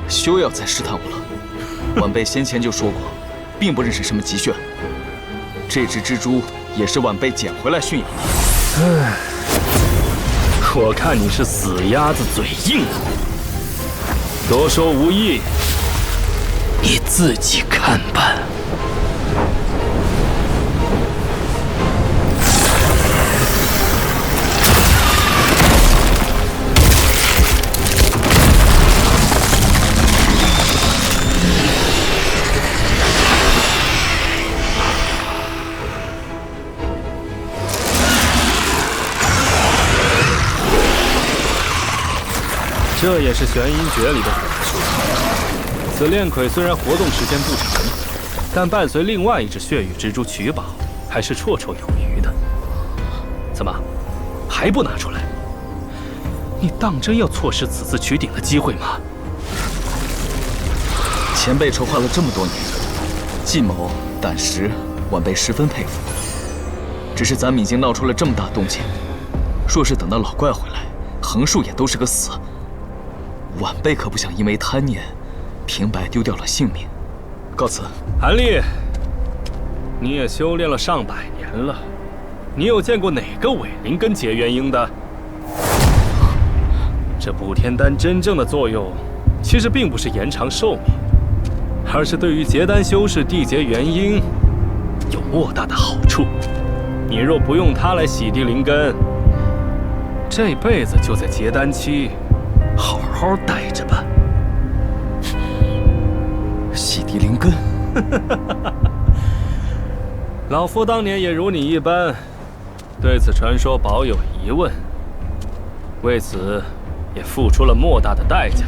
休要再试探我了。晚辈先前就说过，并不认识什么极炫。这只蜘蛛也是晚辈捡回来驯养的。唉，我看你是死鸭子嘴硬，多说无益，你自己看办。这也是玄阴诀里的火术。此炼魁虽然活动时间不长，但伴随另外一只血雨蜘蛛取宝，还是绰绰有余的。怎么，还不拿出来？你当真要错失此次取鼎的机会吗？前辈筹划了这么多年，计谋胆识，晚辈十分佩服。只是咱们已经闹出了这么大动静，若是等到老怪回来，横竖也都是个死。晚辈可不想因为贪念，平白丢掉了性命。告辞。韩立，你也修炼了上百年了，你有见过哪个伪灵根结元婴的？这补天丹真正的作用，其实并不是延长寿命，而是对于结丹修士缔结元婴有莫大的好处。你若不用它来洗涤灵根，这辈子就在结丹期好好待着吧。洗涤灵根，老夫当年也如你一般，对此传说保有疑问，为此也付出了莫大的代价，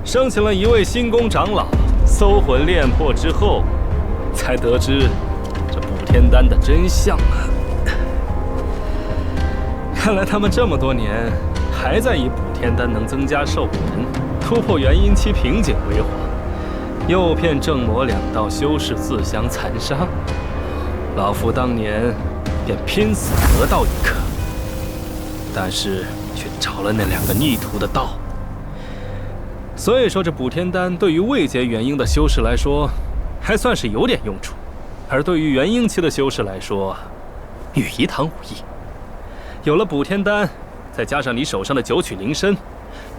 生请了一位心宫长老搜魂炼魄之后，才得知这补天丹的真相啊！看来他们这么多年还在以补天丹能增加寿元、突破元婴期瓶颈为谎，诱骗正魔两道修士自相残杀。老夫当年便拼死得到一颗，但是却着了那2个逆徒的道。所以说，这补天丹对于未结元婴的修士来说，还算是有点用处；而对于元婴期的修士来说，与一堂无益。有了补天丹，再加上你手上的九曲灵参，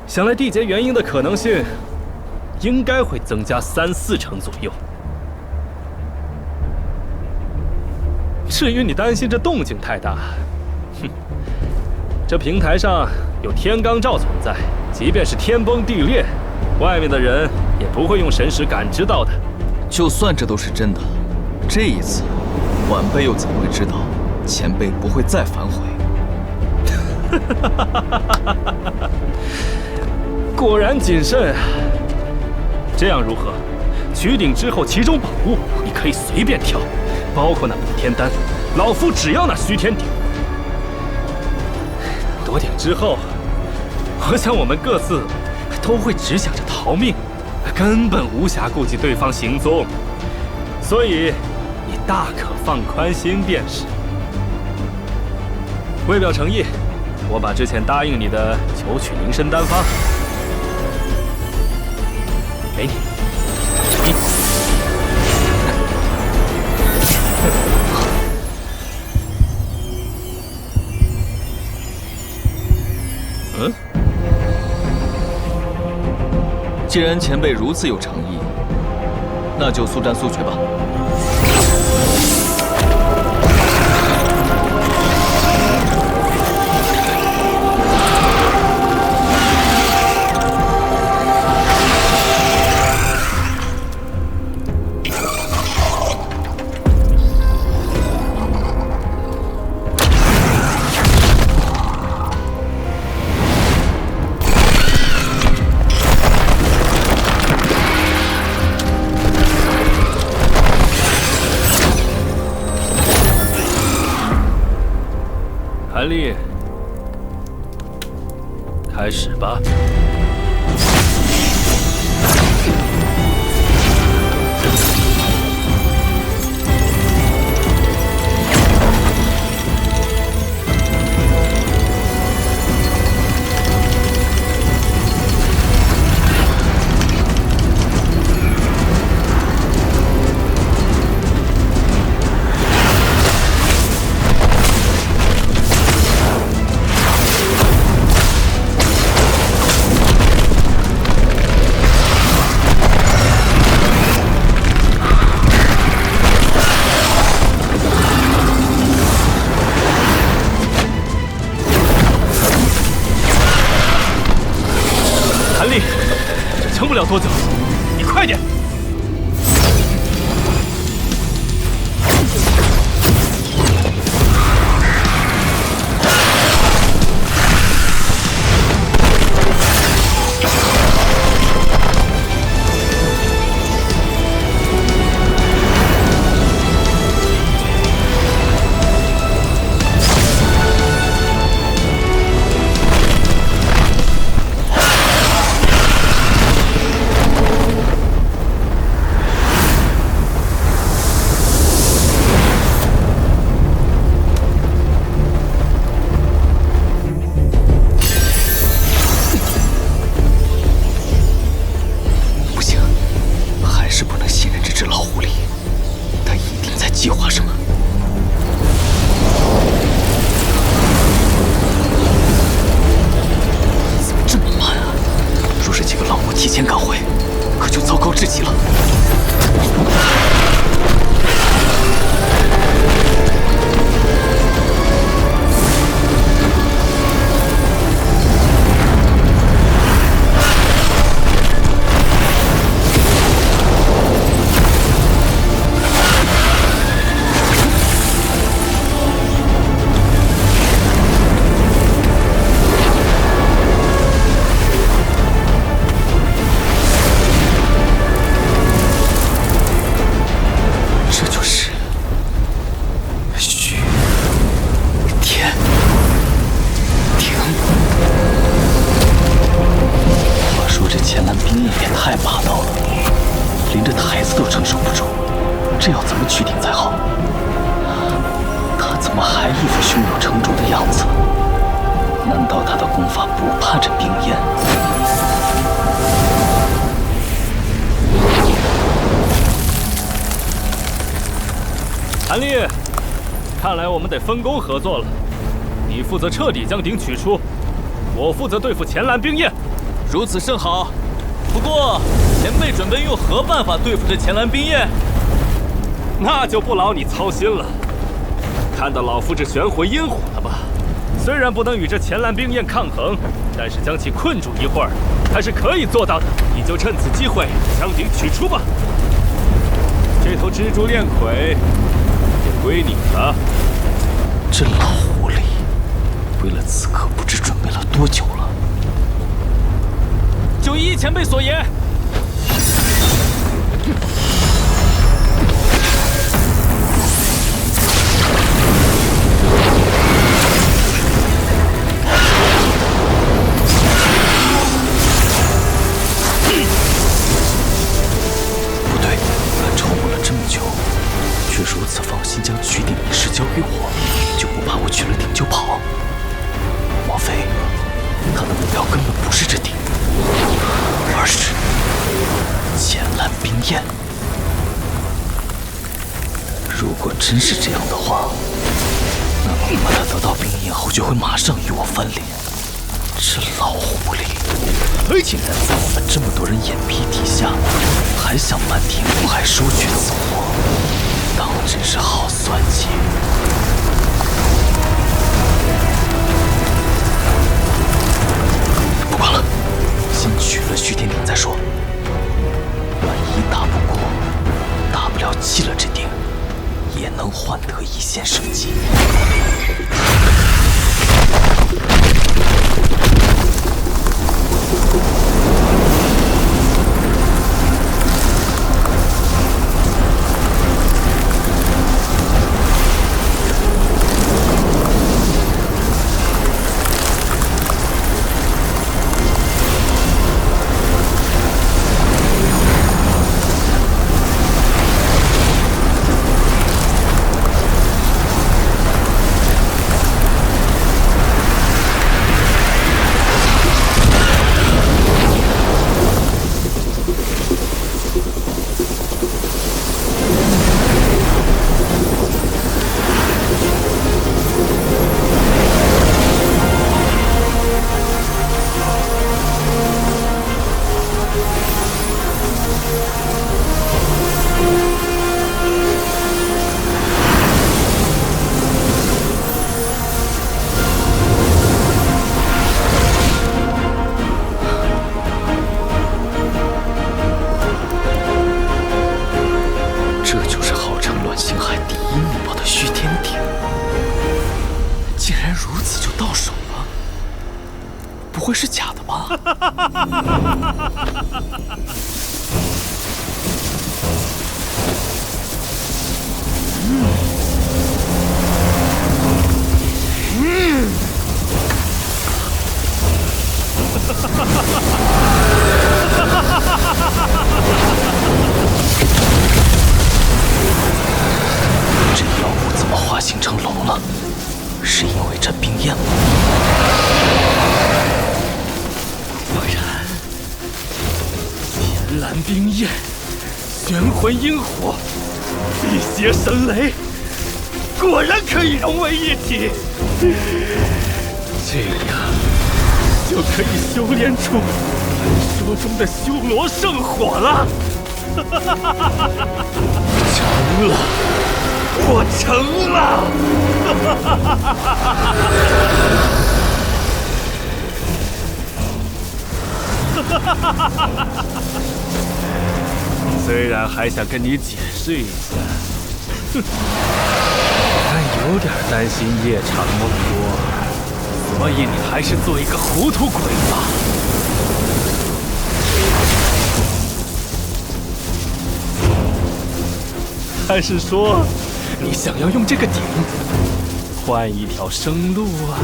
想来缔结元婴的可能性应该会增加3、4成左右。至于你担心这动静太大，哼，这平台上有天罡罩存在，即便是天崩地裂，外面的人也不会用神识感知到的。就算这都是真的，这一次晚辈又怎会知道前辈不会再反悔？果然谨慎啊！这样如何？取鼎之后，其中宝物你可以随便挑，包括那补天丹，老夫只要那虚天鼎。夺鼎之后，我想我们各自都会只想着逃命，根本无暇顾及对方行踪，所以你大可放宽心便是。为表诚意，我把之前答应你的九曲灵参丹方给你。嗯，既然前辈如此有诚意，那就速战速决吧。韩立，开始吧。撑不了多久，你快点！韩立，看来我们得分工合作了。你负责彻底将鼎取出，我负责对付前蓝冰焰。如此甚好。不过，前辈准备用何办法对付这前蓝冰焰？那就不劳你操心了。看到老夫这玄魂阴火了吧？虽然不能与这前蓝冰焰抗衡，但是将其困住一会儿，还是可以做到的。你就趁此机会将鼎取出吧。这头蜘蛛炼魁也归你了。这老狐狸，为了此刻不知准备了多久了。就依前辈所言。不对，他筹谋了这么久，却如此放心将取鼎一事交给我，就不怕我取了鼎就跑？莫非他的目标根本不是这鼎，而是前蓝冰焰？如果真是这样的话，那么恐怕他得到冰焰后就会马上与我翻脸。这老狐狸，竟然在我们这么多人眼皮底下，还想瞒天过海收取此货，当真是好算计。不管了，先取了虚天鼎再说。万一打不过，大不了弃了这鼎，也能换得一线生机。竟然如此就到手了，不会是假的吧？这妖物怎么化形成龙了？是因为这冰焰吗？果然，天蓝冰焰，玄魂阴火，地邪神雷，果然可以融为一体。这样就可以修炼出传说中的修罗圣火了。成了，我成了！虽然还想跟你解释一下，但有点担心夜长梦多，所以你还是做一个糊涂鬼吧。还是说，你想要用这个鼎换一条生路啊？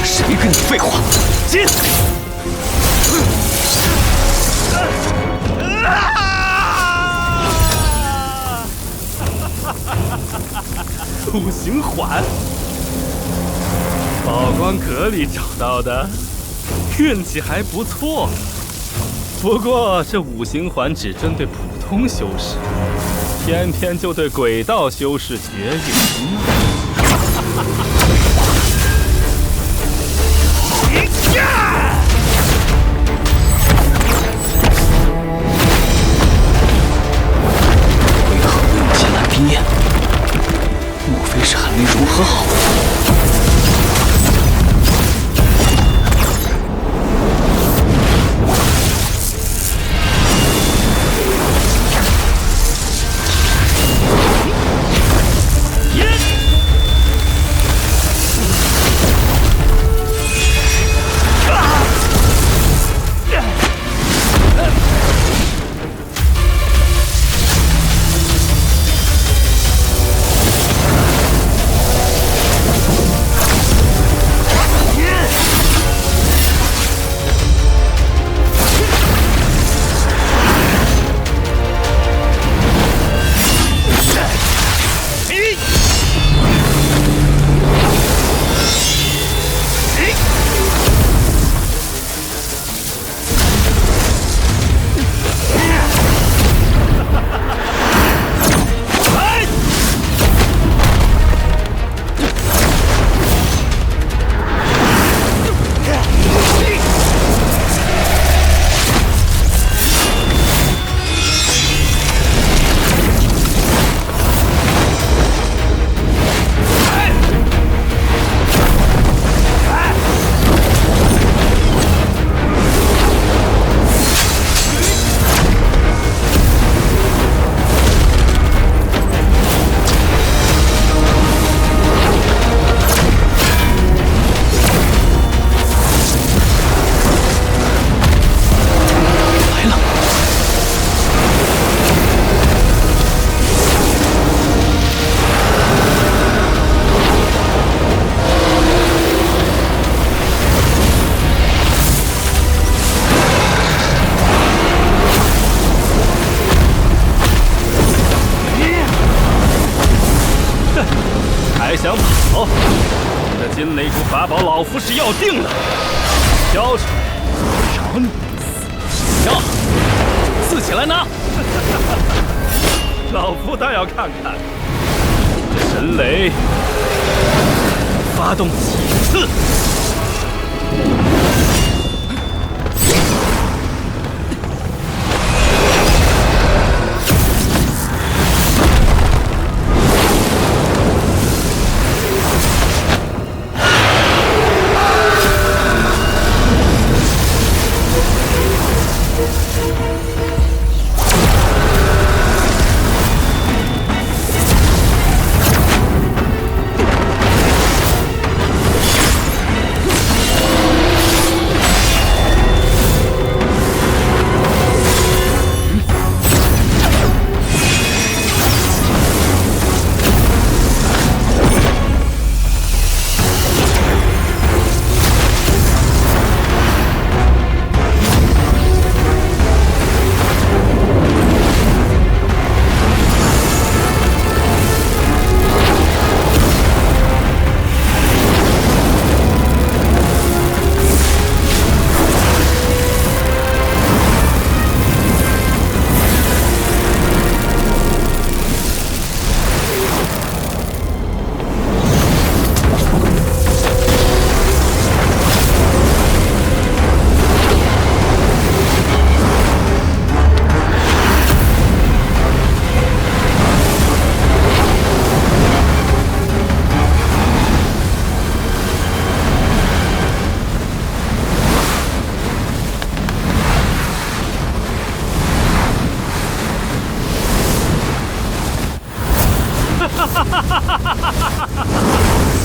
谁跟你废话？进！五行环，宝光阁里找到的，运气还不错。不过这五行环只针对普通修士，偏偏就对鬼道修士绝缘。为何会用剑蓝冰焰？莫非是还没融合好？还想跑？你的金雷珠法宝，老夫是要定了。交出来，饶你死！要自己来拿。老夫倒要看看这神雷发动几次。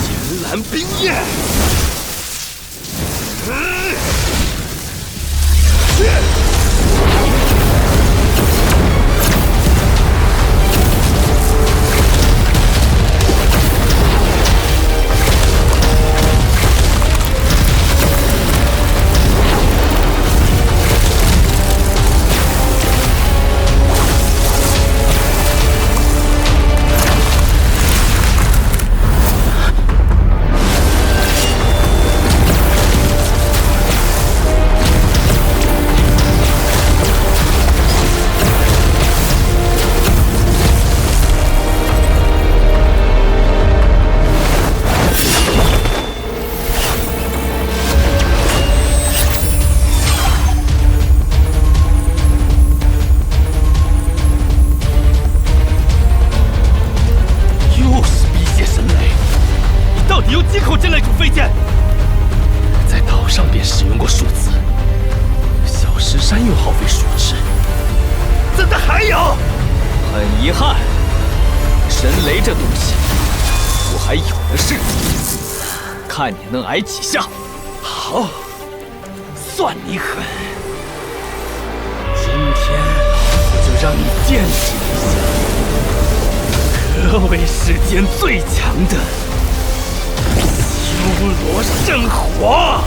天蓝冰焰。看你能挨几下！好，算你狠！今天我就让你见识一下，何为世间最强的修罗圣火！